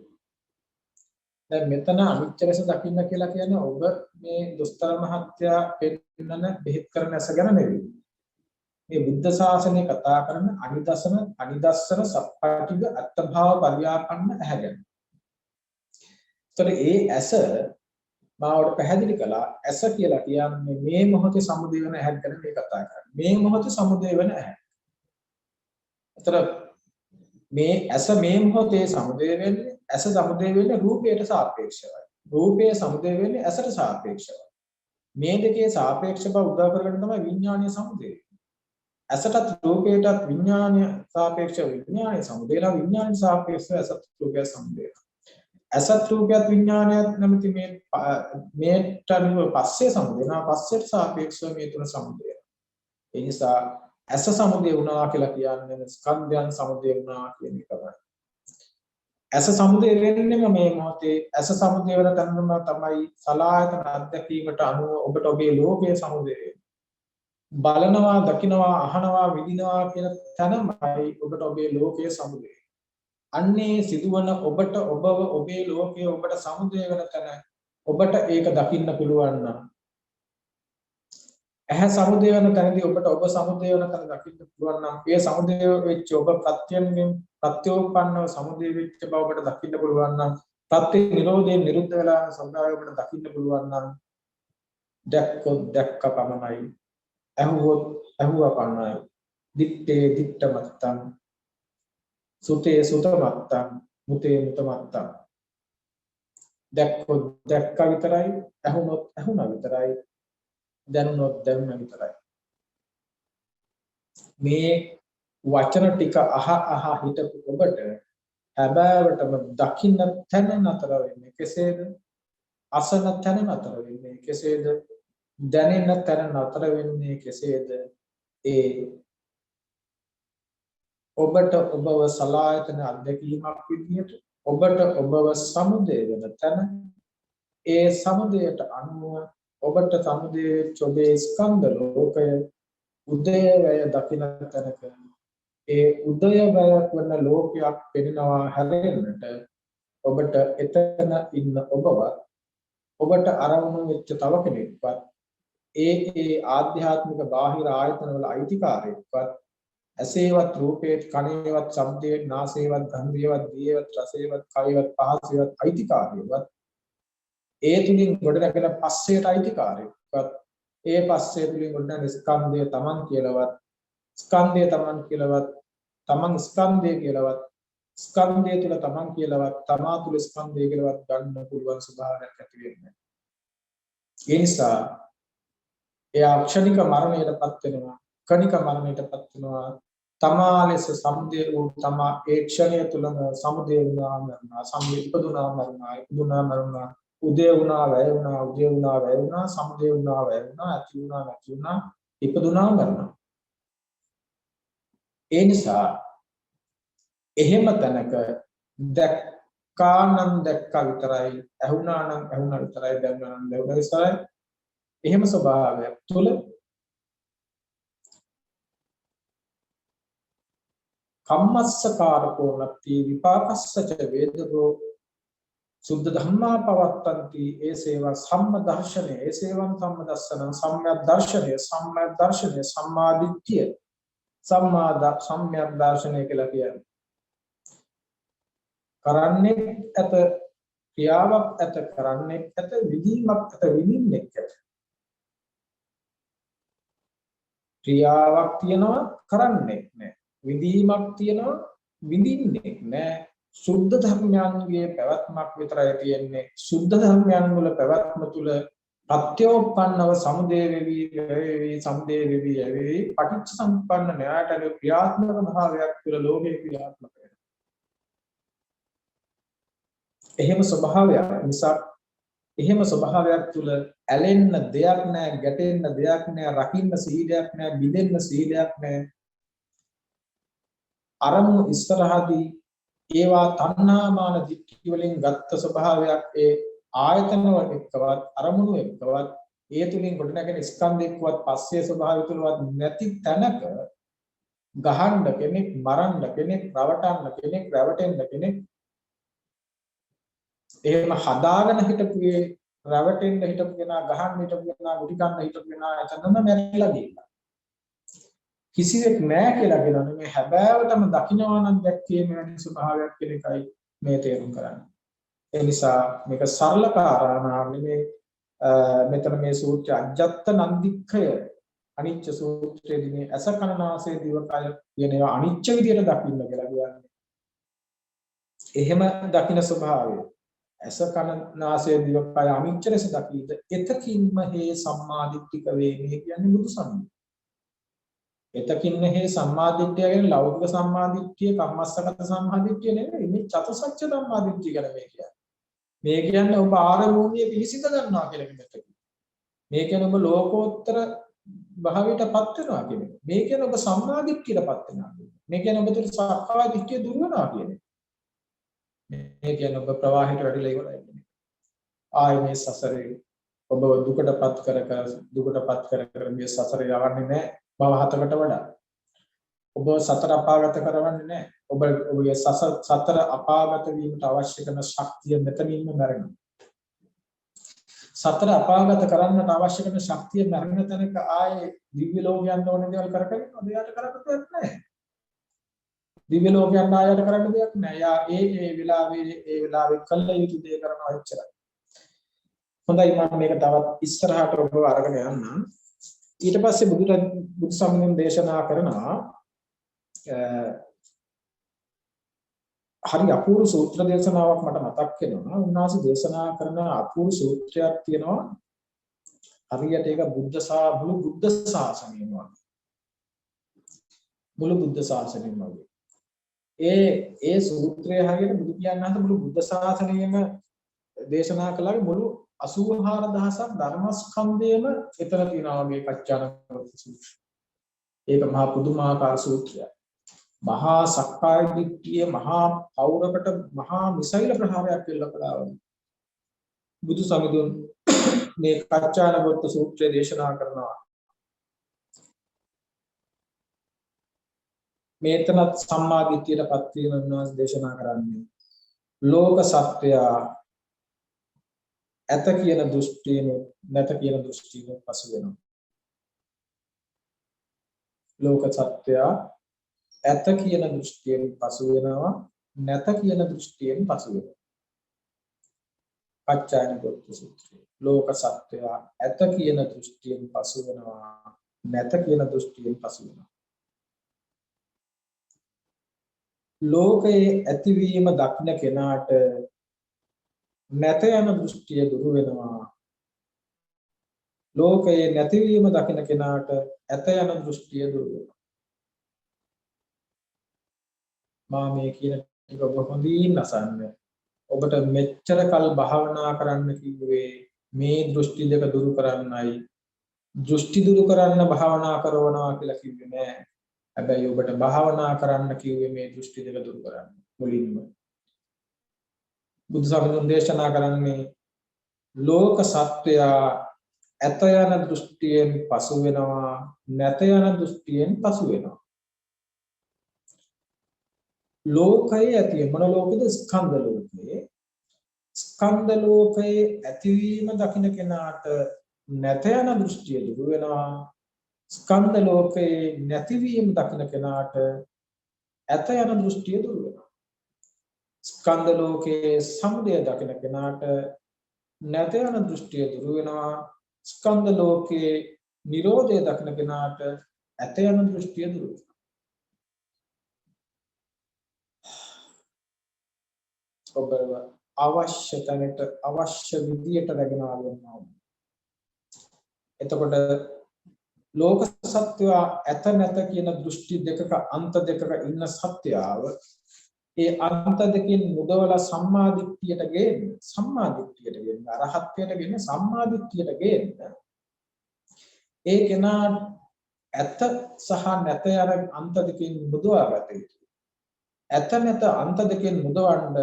දැන් මෙතන අනිච්ච ලෙස දකින්න කියලා කියන්නේ ඔබ මේ දොස්තර මහත්තයා පෙන්නන බෙහෙත් කරන ඇස ගැන නෙවෙයි. මේ බුද්ධ ශාසනය කතා කරන අනිදස්සන සප්පාටිග අත්භාව පරියාපන්න ඇහැ ගැන. ඒතර ඒ ඇස මාවට පැහැදිලි කළා ඇස කියලා කියන්නේ මේ මොහොතේ සමුදය වෙන ඇහැ ගැන මේ කතා කරන්නේ. මේ මොහොතේ සමුදය වෙන ඇහැ. ඒතර මේ ඇස මේ මොහොතේ සමුදය වෙන්නේ ඇස සමුදය වෙන්නේ රූපයට සාපේක්ෂවයි. රූපයේ සමුදය වෙන්නේ ඇසට සාපේක්ෂවයි. මේ දෙකේ සාපේක්ෂ බව උදා කරගෙන තමයි විඥානීය සමුදය වෙන්නේ. ඇසටත් රූපයටත් විඥානීය සාපේක්ෂව විඥානීය සමුදය වෙනවා විඥානීය සාපේක්ෂව ඇසත් රූපය සමුදය වෙනවා. ඇසත් රූපයත් විඥානයත් නැමැති මේට අනුව පස්සේ සමුදය වෙනවා පස්සේට සාපේක්ෂව මේ තුන සමුදය වෙනවා. ඒ නිසා ඇස සමුදය වුණා කියලා කියන්නේ ස්කන්ධයන් සමුදය වුණා කියන එකයි. ඇස සමුදය වෙන්නේම මේ මොහොතේ ඇස සමුදය වෙන තැනම තමයි සලආයතන අධ්‍යක්ීමට අනුව ඔබට ඔබේ ලෝකයේ සමුදය වෙන්නේ. බලනවා, දකිනවා, අහනවා, විඳිනවා කියන තැනමයි ඔබට ඔබේ ලෝකයේ සමුදය. අන්නේ සිදුවන ඔබට ඔබව ඔබේ ලෝකයේ ඔබට සමුදය වෙන තැන ඔබට ඒක දකින්න පුළුවන් නම් ඇහැ සමුදය වෙන තැනදී ඔබට ඔබ සමුදය වෙන තැන දකින්න පුළුවන් නම් ඒ සමුදය වෙච්ච ඔබ ප්‍රත්‍යෝපන්නව සමුදය වෙච්ච බව ඔබට දකින්න පුළුවන් නම් ප්‍රත්‍ය නිරෝධයෙන් නිරුද්ධ වෙලා සම්භාවය ඔබට දකින්න පුළුවන් නම් දැක්කොත් දැක්ක පමණයි ඇහුවොත් ඇහුවා පමණයි දිත්තේ දිත්ත මත්තං සුතේ සුත මත්තං මුතේ මුත මත්තං දැක්කොත් දැක්ක විතරයි ඇහුනොත් ඇහුණා විතරයි දැනුනොත් දැනුණා විතරයි. මේ වචන ටික අහ හිටපු ඔබට හැබෑවටම දකින්න තැන නතර වෙන්නේ කෙසේද? අසන තැන නතර වෙන්නේ කෙසේද? දැනෙන තැන නතර වෙන්නේ කෙසේද? ඒ ඔබට ඔබව සලායතන අධ්‍යක්ීමක් විදියට ඔබට ඔබව සමුදය වෙන තැන ඒ සමුදයට අනුව ඔබට සමුදේ චොබේ ස්කන්ධ ලෝකය උදයවැය දකින්න තැනක ඒ උදයවැයක් වන ලෝකයක් පෙනෙනවා හැරෙන්නට ඔබට එතන ඉන්න ඔබට අරමුණු වෙච්ච තව කෙනෙක්වත් ඒ ආධ්‍යාත්මික බාහිර ආයතන වල අයිතිකාරයෙක්වත් ඇසේවත් රූපේත් කනේවත් ශබ්දේත් නාසේවත් ගන්ධේවත් දියේවත් රසේවත් කයේවත් පහසේවත් අයිතිකාරයෙක්වත් ඒ තුලින් ගොඩනැගෙන පස්සේට අයිතිකාරයෙක්වත් ඒ පස්සේ තුලින් ගොඩනැගෙන ස්කන්ධය තමන් කියලාවත් ස්කන්ධය තමන් කියලාවත් තමන් ස්කන්ධය කියලාවත් ස්කන්ධය තුල තමන් කියලාවත් තමා තුල ස්කන්ධය කියලාවත් ගන්න පුළුවන් ස්වභාවයක් ඇති වෙන්නේ. ඒ නිසා එයා ක්ෂණික මරණයටපත් වෙනවා. කණික මරණයටපත් වෙනවා. තමා ලෙස සමුදේ වූ තමා ඒ ක්ෂණය තුලම සමුදේ වුණා මරණා. සමුදේ ඉපදුනා මරණා. ඉපදුනා මරණා. උදේ වුණා වැය වුණා. උදේ වුණා වැය වුණා. සමුදේ වුණා වැය වුණා. ඇති වුණා නැති වුණා. ඉපදුනා මරණා. ඒ නිසා එහෙම තැනක දැක්කානම් දැක්කා විතරයි, ඇහුණානම් ඇහුණා විතරයි, දැනුණානම් දැනුණා විතරයි. එහෙම ස්වභාවයක් තුළ කම්මස්සකාරකෝ නත්ති විපාකස්සච වේදගෝ සුද්ධ ධම්මා පවත්තන්ති ඒ සේවා සම්ම දර්ශනේ ඒ සේවං සම්ම දස්සන සම්‍යක් දර්ශනය සම්මා දිට්ඨිය සම්‍යක් දර්ශනය කියලා කියන්නේ කරන්නේ ඇත ක්‍රියාවක් ඇත කරන්නේ ඇත විදීමක් ඇත විඳින්නේ ඇත ක්‍රියාවක් තියනවා කරන්නේ නැහැ විදීමක් තියනවා විඳින්නේ නැහැ සුද්ධ ධර්මයන්ගේ පැවැත්මක් විතරයි තියෙන්නේ සුද්ධ ධර්මයන් වල පැවැත්ම තුල ප්‍රත්‍යෝපන්නව සමුදේ වෙවි සමුදේ වෙවි පටිච්ච සම්පන්න න්‍යායට ක්‍රියාත්මක භාවයක් තුල ලෝකේ ක්‍රියාත්මක වෙනවා එහෙම ස්වභාවයක් නිසා එහෙම ස්වභාවයක් තුල ඇලෙන්න දෙයක් නැහැ ගැටෙන්න දෙයක් නැහැ රකින්න සීලයක් නැහැ බිඳෙන්න සීලයක් නැහැ අරමුණු ඉස්සරහදී ඒවා තණ්හාමාන දිට්ඨි වලින් ගත්ත ස්වභාවයක් ඒ ආයතන වල එක්කවත් අරමුණු එක්කවත් ඒ තුලින් ගොඩනැගෙන ස්කන්ධ එක්කවත් පස්සේ ස්වභාවය තුලවත් නැති තැනක ගහන්න කෙනෙක් මරන්න කෙනෙක් රවටන්න කෙනෙක් රැවටෙන්න කෙනෙක් එහෙම හදාගෙන හිටපුවේ රැවටෙන්න හිටපු කෙනා ගහන්න හිටපු කෙනා ගුටි කන්න හිටපු කෙනා එතනම මැරිලා ගියා කිසිවෙක් නැහැ කියලා කියනවා මේ හැබෑවටම දකින්නවා නම් දැක්කේ මෙවැනි ස්වභාවයක් කෙනෙක්යි මේ තේරුම් කරන්නේ. ඒ නිසා මේක සරල කාරණා නෙමේ මෙතන මේ සූත්‍රය අජත්ත නන්දික්ඛය අනිච්ච සූත්‍රයේදී මේ අස කන නාසය දිවකය කියන ඒවා අනිච්ච විදියට දකින්න කියලා කියන්නේ. එහෙම දකින්න ස්වභාවය අස කන නාසය දිවකය අනිච්ච ලෙස දකීද එතකින්ම හේ සම්මාදිට්ඨික වේමේ කියන්නේ බුදුසමය. එතකින් හේ සම්මාදිට්ඨිය කියන්නේ ලෞකික සම්මාදිට්ඨිය කම්මස්සගත සම්මාදිට්ඨිය නෙවෙයි මේ චතුසත්‍ය සම්මාදිට්ඨිය ගැන මේ කියන්නේ. මේ කියන්නේ ඔබ ආරමුණිය පිළිසිඳ ගන්නවා කියලා කියනට. මේ කියන්නේ ඔබ ලෝකෝත්තර භාවයටපත් වෙනවා කියන එක. මේ කියන්නේ ඔබ සම්මාදිට්ඨියටපත් වෙනවා කියන එක. මේ කියන්නේ ඔබ තුළ සක්කාය දිට්ඨිය දුර වෙනවා කියන එක. මේ කියන්නේ ඔබ ප්‍රවාහයට වැටිලා ඉවරයි කියන එක. ආයේ මේ සසරේ ඔබ දුකටපත් කර මේ සසරේ යවන්නේ නැහැ. භව හතකට වඩා ඔබ සතර අපාගත කරවන්නේ නැහැ ඔබ ඔබගේ සතර අපාගත වීමට අවශ්‍ය කරන ශක්තිය මෙතනින්ම මැරෙනවා සතර අපාගත කරන්නට අවශ්‍ය කරන ශක්තිය මැරෙන තැනක ආයේ දිව්‍ය ලෝකයන් ඕන දේවල් කරගෙන ඔබට කරන්න දෙයක් නැහැ දිව්‍ය ලෝකයන් ආයත කරන්න දෙයක් නැහැ යා ඒ වෙලාවේ කළ යුතු දේ කරනවා එච්චරයි හොඳයි මම මේක තවත් ඉස්සරහට ඔබව අරගෙන යන්නම් ඊට පස්සේ බුදු සමයෙන් දේශනා කරනවා හරි අපූර්ව සූත්‍ර දේශනාවක් මට මතක් වෙනවා උන්වහන්සේ දේශනා කරන අපූර්ව සූත්‍රයක් තියෙනවා හරියට ඒක මුළු බුද්ධ ශාසනයම වගේ ඒ සූත්‍රය හරියට බුදු පියාණන් මුළු බුද්ධ ශාසනයම දේශනා කළාගේ මුළු 84000ක් ධර්මස්කන්ධයම එතන තියෙනවා මේ කච්චානගත සූත්‍රය. ඒක මහා පුදුමාකාර සූත්‍රයක්. මහා සක්කාය දිට්ඨිය මහා පෞරකට මහා මිසයිල ප්‍රහාරයක් කියලා කළා. බුදු සමිඳුන් මේ කච්චානගත සූත්‍රය දේශනා කරනවා. මේතනත් සම්මා දිට්ඨියටපත් වීම උන්වහන්සේ දේශනා කරන්නේ. ලෝක සත්‍යය ඇත කියන දෘෂ්ටියෙන් නැත කියන දෘෂ්ටියෙන් පසු වෙනවා. ලෝක සත්‍යය ඇත කියන දෘෂ්ටියෙන් පසු වෙනවා නැත කියන දෘෂ්ටියෙන් පසු වෙනවා. පච්චායනගත සූත්‍රය. ලෝක සත්‍යය ඇත කියන දෘෂ්ටියෙන් පසු වෙනවා, නැත කියන දෘෂ්ටියෙන් පසු වෙනවා. ලෝකයේ ඇතිවීම දක්න කෙනාට නැත යන දෘෂ්ටිය දුරු වෙනවා. ලෝකයේ නැතිවීම දකින කෙනාට ඇත යන දෘෂ්ටිය දුරු වෙනවා. මා මේ කියන ටික ඔබ හොඳින් අසන්න. ඔබට මෙච්චර කල් භාවනා කරන්න කිව්වේ මේ දෘෂ්ටි දෙක දුරු කරන්නයි. දෘෂ්ටි දුරු කරන්න භාවනා කරනවා කියලා කිව්වේ නෑ. හැබැයි ඔබට භාවනා කරන්න කිව්වේ මේ දෘෂ්ටි දෙක දුරු කරන්න. මුලින්ම බුදු සසුන දේශනා කරන්නේ ලෝක සත්‍යය ඇත යන දෘෂ්ටියෙන් පසු වෙනවා, නැත යන දෘෂ්ටියෙන් පසු වෙනවා. ලෝකයේ ඇති මොන ලෝකද? ස්කන්ධ ලෝකයේ. ස්කන්ධ ලෝකයේ ඇතිවීම දකින්න කෙනාට නැත යන දෘෂ්ටිය දුරු වෙනවා. ස්කන්ධ ලෝකයේ නැතිවීම දකින්න කෙනාට ඇත යන දෘෂ්ටිය දුරු වෙනවා. ස්කන්ධ ලෝකයේ සමුදය දකින්න කෙනාට නැත යන දෘෂ්ටිය දුරු වෙනවා. ස්කන්ධ ලෝකයේ නිරෝධය දකින්න කෙනාට ඇත යන දෘෂ්ටිය දුරු වෙනවා. ඔබ අවශ්‍ය තැනට අවශ්‍ය විදියට රැගෙන ආවෙනවා. එතකොට ලෝක සත්‍යය ඇත නැත කියන දෘෂ්ටි දෙකක අන්ත දෙකක ඉන්න සත්‍යාව ඒ අන්ත දෙකෙන් මුදවලා සම්මාදිට්ඨියට ගේන්න අරහත්ත්වයට ගෙන්න සම්මාදිට්ඨියට ගේන්න ඒ කෙනා ඇත සහ නැත යන අන්ත දෙකෙන් මුදවා ගත යුතුයි. ඇත නැත අන්ත දෙකෙන් මුදවන්න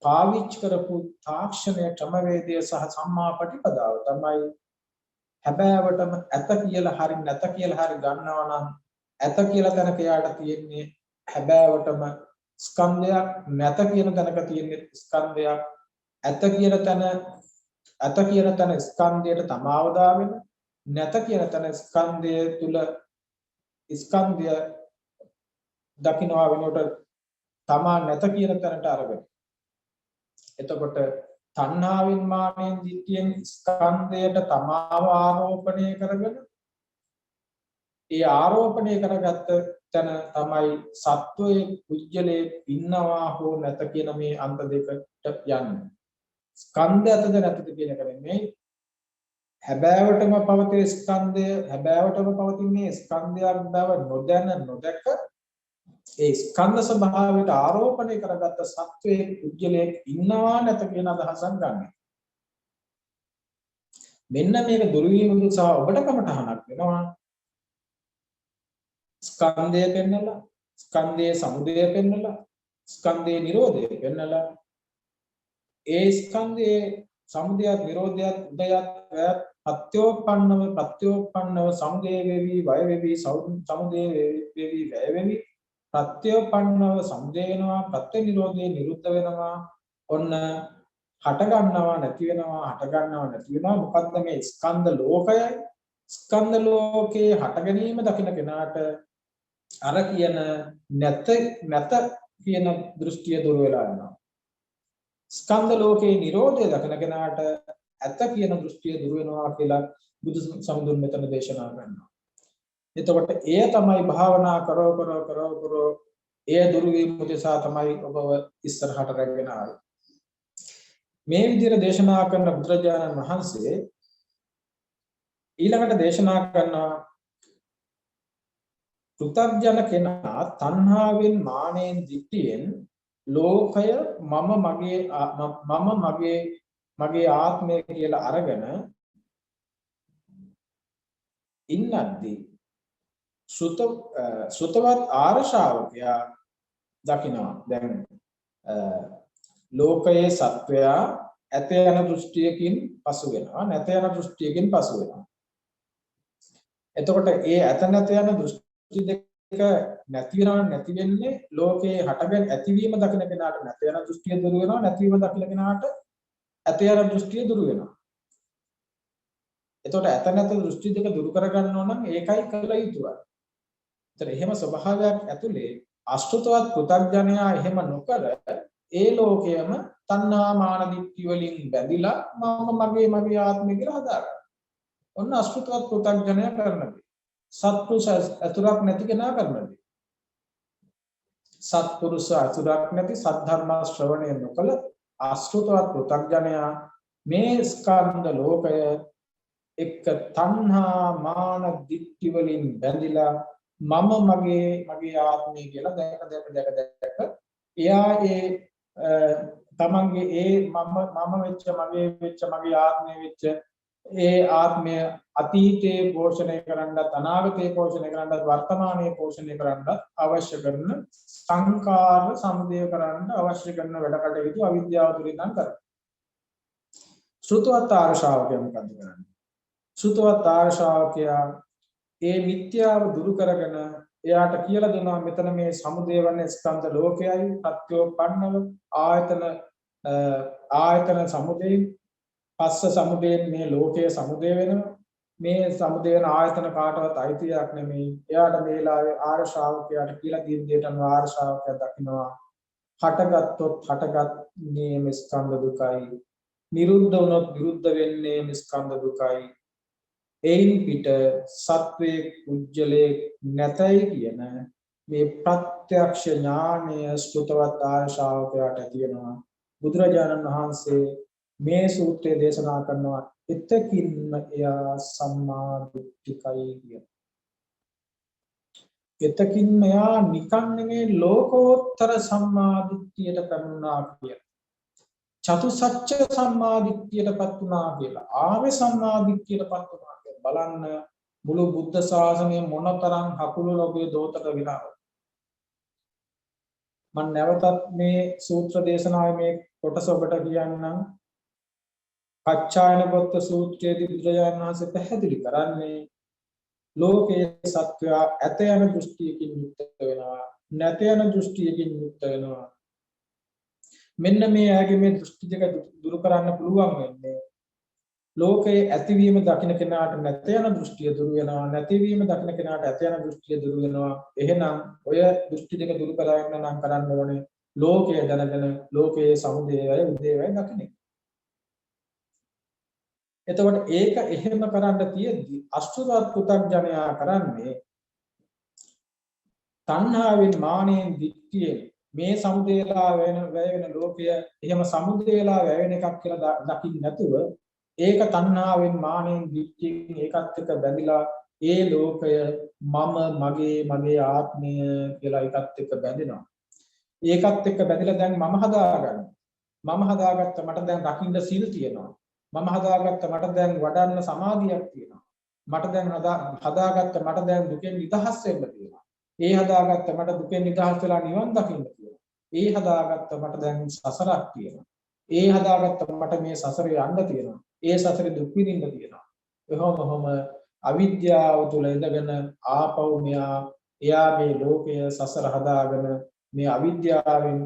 පාවිච්චි කරපු තාක්ෂණය ක්‍රමවේදය සහ සම්මා ප්‍රතිපදාව තමයි හැබෑවටම ඇත කියලා හරි නැත කියලා හරි ගන්නවා නම් ඇත කියලා තැනක යාට තියෙන්නේ හැබෑවටම ස්කන්ධයක්, නැත කියන තැනක තියෙන්නේ ස්කන්ධයක්. ඇත කියන තැන ස්කන්ධයට තමාව දාගෙන, නැත කියන තැන ස්කන්ධය තුල ස්කන්ධය දකින්නවා වෙනකොට තමා නැත කියන තැනට අරගෙන. එතකොට තණ්හාවෙන් මානෙන් දිට්ඨියෙන් ස්කන්ධයට තමාව ආරෝපණය කරගෙන ඒ ආරෝපණය කරගත්ත තැන තමයි සත්වයේ කුජලයේ ඉන්නවා හෝ නැත කියන මේ අන්ත දෙකට යන්නේ. ස්කන්ධය ඇතද නැතද කියන එක නෙමෙයි. හැබෑවටම පවතින ස්කන්ධය හැබෑවටම පවතින්නේ ස්කන්ධයක් බව නොදැන නොදැක ඒ ස්කන්ධ ස්වභාවයට ආරෝපණය කරගත්ත සත්වයේ කුජලයේ ඉන්නවා නැත කියන අදහසක් ගන්න. මෙන්න මේක දුරු වීම උදෙසා ඔබට කමටහනක් වෙනවා. ස්කන්ධය පෙන්නලා, ස්කන්ධයේ සමුදය පෙන්නලා, ස්කන්ධයේ නිරෝධය පෙන්නලා, ඒ ස්කන්ධයේ සමුදයත් නිරෝධයත් උදයත් වැයත් ප්‍රත්‍යෝපන්නව සමුදය වේවි, වය වේවි, සමුදය වේවි, වැය වේවි, ප්‍රත්‍යෝපන්නව සමුදය වෙනවා, ප්‍රත්‍ය නිරෝධය නිරුද්ධ වෙනවා. ඔන්න හට ගන්නවා නැති වෙනවා, හට ගන්නවා නැති වෙනවා. මොකද්ද මේ ස්කන්ධ ලෝකයයි? ස්කන්ධ ලෝකේ හට ගැනීම දකින්න කෙනාට අර කියන නැත කියන දෘෂ්ටිය දුර වෙලා යනවා. ස්කන්ධ ලෝකේ නිරෝධය දකින්න කෙනාට ඇත කියන දෘෂ්ටිය දුර වෙනවා කියලා බුදු සසුන මෙතන දේශනා කරනවා. එතකොට එය තමයි භාවනා කරෝ එය දුරු වීම උදෙසා තමයි ඔබව ඉස්සරහට රැගෙන ආවේ. මේ විදිහට දේශනා කරන බුදුරජාණන් වහන්සේ ඊළඟට දේශනා කරනවා පෘථග්ජන කෙනා තණ්හාවෙන් මානෙන් දිට්ඨියෙන් ලෝකය මගේ ආත්මය කියලා අරගෙන ඉන්නද්දී සුතවත් ආර්ය ශ්‍රාවකයා දකිනවා දැන් ලෝකයේ සත්වයා ඇත යන දෘෂ්ටියකින් පසු වෙනවා, නැත යන දෘෂ්ටියකින් පසු වෙනවා. එතකොට ඒ ඇත නැත යන දෘෂ්ටි දෙක නැති වෙන්නේ ලෝකයේ හටගෙන ඇතිවීම දකින කෙනාට නැත යන දෘෂ්ටිය දුරු වෙනවා, නැතිවීම දකින කෙනාට ඇත යන දෘෂ්ටිය දුරු වෙනවා. එතකොට ඇත නැත දෘෂ්ටි දෙක දුරු කරගන්න ඕන නම් ඒකයි කළ යුතුයි. ඒතර එහෙම ස්වභාවයක් ඇතුලේ අශෘතවත් පෘථග්ජනයා එහෙම නොකර ඒ ලෝකයම තණ්හා මාන දිට්ඨි වලින් බැඳිලා මම මගේ ආත්මය කියලා හදාගන්නවා. ඔන්න අසෘතවත් පෘථග්ජනය කරන දේ. සත්පුරුෂ අතුරක් නැති කෙනා කරන දේ. සත්පුරුෂ අතුරක් නැති සද්ධර්ම ශ්‍රවණය නොකළ අසෘතවත් පෘථග්ජනයා මේ ස්කන්ධ ලෝකය එක්ක තණ්හා මාන දිට්ඨි වලින් බැඳිලා මම මගේ ආත්මය කියලා දැක එයා ඒ තමන්ගේ ඒ මම වෙච්ච මගේ ආත්මය වෙච්ච ඒ ආත්මය අතීතයේ පෝෂණය කරන්නත් අනාගතයේ පෝෂණය කරන්නත් වර්තමානයේ පෝෂණය කරන්නත් අවශ්‍ය කරන සංකාර සමුදය කරන්න අවශ්‍ය කරන වැඩ කටයුතු අවිද්‍යාව තුලින් නම් කරනවා. ශ්‍රුතවත් ආර්ශාවකයා මොකද කරන්නේ? ශ්‍රුතවත් ආර්ශාවකයා ඒ මිත්‍යාව දුරු කරගෙන එයාට කියලා දෙනවා මෙතන මේ සමුදය වන්නේ ස්කන්ධ ලෝකයයි ප්‍රත්‍යෝපන්නව ආයතන සමුදය පස්ස සමුදයෙන් මේ ලෝකයේ සමුදය වෙනවා. මේ සමුදය වෙන ආයතන කාටවත් අයිතියක් නෙමෙයි. එයාට මේ වෙලාවේ ආර්ය ශ්‍රාවකයාට කියලා දීන දෙයට අනුව ආර්ය ශ්‍රාවකයා දකිනවා හටගත්තොත් හටගත් මේ ස්කන්ධ දුකයි. නිරුද්ධ වුණොත් නිරුද්ධ වෙන්නේ මේ ස්කන්ධ දුකයි. එයින් පිට සත්වයේ කුජලයේ නැතයි කියන මේ ප්‍රත්‍යක්ෂ ඥානය ශ්‍රුතවත් ආර්ය ශ්‍රාවකයාට තියෙනවා. බුදුරජාණන් වහන්සේ මේ සූත්‍රය දේශනා කරනවා එතකින්ම එයා සම්මා දිට්ඨිකයි කියන. එතකින්ම එයා නිකන් නෙමේ ලෝකෝත්තර සම්මා දිට්ඨියට පැමුණා කියලා. චතුසත්‍ය සම්මා දිට්ඨියටපත් වුණා කියලා. ආර්ය සම්මා දිට්ඨියටපත් වුණා කියලා. බලන්න මුළු බුද්ධ ශාසනය මොනතරම් හකුළු ලෝකයේ දෝතක විනාව. මම නැවතත් මේ සූත්‍ර දේශනාවේ මේ කොටස ඔබට කියන්නම්. පච්චායන පොත්ත සූත්‍රයේදී බුදුරජාණන් වහන්සේ පැහැදිලි කරන්නේ ලෝකයේ සත්‍යය ඇත යන දෘෂ්ටියකින් යුක්ත වෙනවා නැත යන දෘෂ්ටියකින් යුක්ත වෙනවා. මෙන්න මේ ආගේ මේ දෘෂ්ටි දෙක දුරු කරන්න පුළුවන් වෙන්නේ ලෝකයේ ඇතිවීම දකින්න කෙනාට නැත යන දෘෂ්ටිය දුරු වෙනවා නැතිවීම දකින්න කෙනාට ඇත යන දෘෂ්ටිය දුරු වෙනවා. එහෙනම් ඔය දෘෂ්ටි දෙක දුරු කරගන්න නම් කරන්න ඕනේ ලෝකය දැනගෙන ලෝකයේ සමුදයයි උදේවයි දකින්න. එතකොට ඒක එහෙම කරන්න තියෙද්දි අසුරවත් පුතග්ජනයා කරන්නේ තණ්හාවෙන් මානෙන් දික්තියෙන් මේ සමුදේලා වැය වෙන ලෝකය එහෙම සමුදේලා වැය වෙන එකක් කියලා දකින්න නැතුව ඒක තණ්හාවෙන් මානෙන් දික්තියෙන් ඒකත් එක්ක බැඳිලා ඒ ලෝකය මගේ ආත්මය කියලා ඒකත් එක්ක බැඳෙනවා. ඒකත් එක්ක බැඳිලා දැන් මම හදාගත්ත මට දැන් දකින්න සීල් තියෙනවා. මම හදාගත්ත මට දැන් වඩන්න සමාධියක් තියෙනවා. මට දැන් හදාගත්ත මට දැන් දුකෙන් නිදහස් වෙන්න තියෙනවා. ඒ හදාගත්ත මට දුකෙන් නිදහස් වෙලා නිවන් දකින්න තියෙනවා. ඒ හදාගත්ත මට දැන් සසරක් තියෙනවා. ඒ හදාගත්ත මට මේ සසරේ යන්න තියෙනවා. ඒ සසරේ දුක් විඳින්න තියෙනවා. එහෙමම අවිද්‍යාව තුල ඉඳගෙන ආපහු එයා මේ ලෝකය සසර හදාගෙන මේ අවිද්‍යාවෙන්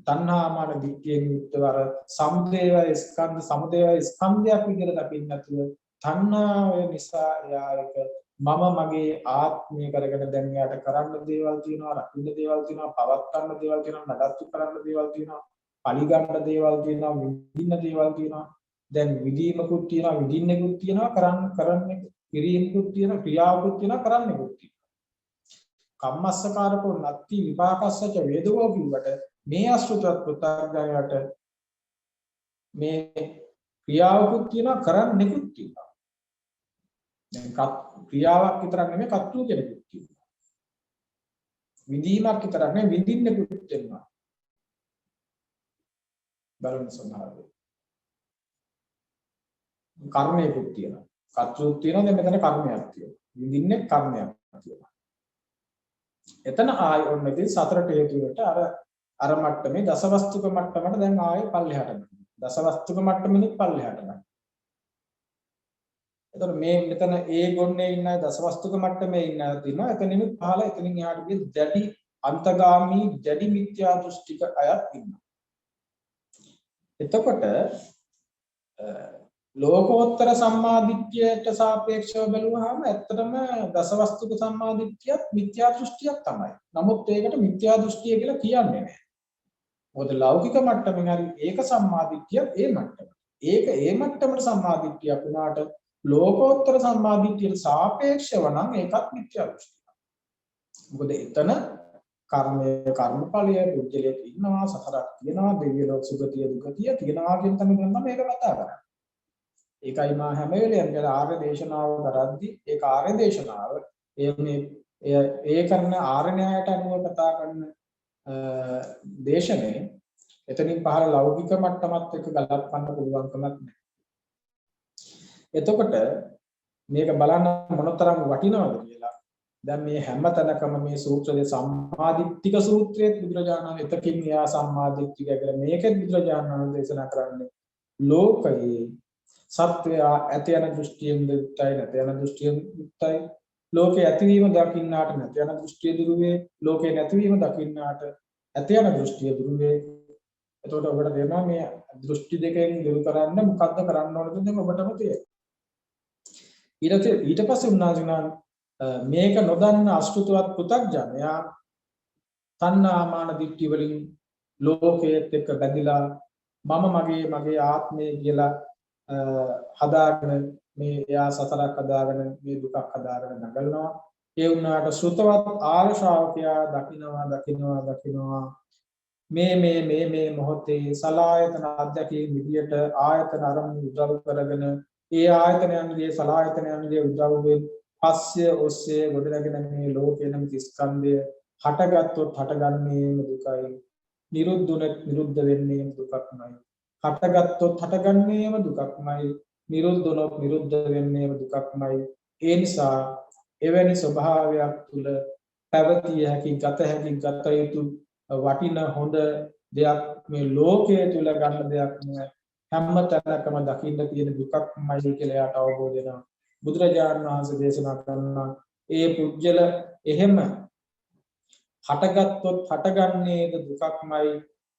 තණ්හාමාන දික්තියෙන් යුක්තව සමුදේය ස්කන්ධයක් විදිහට දකින්න නැතුව තණ්හාව නිසා යායක මගේ ආත්මය කරගෙන දැන් යාට කරන්න දේවල් තියෙනවා, රකින්න දේවල් තියෙනවා, පවත්වන්න දේවල් තියෙනවා, නඩත්තු කරන්න දේවල් තියෙනවා, පරිගන්න දේවල් තියෙනවා, විඳින්න දේවල් තියෙනවා. දැන් විදීමකුත් තියෙනවා, විඳින්නෙකුත් තියෙනවා, කරන්නේ කිරීමකුත් තියෙනවා, ක්‍රියාවකුත් තියෙනවා, කරන්නෙකුත් තියෙනවා. කම්මස්සකාරකෝ නත්ති විපාකස්සච වේදකෝ කිව්වට මේ අසෘතවත් පුතග්ජනයට මේ ක්‍රියාවකුත් තියෙනවා කරන්නෙකුත් තියෙනවා. දැන් ක්‍රියාවක් විතරක් නෙමෙයි කර්තෘ කෙනෙකුත් තියෙනවා. විදීමක් විතරක් නෙමෙයි විඳින්නෙකුත් තියෙනවා. බලන්න සමහරවිට කර්මයකුත් තියෙනවා. කර්තෘත් තියෙනවා. දැන් මෙතන කර්මයක් තියෙනවා. විඳින්නේ කර්මයක් තියෙනවා. එතන ආය ඔන්න ඉතින් සතරට හේතු වෙට අර මට්ටමේ දසවස්තුක මට්ටමට දැන් ආයේ පල්ලෙහාට යනවා. දසවස්තුක මට්ටමෙනිත් පල්ලෙහාට යනවා. එතකොට මේ මෙතන ඒ ගොන්නේ ඉන්න දසවස්තුක මට්ටමේ ඉන්න දිනවා. එතනිනුත් පහළ එතනින් එහාට ගිය දැඩි අන්තගාමී දැඩි මිත්‍යා දෘෂ්ටික අයත් ඉන්නවා. එතකොට ලෝකෝත්තර සම්මාදිට්ඨියට සාපේක්ෂව බැලුවහම ඇත්තටම දසවස්තුක සම්මාදිට්ඨියත් මිත්‍යා දෘෂ්ටියක් තමයි. නමුත් ඒකට මිත්‍යා දෘෂ්ටිය කියලා කියන්නේ නැහැ. මොකද ලෞකික මට්ටමින් හරි ඒක සම්මාදිට්ඨිය ඒ මට්ටම. ඒක ඒ මට්ටමට සම්මාදිට්ඨියක් වුණාට ලෝකෝත්තර සම්මාදිට්ඨියට සාපේක්ෂව නම් ඒකත් මිත්‍යා දෘෂ්ටියක්. මොකද එතන කර්මය කර්මඵලය පුජ්‍යලයක් ඉන්නවා සතරක් තියෙනවා දෙවිය ලෝක සුගතිය දුගතිය තියෙනවා කියන තැන තමයි මේක කතා කරන්නේ. ඒකයි මා හැම වෙලේම ආර්ය දේශනාව කරද්දී ඒ ආර්ය දේශනාව ඒ කරන ආර්ය න්‍යායට අනුව කතා කරන දේශනේ එතනින් පහළ ලෞකික මට්ටමත් එක්ක ගලපන්න පුළුවන් කමක් නැහැ. එතකොට මේක බලන්න මොනතරම් වටිනවද කියලා. දැන් මේ හැම තැනකම මේ සූත්‍රයේ සම්මාදිට්ඨික සූත්‍රයේ බුදුරජාණන් එතකින් එයා සම්මාදිට්ඨික කියලා මේකෙත් බුදුරජාණන් දේශනා කරන්නේ ලෝකයේ සත්‍යය ඇති යන දෘෂ්ටියෙන් යුක්තයි නැති යන දෘෂ්ටියෙන් යුක්තයි. ලෝකේ ඇතිවීම දකින්නාට නැති යන දෘෂ්ටිය දුරු වේ. ලෝකේ නැතිවීම දකින්නාට ඇති යන දෘෂ්ටිය දුරු වේ. එතකොට ඔබට තේරෙනවා මේ දෘෂ්ටි දෙකෙන් දුරු කරන්න මොකද්ද කරන්න ඕනද දෙක ඔබටම තේරෙයි. ඊට පස්සේ උන්වහන්සේ මේක නොදන්න අසෘතවත් පුතග්ජනයා තණ්හාමාන දිට්ඨි වලින් ලෝකයේත් එක්ක බැඳිලා මම මගේ ආත්මය කියලා හදාගෙන මේ එයා සතරක් හදාගෙන මේ දුකක් හදාගෙන නගලනවා. ඒ වුණාට ශ්‍රුතවත් ආර්ය ශ්‍රාවකයා දකිනවා මේ මොහොතේ සලායතන අධ්‍යක්ෂී විදියට ආයතන අරමුණු උදව් කරගෙන ඒ ආයතනයන්ගේ සලායතනයන්ගේ උදව්වෙන් පස්ය ඔස්සේ ගොඩනගෙන මේ ලෝකේ නම් ස්කන්ධය හටගත්තොත් හටගන්නේම දුකයි. නිරුද්ධුනොත් නිරුද්ධ වෙන්නේම දුකක්මයි. හටගත්තොත් හටගන්නේම දුකක්මයි. නිරුද්ධුනොත් නිරුද්ධ වෙන්නේම දුකක්මයි. ඒ නිසා එවැනි ස්වභාවයක් තුල පැවතිය හැකි ගත යුතු වටින හොඳ දෙයක් මේ ලෝකයේ තුල ගන්න දෙයක් නෑ. හැම තැනකම දකින්න තියෙන දුකක්මයි කියලා යාට අවබෝධ වෙනවා. බුදුරජාණන් වහන්සේ දේශනා කරනවා ඒ පුජ්‍යල එහෙම හටගත්තොත් හටගන්නේද දුකක්මයි.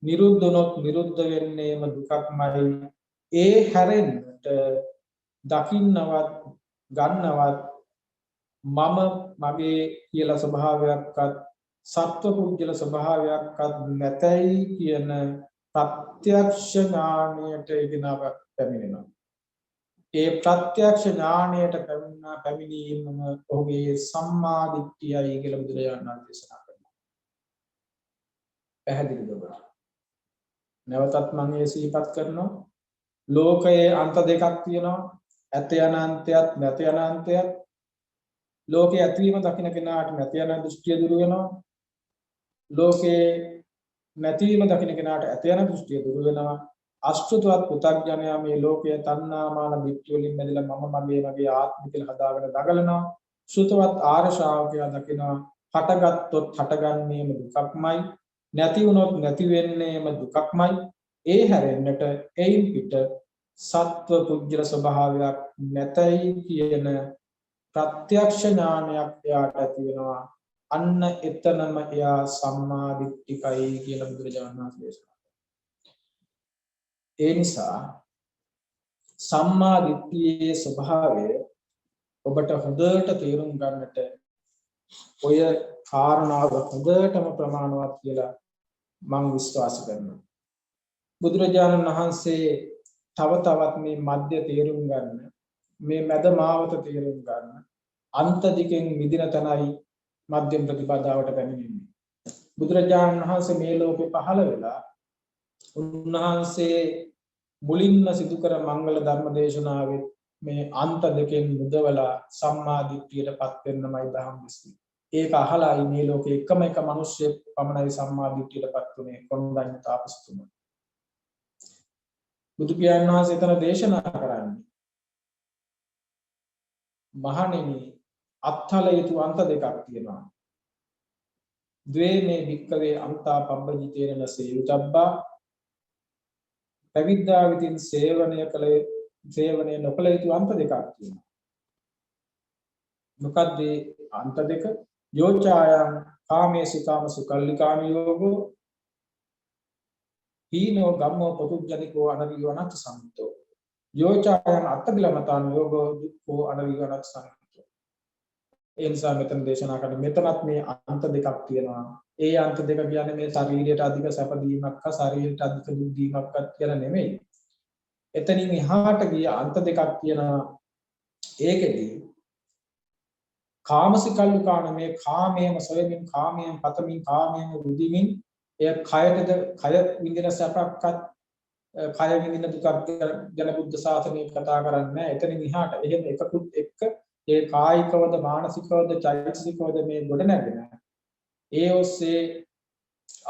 නිරුද්ධුනොත් නිරුද්ධ වෙන්නේම දුකක්මයි. ඒ හැරෙන්නට දකින්නවත් ගන්නවත් මම මගේ කියලා ස්වභාවයක්වත් සත්ව පුද්ගල ස්වභාවයක්වත් නැතයි කියන ප්‍රත්‍යක්ෂ ඥාණයට එදිනව පැමිණෙනවා. ඒ ප්‍රත්‍යක්ෂ ඥාණයට පැමිණීමම ඔහුගේ සම්මා දිට්ඨියයි කියලා බුදුරජාණන් වහන්සේ දේශනා කරනවා. පැහැදිලිද ඔබට? නැවතත් මම මේ සිහිපත් කරනවා. ලෝකයේ අන්ත දෙකක් තියෙනවා. ඇත යන අන්තයත් නැත යන අන්තයත්. ලෝකයේ ඇතිවීම දකින්න කෙනාට නැති යන දෘෂ්ටිය දුරු වෙනවා. ලෝකේ නැතිවීම දකින්න කෙනාට ඇත යන දෘෂ්ටිය දුරු වෙනවා. අෂ්ටුතවත් පුතග්ජනයා මේ ලෝකයේ තණ්හාමාන දිට්ඨිය වලින් බැඳලා මම මගේ ආත්මය කියලා හදාගෙන දඟලනවා. ශ්‍රුතවත් ආර්ය ශ්‍රාවකයා දකිනවා හටගත්තොත් හටගන්නේම දුකක්මයි. නැති වුණොත් නැති වෙන්නේම දුකක්මයි. ඒ හැරෙන්නට එයින් පිට සත්ව පුජ්‍යල ස්වභාවයක් නැතයි කියන ප්‍රත්‍යක්ෂ ඥානයක් එයාට ඇති වෙනවා. අන්න එතනම එයා සම්මා දිට්ඨිකයි කියලා බුදුරජාණන් වහන්සේ දේශනා කළා. ඒ නිසා සම්මා දිට්ඨියේ ස්වභාවය ඔබට හොඳට තේරුම් ගන්නට ඔය කාරණාව හොඳටම ප්‍රමාණවත් කියලා මම විශ්වාස කරනවා. බුදුරජාණන් වහන්සේ තව තවත් මේ මධ්‍ය තේරුම් ගන්න මේ මැද මාවත තේරුම් ගන්න අන්ත දිකෙන් මිදින තනයි මධ්‍යම ප්‍රතිපදාවට පැමිණෙන්නේ. බුදුරජාණන් වහන්සේ මේ ලෝකේ පහළ වෙලා උන්වහන්සේ මුලින්ම සිදු කර මංගල ධර්ම දේශනාවේ මේ අන්ත දෙකෙන් මුදවලා සම්මා දිට්ඨියටපත් වෙන්නමයි දහම් විශ්නේ. ඒක අහලායි මේ ලෝකේ එකම එක මිනිස්සු පමණයි සම්මා දිට්ඨියටපත් උනේ කොණ්ඩඤ්ඤ තාපසතුමා. බුදු පියාණන් වහන්සේ එතන දේශනා කරන්නේ මහණෙනි අත්හල යුතු අන්ත දෙකක් තියෙනවා. ද්වේ මේ වික්කවේ අන්තා පබ්බජිතේන සේවිතබ්බා පැවිද්දා විසින් සේවනය නොකළ යුතු අන්ත දෙකක් තියෙනවා. මොකද්ද අන්ත දෙක? යෝචායන් කාමේසු කාමසු කල්ලිකාමියෝගෝ හීනෝ ගම්මෝ පතුජ්ජනිකෝ අනවිවනත් සම්තෝ යෝචායන් අත්තබිලමතාන් යෝගෝ දුක්ඛෝ අනවිවනත් සම්තෝ. ඒ නිසා මෙතන දේශනා කරන මෙතනත් මේ අන්ත දෙකක් තියෙනවා. ඒ අන්ත දෙක කියන්නේ මේ ශරීරයට අධික සැප දීමක් හා ශරීරයට අධික දුක් දීමක්වත් කියලා නෙමෙයි. එතනින් එහාට ගිය අන්ත දෙකක් තියෙනවා. ඒකෙදී කාමසිකල්ලුකාන මේ කාමයෙන් සොයමින් කාමයෙන් පතමින් කාමයෙන් රුදිමින් එය කයටද කය විඳින සැපක්වත් කය විඳින දුකක් ගැන බුද්ධ ශාසනය කතා කරන්නේ නැහැ. එතනින් එහාට එහෙම එකකුත් එක්ක ඒ කායිකවද මානසිකවද චෛතසිකවද මේ ගොඩ නැගෙන ඒ ඔස්සේ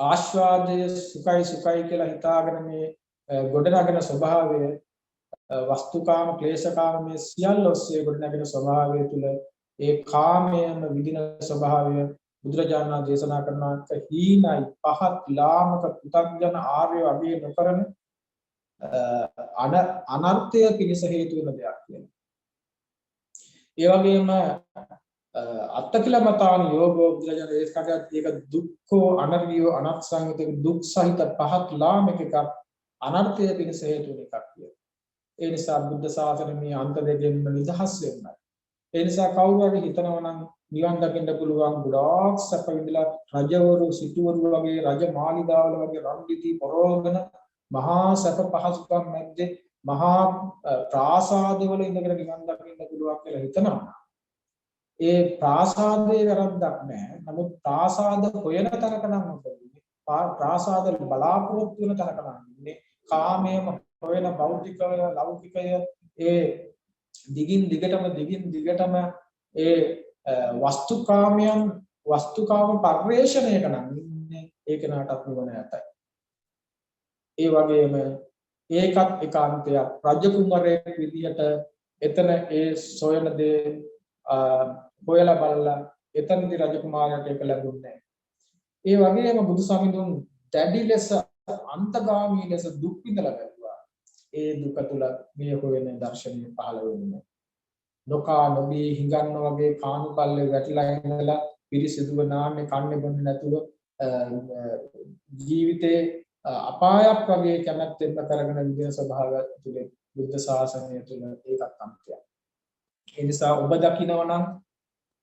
ආස්වාදය සුඛයි සුඛයි කියලා හිතාගෙන මේ ගොඩ නැගෙන ස්වභාවය වස්තුකාම ක්ලේශකාම මේ සියල්ල ඔස්සේ ගොඩ නැගෙන ස්වභාවය තුල ඒ කාමයේම විදින ස්වභාවය බුදුරජාණන් දේශනා කරනවා හීනයි පහත් ලාමක පුතග්ජන ආර්ය අභිය නොකරන අනර්ථය පිණිස හේතු වෙන දෙයක් කියලා. ඒ වගේම අත්තකිලමතාන යෝගෝ බුදුරජාණන් ඒක දුක්ඛෝ අනර්වියෝ අනත්සංගත දුක් සහිත පහත් ලාමක එකක් අනර්ථය පිණිස හේතු වෙන එකක් කියලා. ඒ නිසා බුද්ධ ශාසනය මේ අන්ත දෙකෙන්ම නිදහස් වෙන්නයි. ඒ නිසා කවුරු හරි හිතනවා නම් නිවන් දකින්න පුළුවන් ගොඩාක් සැප විඳලා රජවරු සිටුවරු වගේ රජ මාලිගාවල වගේ රන්දිති පොරෝගන මහා සැප පහසුකම් මැද්දේ මහා ප්‍රාසාදවල ඉඳගෙන නිවන් දකින්න පුළුවන් කියලා හිතනවා. ඒ ප්‍රාසාදයේ වැරද්දක් නැහැ. නමුත් ප්‍රාසාද හොයන තරක නම් මොකදන්නේ? ප්‍රාසාද බලාපොරොත්තු වෙන තරක නම් ඉන්නේ. කාමයේම හොයන භෞතිකය ලෞකිකය ඒ දිගින් දිගටම ඒ වස්තුකාම පරිශ්‍රණයක නම් ඉන්නේ. ඒක නටත් නිවන ඇතයි. ඒ වගේම ඒකත් ඒකාන්තයක් රජ කුමාරයෙක් විදියට එතන ඒ සොයන දේ හොයලා බලලා එතනදී රජ කුමාරයාට ඒක ලැබුණේ නැහැ. ඒ වගේම බුදු සමිඳුන් දැඩි ලෙස අන්තගාමී ලෙස දුක් විඳලා බැලුවා. ඒ දුක තුල මේ හොයන දර්ශනය පහළ වෙන්නේ. නොකා නොබී හිඟන්න වගේ කාණු කල්ලේ වැටිලා ඉඳලා පිරිසිදුව නාන්නේ කන්නේ බොන්නේ නැතුව ජීවිතේ අපායක් වගේ කැමැත්තෙන් කරගෙන විදින ස්වභාවය තුල බුද්ධ ශාසනය තුල ඒකත් අන්තයක්. ඒ නිසා ඔබ දකිනවා නම්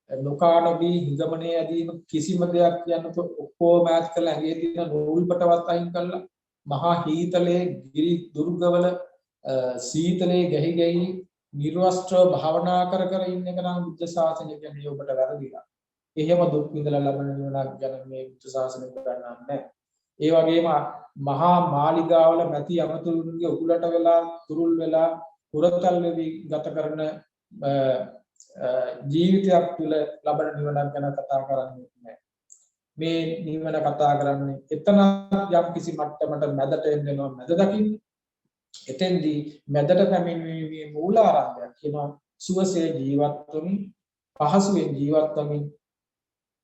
නොකානොබී හිඟමනේ ඇදීම කිසිම දෙයක් කියන්නකො ඔක්කොම ඈත් කරලා ඇගේ තියෙන නූල්පටවත් අයින් කරලා මහා හීතලේ ගිරි දුර්ගවල සීතලේ ගැහි නිර්වස්ත්‍රව භාවනා කර ඉන්න එක නම් බුද්ධ ශාසනය කියන්නේ ඔබට වැරදිලා. එහෙම දුක් විඳලා ලබන නිවනක් ගැන මේ බුද්ධ ශාසනය කරන්නේ නැහැ. ඒ වගේම මහා මාලිගාවල මැති අමතුරුන්ගේ උකුලට වෙලා තුරුල් වෙලා පුරතල් වෙවි ගත කරන ජීවිතයක් තුළ ලබන නිවනක් ගැන කතා කරන්නේ නැහැ. මේ නිවන කතා කරන්නේ එතන යම් කිසි මට්ටමකට මැදට එනවා මැද දකින්න. එතෙන්දී මැදට පැමිණීමේ මූලාරම්භයක් කියනවා සුවසේ ජීවත් වෙමින් පහසුවෙන් ජීවත් වෙමින්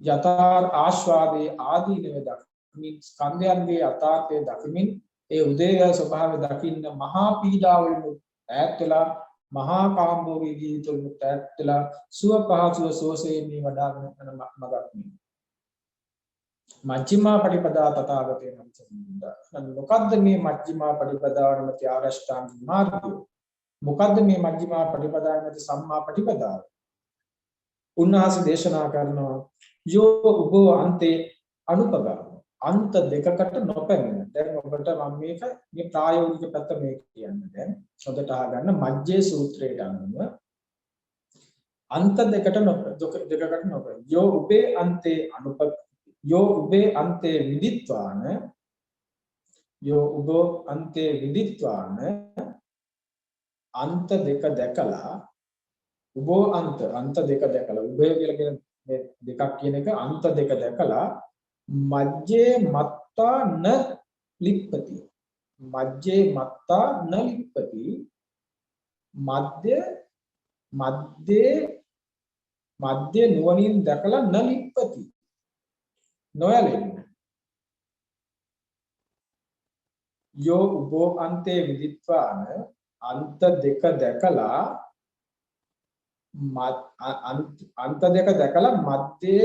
යථාර්ථ ආස්වාදයේ ආදීනව දකිමින් ස්කන්ධයන්ගේ යථාර්ථය දකිමින් ඒ උදේය ස්වභාවය දකින්න මහා පීඩාවලින් ඈත් වෙලා මහා කාම්භෝගී ජීවිතවල ඈත් වෙලා සුව පහසුව සෝසේ මේ වඩාගෙන යන මගක් නේ. මජ්ක්‍ධිමා පටිපදා තථාගතයන් වහන්සේ. මොකද්ද මේ මජ්ක්‍ධිමා පටිපදාව නැමැති ආරෂ්ඨාංගික මාර්ගය? මොකද්ද මේ මජ්ක්‍ධිමා පටිපදාව නැමැති සම්මා පටිපදාව? උන්වහන්සේ දේශනා කරනවා යෝ උභෝ අන්තේ අනුපගාම. අන්ත දෙකකට නොපැමිණ. දැන් ඔබට මම මේ ප්‍රායෝගික පැත්ත මේ කියන්නේ. දැන් හොඳට අහගන්න මජ්ජේ සූත්‍රයට අනුව අන්ත දෙකකට නොපැමිණ. යෝ උභේ අන්තේ යෝ උභේ අන්තේ විදිත්වාන යෝ උභෝ අන්තේ විදිත්වාන අන්ත දෙක දැකලා උභෝ අන්ත දෙක දැකලා උභය කියලා කියන මේ දෙකක් කියන එක අන්ත දෙක දැකලා මජ්ජේ මත්තා න ලිප්පති මජ්ජේ මත්තා න ලිප්පති මධ්‍ය නුවණින් දැකලා න ලිප්පති නොයලෙන්න. යෝ උභෝ අන්තේ විදිත්වාන අන්ත දෙක දැකලා අන්ත දෙක දැකලා මධ්‍ය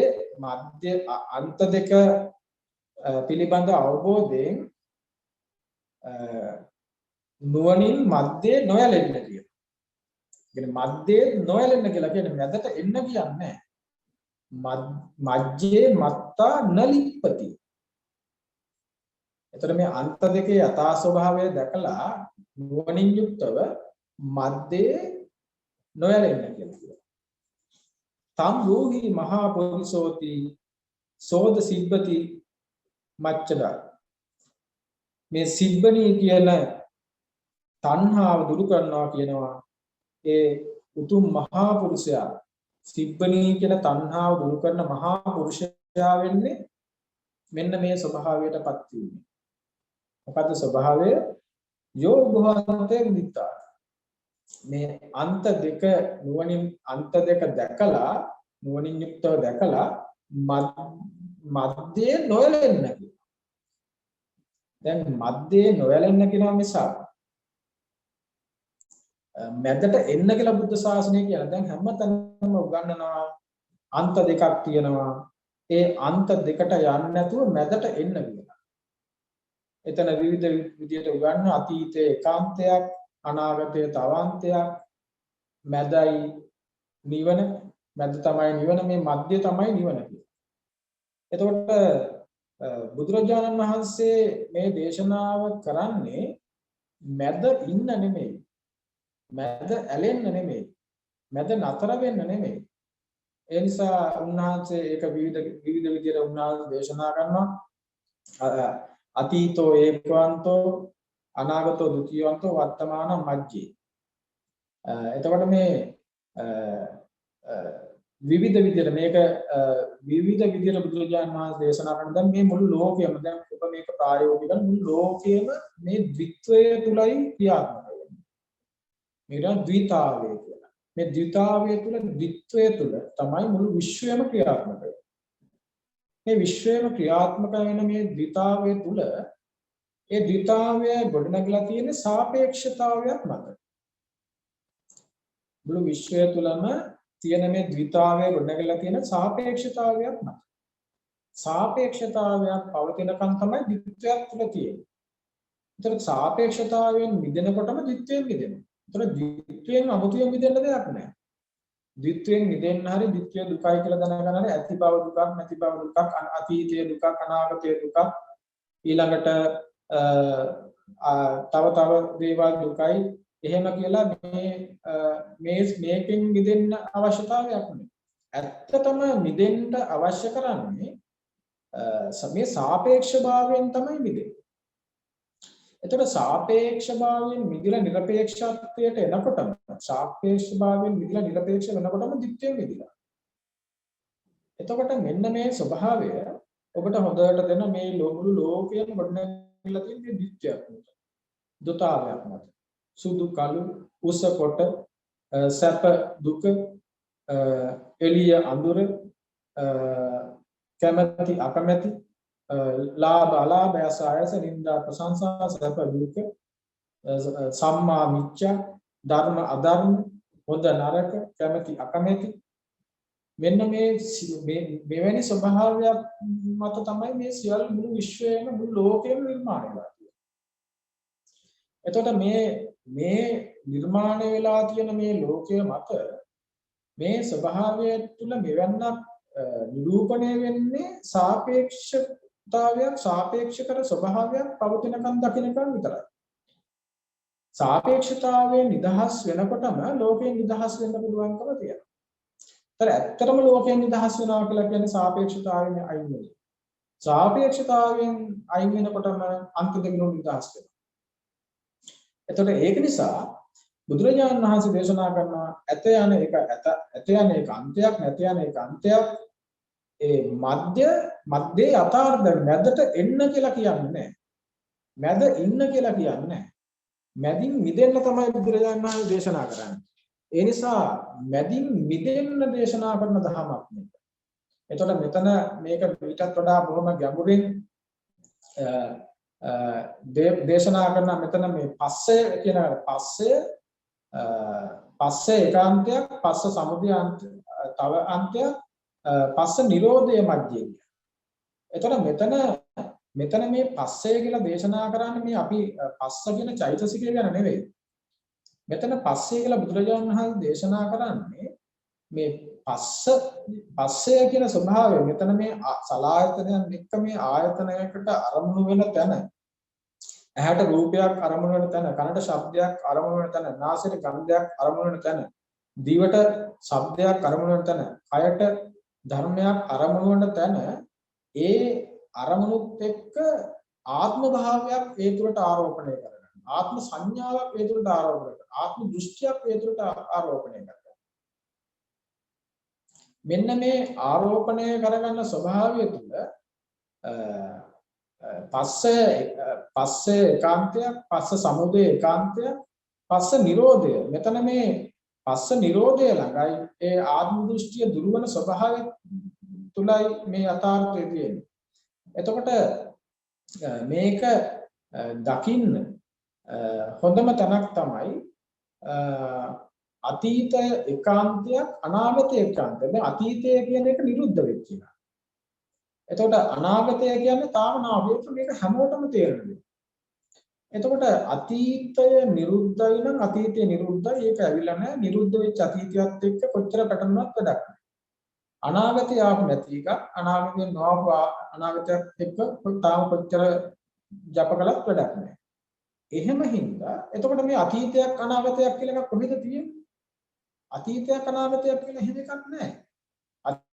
අන්ත දෙක පිළිබඳ අවබෝධයෙන් නුවණින් මධ්‍යේ නොයැලෙන්න කියන. කියන්නේ මධ්‍යේ නොයැලෙන්න කියලා කියන්නේ මැදට එන්න කියන්නේ නැහැ. මජ්ජේ මත්තා නලිප්පති. එතකොට මේ අන්ත දෙකේ යථා ස්වභාවය දැකලා නුවණින් යුක්තව මැද්දේ නොයැලෙන්න කියලා කියනවා. තම් රෝහි මහා පොරිසෝති සෝද සිබ්බති මච්චදා. මේ සිබ්බණී කියන තණ්හාව දුරු කරනවා කියනවා ඒ උතුම් මහා පුරුෂයා. සිබ්බණී කියන තණ්හාව දුරු කරන මහා පුරුෂයා වෙන්නේ මෙන්න මේ ස්වභාවයටපත් වීම. මොකද්ද ස්වභාවය? යෝගවන්තේ විදිතා. මේ අන්ත දෙක නුවණින් අන්ත දෙක දැකලා නුවණින් යුක්තව දැකලා මැද්දේ නොයැලෙන්න කියනවා. දැන් මැද්දේ නොයැලෙන්න කියනවා නිසා මැදට එන්න කියලා බුද්ධ ශාසනය කියලා දැන් හැමතැනම උගන්වනවා අන්ත දෙකක් තියෙනවා. ඒ අන්ත දෙකට යන්නේ නැතුව මැදට එන්න කියලා. එතන විවිධ විදියට උගන්වන අතීතයේ ඒකාන්තයක්, අනාගතයේ තවාන්තයක්, මැදයි නිවන, මැද තමයි නිවන, මේ මැදේ තමයි නිවන කියන්නේ. එතකොට බුදුරජාණන් වහන්සේ මේ දේශනාව කරන්නේ මැද ඉන්න නෙමෙයි. මැද ඇලෙන්න නෙමෙයි. මැද නතර වෙන්න නෙමෙයි. ඒ නිසා උන්වහන්සේ ඒක විවිධ විදියට උන්වහන්සේ දේශනා කරනවා. අතීතෝ ඒකවන්තෝ අනාගතෝ ද්විතීයවන්තෝ වර්තමාන මජ්ජේ. එතකොට මේ විවිධ විදියට මේක විවිධ විදියට බුදුරජාණන් වහන්සේ දේශනා කරන දැන් මේ මුළු ලෝකයම දැන් ඔබ මේක ප්‍රායෝගිකව මුළු ලෝකයම මේ ද්විත්වය තුලයි ක්‍රියාත්මක වෙන්නේ. මේක ද්විතාවය කියලා. මේ ද්විතාවය තුල ද්විත්වය තුල තමයි මුළු විශ්වයම ක්‍රියාත්මක වෙන්නේ. මේ විශ්වයම ක්‍රියාත්මක වෙන මේ ද්විතාවය තුල ඒ ද්විතාවය ගොඩනගලා තියෙන සාපේක්ෂතාවයක් මත. මුළු විශ්වය තුලම තියෙන මේ ද්විතාවය ගොඩනගලා තියෙන සාපේක්ෂතාවයක් මත. සාපේක්ෂතාවයක් පවතිනකන් තමයි ද්විත්වයක් තුල තියෙන්නේ. ඒතර සාපේක්ෂතාවයෙන් මිදෙනකොටම ද්විත්වයෙන් මිදෙනවා. ඒතර ද්විත්වයෙන් අමුතුවෙන් මිදෙන්න දෙයක් නැහැ. ද්විත්වයෙන් මිදෙන්න හරි ද්විත්වය දුකයි කියලා දැනගන්න හරි ඇති බව දුකක්, නැති බව දුකක්, අතීතයේ දුකක්, අනාගතයේ දුකක්, ඊළඟට තව දේවල් දුකයි එහෙම කියලා මේකෙන් මිදෙන්න අවශ්‍යතාවයක් නැහැ. ඇත්තටම මිදෙන්න අවශ්‍ය කරන්නේ මේ සාපේක්ෂභාවයෙන් තමයි මිදෙන්නේ. එතකොට සාපේක්ෂභාවයෙන් මිදලා නිරපේක්ෂත්වයට එනකොටම සාපේක්ෂභාවයෙන් මිදලා නිරපේක්ෂ වෙනකොටම දිට්ඨියෙන් මිදලා. එතකොට මෙන්න මේ ස්වභාවය ඔබට හොඳට දෙන මේ මුළු ලෝකයේම ගොඩනැගිලා තියෙන දිට්ඨියක් මත. දුතාවයක් මත. සුදු කළු උස කොට සැප දුක එළිය අඳුර කැමැති අකමැති ලාභ අලාභ ආයස නින්දා ප්‍රශංසා සැප දුක සම්මා මිච්ඡා ධර්ම අධර්ම හොඳ නරක කැමැති අකමැති මෙන්න මෙවැනි ස්වභාවයක් මත තමයි මේ සියලු මුළු විශ්වයම මුළු ලෝකයම නිර්මාණය වෙලා තියෙන්නේ. එතකොට මේ නිර්මාණය වෙලා තියෙන මේ ලෝකය මත මේ ස්වභාවය තුළ මෙවන්නක් නිරූපණය වෙන්නේ සාපේක්ෂතාවයක් සාපේක්ෂකර ස්වභාවයක් පවතිනකන් දකින්නකන් විතරයි. සාපේක්ෂතාවයෙන් නිදහස් වෙනකොටම ලෝකයෙන් නිදහස් වෙන්න පුළුවන්කම තියෙනවා. ඒතර ඇත්තටම ලෝකයෙන් නිදහස් වෙනවා කියලා කියන්නේ සාපේක්ෂතාවයෙන් අයින් වෙනවා. සාපේක්ෂතාවයෙන් අයින් වෙනකොටම අන්ත දෙකෙනුම නිදහස් වෙනවා. එතකොට ඒක නිසා බුදුරජාණන් වහන්සේ දේශනා කරනවා ඇත යන එක අන්තයක් නැත යන එක අන්තයක් ඒ මැදේ යථාර්ථ මැදට එන්න කියලා කියන්නේ නැහැ. මැද ඉන්න කියලා කියන්නේ නැහැ. මැදින් මිදෙන්න තමයි බුදුරජාණන් වහන්සේ දේශනා කරන්නේ. ඒ නිසා මැදින් මිදෙන්න දේශනා කරන ධර්මයක් මේක. එතකොට මෙතන මේක ඊටත් වඩා බොහොම ගැඹුරින් දේශනා කරන මෙතන මේ පස්සය කියන පස්සේ ඒකාන්තයක් පස්ස සමුදය තව අන්තයක් පස්ස නිරෝධය මැදේ. එතකොට මෙතන මේ පස්සේ කියලා දේශනා කරන්නේ මේ අපි පස්ස කියන චෛතසිකය ගැන නෙවෙයි. මෙතන පස්සේ කියලා බුදුරජාණන් වහන්සේ දේශනා කරන්නේ මේ පස්සය කියන ස්වභාවය මෙතන මේ සලායතනයන් එක්ක මේ ආයතනයකට අරමුණු වෙන තැන ඇහැට රූපයක් අරමුණු වෙන තැන කනට ශබ්දයක් අරමුණු වෙන තැන නාසයට ගන්ධයක් අරමුණු වෙන තැන දිවට ශබ්දයක් අරමුණු වෙන තැන කයට ධර්මයක් අරමුණු වෙන තැන ඒ අරමුණුත් එක්ක ආත්ම භාවයක් ඒ තුළට ආරෝපණය කරගන්න ආත්ම සංඥාවක් ඒ තුළට ආරෝපණය කරගන්න ආත්ම දෘෂ්ටියක් ඒ තුළට ආරෝපණය කරගන්න මෙන්න මේ ආරෝපණය කරගන්න ස්වභාවය තුළ පස්සේ ඒකාන්තයක් පස්ස සමුදය ඒකාන්තයක් පස්ස නිරෝධය මෙතන මේ පස්ස නිරෝධය ළඟයි ඒ ආත්ම දෘෂ්ටිය දුර්වල ස්වභාවය තුලයි මේ යථාර්ථය තියෙන්නේ එතකොට මේක දකින්න හොඳම තැනක් තමයි අතීතය ඒකාන්තයක් අනාගතය ඒකාන්තයක්. දැන් අතීතය කියන එක නිරුද්ධ වෙච්ච එක. එතකොට අනාගතය කියන්නේ තාම නාවේක මේක හැමෝටම තේරෙනවා. එතකොට අතීතය නිරුද්ධයි නම් අතීතය නිරුද්ධයි ඒක ඇවිල්ලා නැහැ. නිරුද්ධ වෙච්ච අතීතයත් එක්ක කොච්චර පැටලුණත් වැඩක් නැහැ. අනාගතය ආපු නැති එක අනාගතය නොආපු අනාගතයත් එක්ක තාම කොච්චර ජප කළත් වැඩක් නැහැ. එහෙම හින්දා එතකොට මේ අතීතයක් අනාගතයක් කියලා එකක් කොහෙද තියෙන්නේ? අතීතයක් අනාගතයක් කියලා එහෙම එකක් නැහැ.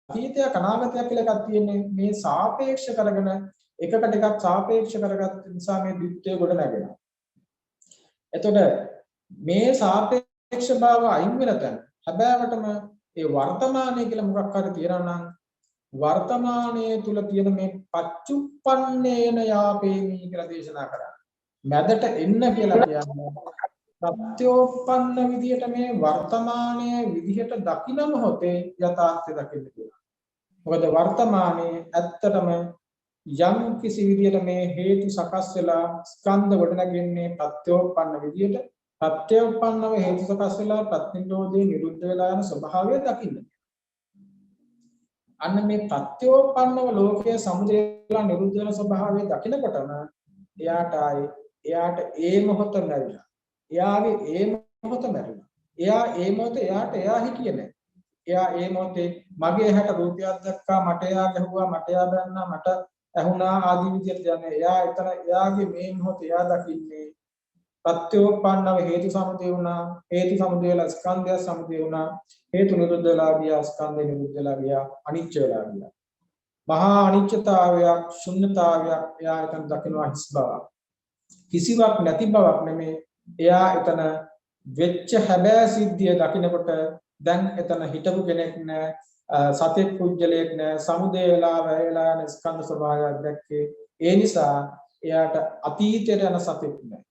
අතීතයක් අනාගතයක් කියලා එකක් තියෙන්නේ මේ සාපේක්ෂ කරගෙන එකකට එකක් සාපේක්ෂ කරගත් නිසා මේ द्वितीय ගොඩ නැගෙනවා. එතකොට මේ සාපේක්ෂ භාව අයින් වෙන තැන හැබෑවටම ඒ වර්තමානයේ කියලා මොකක් හරි තියනවා නම් වර්තමානයේ තුල තියෙන මේ පච්චුප්පන්නේන යාපේමි කියලා දේශනා කරා. මැදට එන්න කියලා කියන්නේ සත්‍යෝපන්න විදියට මේ වර්තමානයේ විදිහට දකින මොහොතේ යථාර්ථය දකින්න කියලා. මොකද වර්තමානයේ ඇත්තටම යම් කිසි විදියට මේ හේතු සකස් වෙලා ස්කන්ධ ගොඩනගන්නේ ප්‍රත්‍යෝපන්න විදියට ප්‍රත්‍යෝපන්නව හේතු සකස් වෙලා ප්‍රතිනිරෝධේ නිරුද්ධ වෙලා යන ස්වභාවය දකින්න. අන්න මේ ප්‍රත්‍යෝපන්නව ලෝකයේ සමුදේලා නිරුද්ධ වෙන ස්වභාවය දකිනකොටම එයාට ඒ මොහොත නැරිලා. එයාගේ ඒ මොහොත නැරිලා. එයා ඒ මොහොත එයා හිටියේ නැහැ. එයා ඒ මොහොතේ මගේ හැට රූපයක් දැක්කා මට එයා ගැහුවා මට එයා බැන්නා මට ඇහුණා ආදී විදිහට යන්නේ. එයා එතන එයාගේ මේ මොහොත එයා දකින්නේ ප්‍රත්‍යෝපන්නව හේතු සමුදේ වුණා. හේතු සමුදේ වල ස්කන්ධය සමුදේ වුණා. හේතු නිරුද්ධ වෙලා ගියා ස්කන්ධය නිරුද්ධ වෙලා ගියා අනිච්ච වෙලා ගියා. මහා අනිච්චතාවයක් ශුන්‍යතාවයක් එයා එතන දකිනවා හිස් බවක්. කිසිවක් නැති බවක් නෙමේ එයා එතන වෙච්ච හැබෑ සිද්ධිය දකිනකොට දැන් එතන හිටපු කෙනෙක් නෑ සතෙක් පුජ්‍යලයක් නෑ සමුදේ වෙලා වැයලා යන ස්කන්ධ ස්වභාවයක් දැක්කේ ඒ නිසා එයාට අතීතයට යන සතෙක් නෑ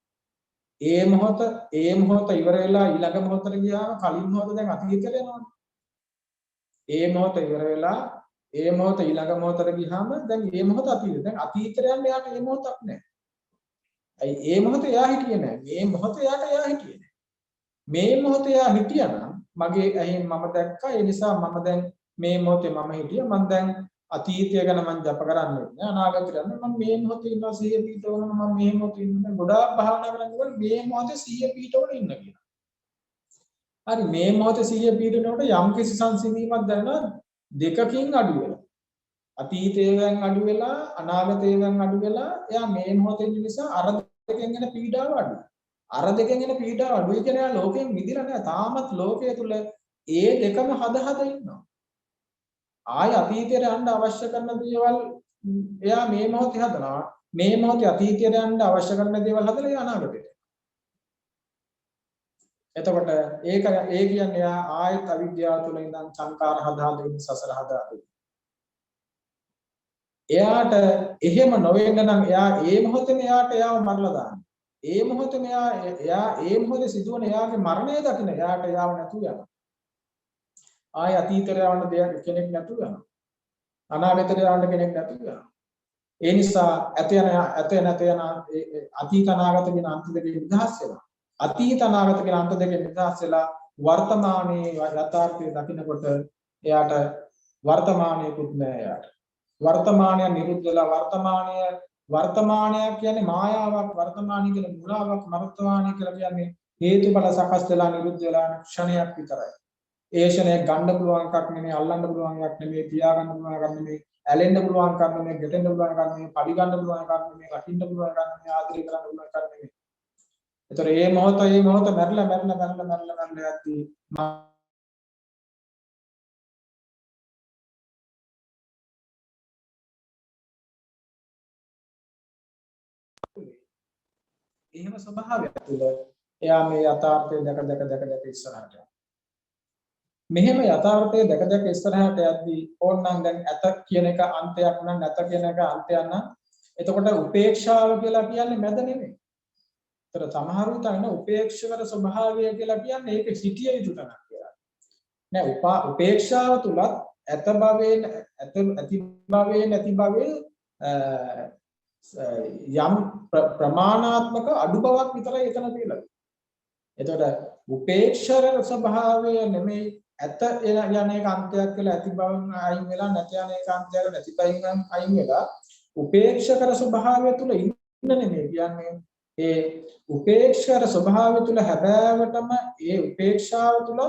ඒ මොහොත ඉවර වෙලා ඊළඟ මොහොතට ගියාම කලින් මොහොත දැන් අතීතයට යනවනේ ඒ මොහොත ඉවර වෙලා ඒ මොහොත ඊළඟ මොහොතට ගියාම දැන් ඒ මොහොත අතීතය දැන් අතීතයට යන්න එයාට ඒ මොහොතක් නෑ අයි ඒ මොහොත එයා හිටියේ නෑ මේ මොහොත එයා හිටියේ නෑ මේ මොහොත එයා හිටියානම් මගේ ඇහෙන් මම දැක්කා ඒ නිසා මම දැන් මේ මොහොතේ මම හිටියා මම දැන් අතීතය ගැන මම ජප කරන්නේ නෑ අනාගතය ගැන මම මේ මොහොතේ ඉන්නවා සිහිය පිටවන මම මේ මොහොතේ ඉන්න ගොඩාක් භාවනා කරනකොට මේ මොහොතේ සිහිය පිටවන ඉන්න කියලා. හරි මේ මොහොතේ සිහිය පිටවනකොට යම් කිසි සංසිඳීමක් දැනෙනවා දෙකකින් අඩු වෙනවා. අතීතයෙන් අඩු වෙලා අනාගතයෙන් අඩු වෙලා එයා මේ මොහොතේ ඉන්න නිසා අර දෙකෙන් එන පීඩාව අඩුයි. අර දෙකෙන් එන පීඩාව අඩුයි කියන්නේ එයා ලෝකයෙන් මිදිලා නෑ. තාමත් ලෝකයේ තුල ඒ දෙකම හද ඉන්නවා. ආය අතීතයට යන්න අවශ්‍ය කරන දේවල් එයා මේ මොහොතේ හදනවා. මේ මොහොතේ අතීතයට යන්න අවශ්‍ය කරන දේවල් හදලා එයා අනාගතයට. එතකොට ඒ කියන්නේ එයා ආයත අවිද්‍යාව තුළ ඉඳන් සංකාර හදාගෙන සසර හදාගෙන. එයාට එහෙම නොවෙන්න නම් එයා ඒ මොහොතේම එයාව මරලා දාන්න. ඒ මොහොතේම එයා ඒ මොහොතේ සිදුවන එයාගේ මරණය දකින්න එයාට එයාව නැතු යනවා. ආය අතීතයට යවන්න දෙයක් කෙනෙක් නැතු යනවා. අනාගතයට යවන්න කෙනෙක් නැතු යනවා. ඒ නිසා ඇත යන අතීත අනාගත කියන අන්ත දෙකෙන් නිදහස් වෙනවා. අතීත අනාගත කියන අන්ත දෙකෙන් නිදහස් වෙලා වර්තමානයේ යථාර්ථය දකින්නකොට එයාට වර්තමානයේකුත් නෑ එයාට. වර්තමානය නිරුද්ධ වෙලා වර්තමානය කියන්නේ මායාවක් වර්තමානය කියන්නේ මුලාවක් වර්තමානය කියලා කියන්නේ හේතුඵල සකස් වෙලා නිරුද්ධ වෙලා යන ක්ෂණයක් විතරයි. ඒෂණයක් ගන්න පුළුවන් එකක් නෙමෙයි, අල්ලන්න පුළුවන් එකක් නෙමෙයි, තියා ගන්න පුළුවන් එකක් නෙමෙයි, ඇලෙන්න පුළුවන් එකක් නෙමෙයි, ගැටෙන්න පුළුවන් එකක් නෙමෙයි, පරි ගන්න පුළුවන් එකක් නෙමෙයි, රකින්න පුළුවන් එකක් නෙමෙයි, ආදරය කරන්න පුළුවන් එකක් නෙමෙයි. ඒතර මේ මොහොත මැරලා යද්දී එහෙම ස්වභාවයක් තුළ එයා මේ යථාර්ථය දැක ඉස්සරහට යනවා. මෙහෙම යථාර්ථය දැක ඉස්සරහට යද්දී ඕනනම් දැන් ඇත කියන එක අන්තයක් නම් නැත කියන එක අන්තයක් නම් එතකොට උපේක්ෂාව කියලා කියන්නේ මැද නෙමෙයි. ඒතර සමහරු හිතන උපේක්ෂකර ස්වභාවය කියලා කියන්නේ ඒක සිටිය යුතු තැනක් කියලා. නෑ උපේක්ෂාව තුලත් ඇත භවයෙන් ඇති භවයෙන් නැති භවයෙන් යම් ප්‍රමාණාත්මක අඩු බවක් විතරයි එතන තියෙන්නේ. එතකොට උපේක්ෂර ස්වභාවය නෙමෙයි ඇත යන එක අන්තයක් කියලා ඇති බවෙන් අයින් වෙලා නැති යන එක අන්තයක් නැති බවෙන් අයින් වෙලා උපේක්ෂකර ස්වභාවය තුල ඉන්න නෙමෙයි කියන්නේ ඒ උපේක්ෂකර ස්වභාවය තුල හැබෑවටම ඒ උපේක්ෂාව තුල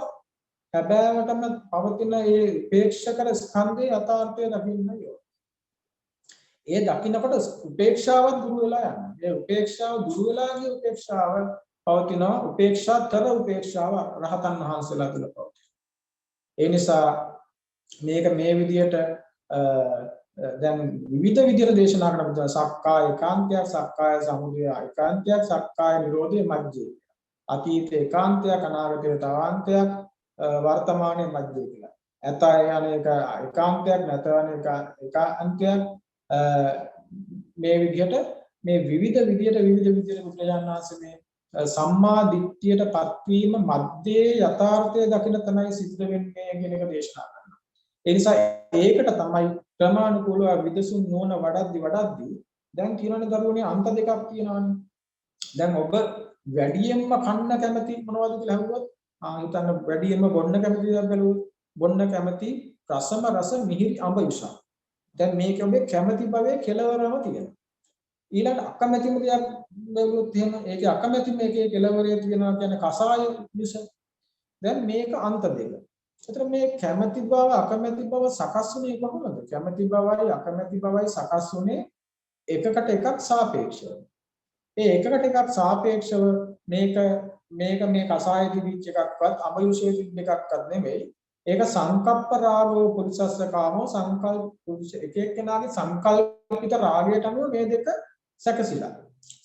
හැබෑවටම පවතින ඒ උපේක්ෂකර ස්කන්ධයේ යථාර්ථය දකින්න ඕන. ඒ දකින්නකොට උපේක්ෂාව දුරු වෙලා යනවා. ඒ උපේක්ෂාව දුරු වෙලා ගිය උපේක්ෂාව පවතිනවා. උපේක්ෂාතර උපේක්ෂාව රහතන් වහන්සේලා තුල පවතින. ඒ නිසා මේක මේ විදිහට දැන් විවිධ විදිහට දේශනා කරන බුදුන් සක්කාය ඒකාන්තයක්, සක්කාය සමුදය ඒකාන්තයක්, සක්කාය නිරෝධය මජ්ජේ. අතීත ඒකාන්තයක්, අනාගත තවාන්තයක්, වර්තමානයේ මජ්ජේ කියලා. ඇතය අනේක ඒකාන්තයක්, නැත අනේක ඒකාන්තයක් මේ විදිහට මේ විවිධ විදිහට බුදුරජාණන් වහන්සේ මේ සම්මා දිට්ඨියටපත් වීම මැද්දේ යථාර්ථය දකින්න තමයි සිද්ධ වෙන්නේ කියන එක දේශනා කරනවා. ඒ නිසා ඒකට තමයි ක්‍රමානුකූලව විදසුන් නෝන වඩද්දි දැන් කියනනේ දරුවනේ අන්ත දෙකක් තියෙනවානේ. දැන් ඔබ වැඩියෙන්ම කන්න කැමති මොනවද කියලා අහුවොත් හිතන්න වැඩියෙන්ම බොන්න කැමති දේවල් බැලුවොත් බොන්න කැමති රසම රස මිහිරි අඹ යුෂා. දැන් මේක ඔබේ කැමැති භවයේ කෙලවරම තියෙනවා. ඊළඟ අකමැතිම දෙයක් බැලුවොත් එහෙම ඒකේ අකමැති මේකේ කෙලවරේ තියෙනවා කියන්නේ කසාය යුෂ. දැන් මේක අන්ත දෙක. ඒතර මේ කැමැති භව අකමැති භව සකස් වුනේ කොහොමද? කැමැති භවයි අකමැති භවයි සකස් වුනේ එකකට එකක් සාපේක්ෂව. ඒ එකකට එකක් සාපේක්ෂව මේක මේ කසාය දිවිච් එකක්වත් අඹ යුෂයේ තිබ්බ එකක්වත් නෙමෙයි. ඒක සංකප්ප රාගෝ පුරුෂස්ස කාමෝ සංකල්ප පුරුෂ එක එක්කෙනාගේ සංකල්පිත රාගයට අනුව මේ දෙක සැකසিলা.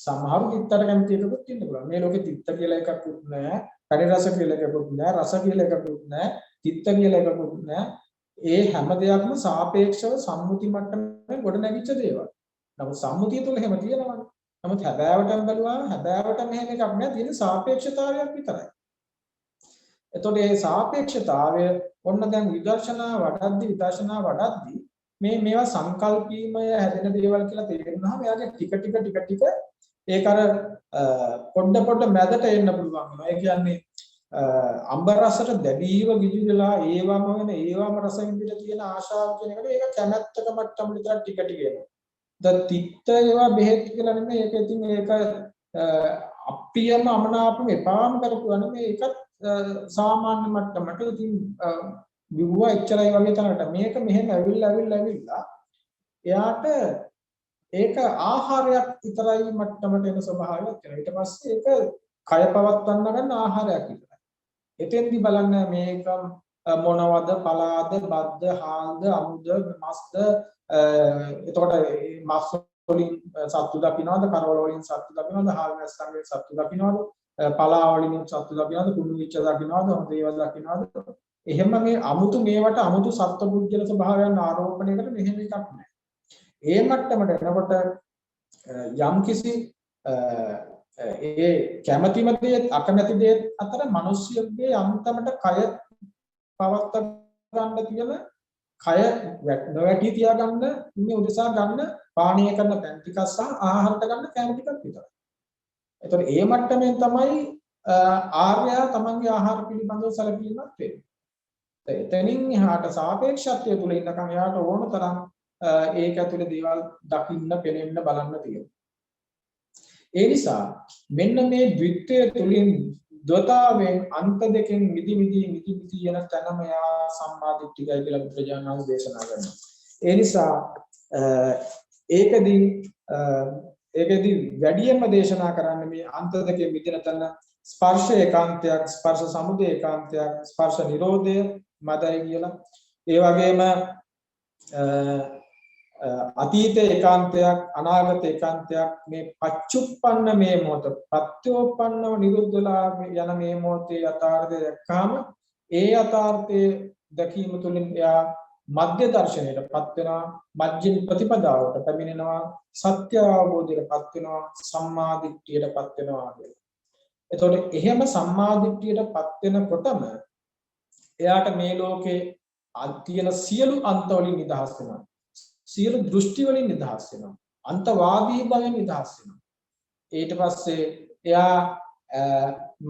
සමහරු තිත්තට කැමති එකකුත් ඉන්න පුළුවන්. මේ ලෝකෙ තිත්ත කියලා එකකුත් නැහැ, පරි රස කියලා එකකුත් නැහැ, රස කියලා එකකුත් නැහැ, තිත්ත කියලා එකකුත් නැහැ. ඒ හැම දෙයක්ම සාපේක්ෂව සම්මුති මට්ටමේ ගොඩ නැගිච්ච දේවල්. නමුත් සම්මුතිය තුළ එහෙම තියෙනවනේ. නමුත් හැබෑවටම බැලුවාම හැබෑවටම එහෙම එකක් නෑ, තියෙන සාපේක්ෂතාවයක් විතරයි. එතකොට මේ සාපේක්ෂතාවය ඔන්න දැන් විදර්ශනා වඩද්දි මේවා සංකල්පීමය හැදෙන දේවල් කියලා තේරෙනවාම එයාගේ ටික ඒක අර පොඩ මැදට එන්න පුළුවන් වෙනවා. ඒ කියන්නේ අඹ රසට දැඩීව ගිජු වෙලා ඒවම රස විඳින්න තියෙන ආශාව කියන එකට ඒක කැමැත්තක මට්ටම විතර ටික එනවා. දැන් තිත්ත ඒවා බෙහෙත් කියලා නෙමෙයි. ඒක ඉතින් ඒක අප්‍රියම අමනාපම එපාම කරපුවා නෙමෙයි. ඒකත් සාමාන්‍ය මට්ටමට ඉතින් විවුව එච්චරයි වගේ තරකට මේක මෙහෙම ඇවිල්ලා එයාට ඒක ආහාරයක් විතරයි මට්ටමට එන ස්වභාවයක් තියෙනවා. ඊට පස්සේ ඒක කය පවත්වන්න ගන්න ආහාරයක් විතරයි. එතෙන්දි බලන්න මේක මොනවද පලාද බද්ද හාල්ද අමුද මස්ද එතකොට මස් වලින් සත්තු දකින්නවද කරවල වලින් සත්තු දකින්නවද හාල් මැස්සන්ගෙන් සත්තු දකින්නවද පලා වලින් සත්තු දකින්නවද කුණු විච්ච දකින්නවද හොඳ ඒවා දකින්නවද එහෙම මේ අමුතු මේවට අමුතු සත්පුද්ගල ස්වභාවයන් ආරෝපණය කරන මෙහෙම එකක් නැහැ. ඒ මට්ටමට එනකොට යම්කිසි ඒ කැමැතිම දේ අකමැති දේ අතර මිනිස්සුගේ අන්තමට කය පවත්ත ගන්න තියෙන කය නොවැටි තියාගන්න මේ උදෙසා ගන්න පානීය කරන පැන් ටිකක් සහ ආහාරට ගන්න කැම ටිකක් විතරයි. ඒතකොට ඒ මට්ටමෙන් තමයි ආර්යයා තමන්ගේ ආහාර පිළිබඳව සැලකීමක් වෙන්නේ. එතනින් එහාට සාපේක්ෂත්වය තුල ඉන්නකම් එයාට ඕන තරම් ඒක ඇතුලේ දේවල් දකින්න, පෙනෙන්න, බලන්න තියෙනවා. ඒ නිසා මෙන්න මේ ද්විත්වය තුලින් ද්වතාවෙන් අන්ත දෙකෙන් මිදි යන තැනම යා සම්මා දිට්ඨිකයි කියලා බුදුරජාණන් වහන්සේ දේශනා කරනවා. ඒ නිසා ඒකදී වැඩියෙන්ම දේශනා කරන්නේ මේ අන්ත දෙකෙන් මිදෙන තැන ස්පර්ශ ඒකාන්තයක්, ස්පර්ශ සමුදය ඒකාන්තයක්, ස්පර්ශ නිරෝධය මදයි කියලා. ඒ වගේම අතීත ඒකාන්තයක්, අනාගත ඒකාන්තයක්, මේ පච්චුප්පන්න මේ මොහොත ප්‍රත්‍යෝපන්නව නිරුද්ධලා යන මේ මොහොතේ යථාර්ථය දැක්කාම ඒ යථාර්ථයේ දැකීම තුළින් එයා මධ්‍ය දර්ශනයටපත් වෙනවා, මජ්ක්‍ධිම ප්‍රතිපදාවට පැමිණෙනවා, සත්‍ය අවබෝධයටපත් වෙනවා, සම්මා දිට්ඨියටපත් වෙනවා කියලා. එතකොට එහෙම සම්මා දිට්ඨියටපත් වෙනකොටම එයාට මේ ලෝකේ තියෙන සියලු අන්ත වලින් නිදහස් වෙනවා. සියලු දෘෂ්ටි වලින් නිදහස් වෙනවා. අන්තවාදී භවෙන් නිදහස් වෙනවා. ඊට පස්සේ එයා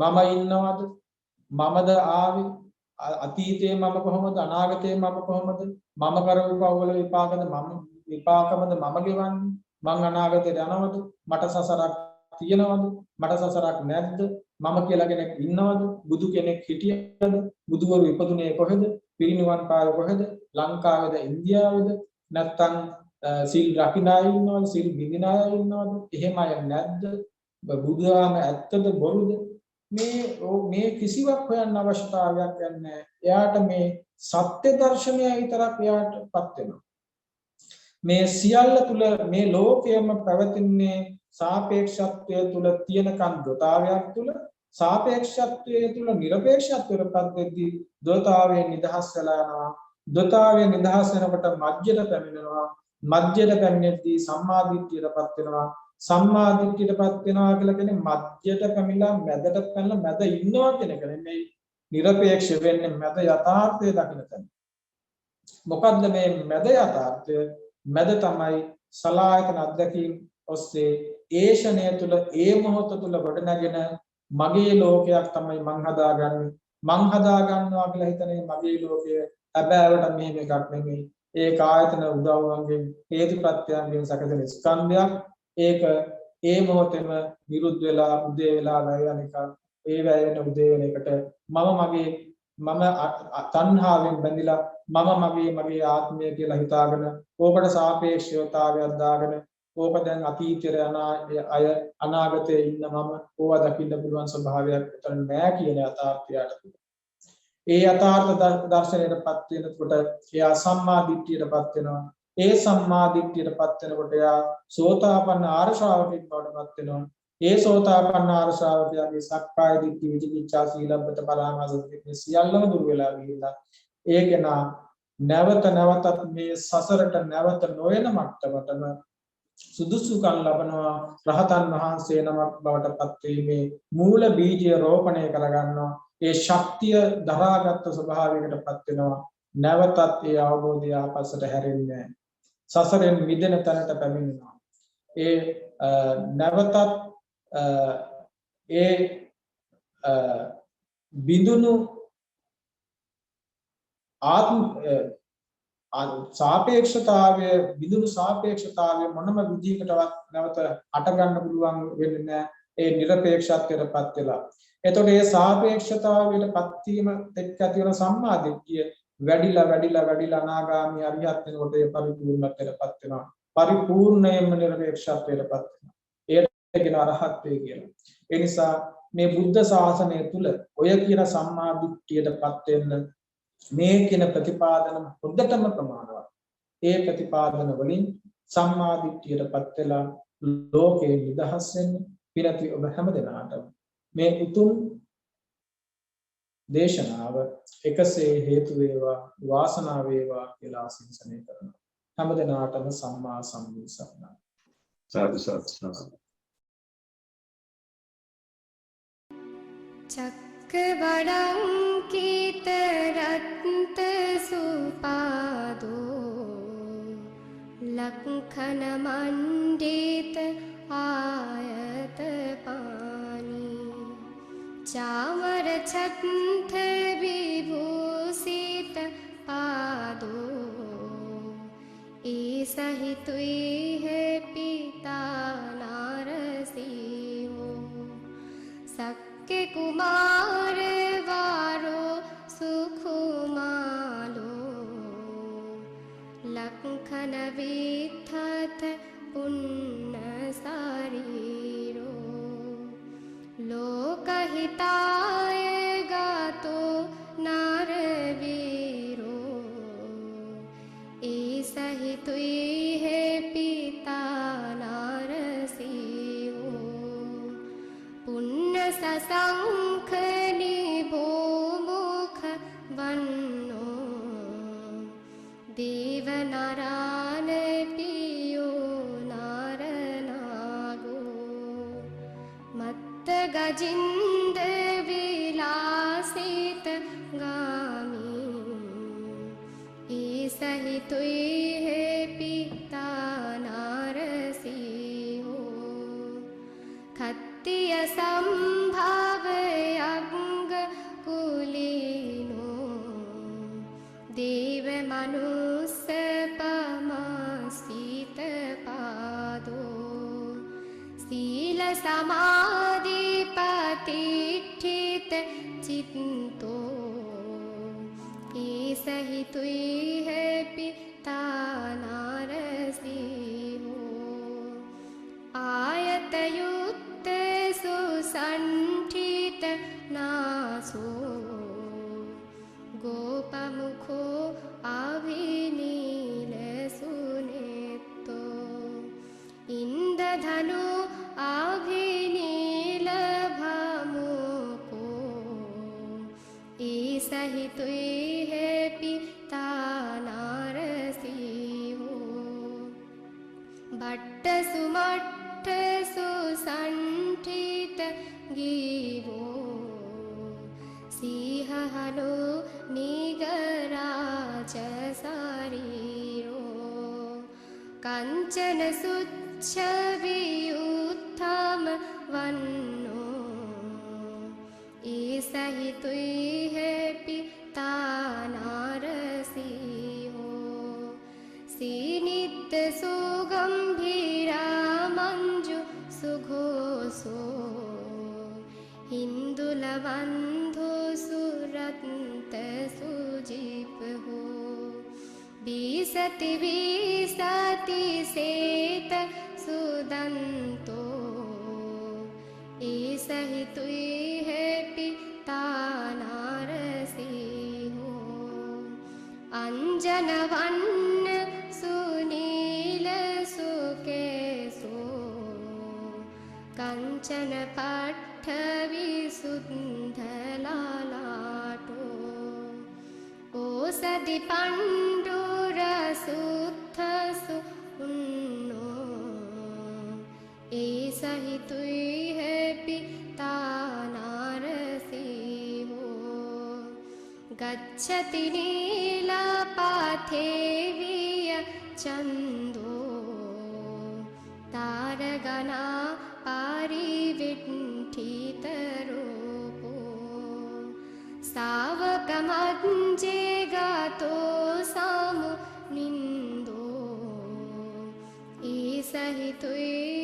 මම ඉන්නවද? මමද ආවේ? අතීතයේ මම කොහොමද? අනාගතයේ මම කොහොමද? මම කරපු පවවල විපාකද මම විපාකමද මම ගෙවන්නේ? මං අනාගතයට යනවද? මට සසරක් තියෙනවද? මට සසරක් නැද්ද? මම කියලා කෙනෙක් ඉන්නවද? බුදු කෙනෙක් හිටියද? බුදුවරු ඉපදුනේ කොහෙද? පිරිනිවන් පාය කොහෙද? ලංකාවේද ඉන්දියාවේද? නැත්තම් සීල් රකින්න අය ඉන්නවද? සීල් බිඳින අය ඉන්නවද? එහෙම අය නැද්ද? බුදුආම ඇත්තද බොරුද? මේ කිසිවක් හොයන්න අවශ්‍යතාවයක් නැහැ. එයාට මේ සත්‍ය දර්ශනය විතරක් එයාටපත් වෙනවා. මේ සියල්ල තුල මේ ලෝකයම පැවතින්නේ සාපේක්ෂත්වය තුල තියෙනකන් දොතාවයක් තුල, සාපේක්ෂත්වය තුල නිර්පේක්ෂත්වයටපත් වෙද්දී දොතාවයෙන් නිදහස් වෙලා යනවා. දොතාවයෙන් නිදහස් වෙනකොට මධ්‍යයට පැමිණෙනවා. මධ්‍යයට පැමිණෙද්දී සම්මා දිට්ඨියටපත් වෙනවා. සම්මා දිට්ඨියටපත් වෙනවා කියලා කියන්නේ මධ්‍යයට පැමිණලා මැදට පැනලා මැද ඉන්නවා කියන එක නෙමෙයි. නිර්පේක්ෂ වෙන්නේ මැද යථාර්ථය දකින්න තැන. මොකද්ද මේ මැද යථාර්ථය? මැද තමයි සලායතන අධ්‍යක්ීම් ඔස්සේ ඒෂණය තුල ඒ මොහොත තුල ගොඩනගෙන මගේ ලෝකයක් තමයි මං හදාගන්නේ. මං හදා ගන්නවා කියලා හිතන්නේ මගේ ලෝකය හැබෑවට මෙහෙම එකක් නෙමෙයි. ඒක ආයතන උදව්වන්ගෙන් හේතුප්‍රත්‍යයන්ගෙන් සකසන ස්කන්ධයක්. ඒක ඒ මොහොතේම විරුද්ධ වෙලා උදේ වෙලා වැය වෙන එක. ඒ වැය වෙන උදේ වෙන එකට මම තණ්හාවෙන් බැඳිලා මගේ ආත්මය කියලා හිතාගෙන ඕකට සාපේක්ෂතාවයක් දාගෙන ඕක දැන් අතීතයේ අය අනාගතයේ ඉන්න මම ඕවා දකින්න පුළුවන් ස්වභාවයක් උතන නෑ කියන යථාර්ථයට. ඒ යථාර්ථ දර්ශනයටපත් වෙනකොට එයා සම්මා දිට්ඨියටපත් වෙනවා. ඒ සම්මා දිට්ඨියටපත් වෙනකොට එයා සෝතාපන්න ආර්ය ශ්‍රාවකෙක් බවටපත් වෙනවා. ඒ සෝතාපන්න ආර්ය ශ්‍රාවකයාගේ සක්කාය දිට්ඨි විචිකිච්ඡා සීලබ්බත පරාමාස සියල්ලම දුර වෙලා ගිහිල්ලා ඒකේන නැවත නැවතත් මේ සසරට නැවත නොයන මට්ටමටම සුදුසුකම් ලබනවා. රහතන් වහන්සේ නමක් බවට පත් වීමේ මූල බීජය රෝපණය කරගන්නවා. ඒ ශක්තිය දරාගත් ස්වභාවයකටපත් වෙනවා. නැවතත් ඒ අවබෝධය ආපස්සට හැරෙන්නේ සසරෙන් මිදෙන තැනට පැමිණෙනවා. ඒ නැවතත් ඒ බිඳුණු ආත්ම සාපේක්ෂතාවය බිඳුණු සාපේක්ෂතාවය මොනම විදිහකටවත් නැවත අට ගන්න පුළුවන් වෙන්නේ නැහැ. ඒ නිර්පේක්ෂත්වයටපත් වෙලා. එතකොට මේ සාපේක්ෂතාවයටපත් වීම එක්ක ඇති වෙන සම්මා දිට්ඨිය වැඩිලා අනාගාමී අරිහත් වෙනකොට ඒ පරිපූර්ණත්වයටපත් වෙනවා. පරිපූර්ණයෙන්ම නිර්පේක්ෂත්වයටපත් වෙනවා. ඒකට කියන අරහත්ත්වය කියලා. ඒ නිසා මේ බුද්ධ ශාසනය තුල ඔය කියන සම්මා දිට්ඨියටපත් වෙන්න මේ කියන ප්‍රතිපාදන හොඳටම ප්‍රමාණවත්. ඒ ප්‍රතිපාදන වලින් සම්මා දිට්ඨියටපත් වෙලා ලෝකේ නිදහස් වෙන්න පිරති ඔබ හැමදෙනාටම මේ උතුම් දේශනාව එකසේ හේතු වේවා වාසනාව වේවා කියලා ආශිර්වාද කරනවා. හැමදෙනාටම සම්මා සම්බුදු සරණයි. සාදු සාදු. චක්කවඩං කීතරත්ත සුපාදෝ ලක්ඛන මණ්ඩිත ආයත පානි චාමර ඡත්ථ විභූසිත පාදෝ ඊසහිතුයි හේ පිතා නාරසීහෝ සක්කේ कुमार वारो सुखुमालो लखन विथत पुण्य शरीरो लोकहिताय गातो नारवीरो ऐसहि तुई है पिता नारसिंहो पुण्य सशंख निभो मुख वन्नो देव नारायण पियो नार नागो मत्त गजिंद विलासित गामी ऐसहि तुई है पिता नारसिंहो खत्तिय संभव अंग कुलीनो देव मनुष्य पमासित पादो शील समाधि प्रतिष्ठित चित्तो ऐसहि तुई है पिता नारसिंहो आयतयुक्त सुसंठित नासो गोपमुखो अभिनील सुनेतो इंद्रधनु अभिनील भामुको ऐसहि तुई है पिता नारसिंहो भट्ट सुमट्ठ सुसंठित गीवो सिंह हलो निगराज शरीरो कंचन सुच्छ वियुत्थम वन्नो ऐसहि तुई है पिता नारसिंहो सीनित सुगंभीरा मंजु सुघोषो हिंदुलबंधु सुरत सुजीप हो विसति विसति सेत सुदंतो ऐसहि तुई है पिता नारसिंहो अंजन वन्न सुनील सुकेशो कंचन पट्ट विशुद्धलालाटो ओषधि पंडुरशुद्ध सुन्नो ऐसहि तुई है पिता नारसिंहो गच्छति नीलपथे विय चंदो तारगणा परिविठितरूपो सावकमञ्जे गातो सामु निन्दो ऐसहि तुई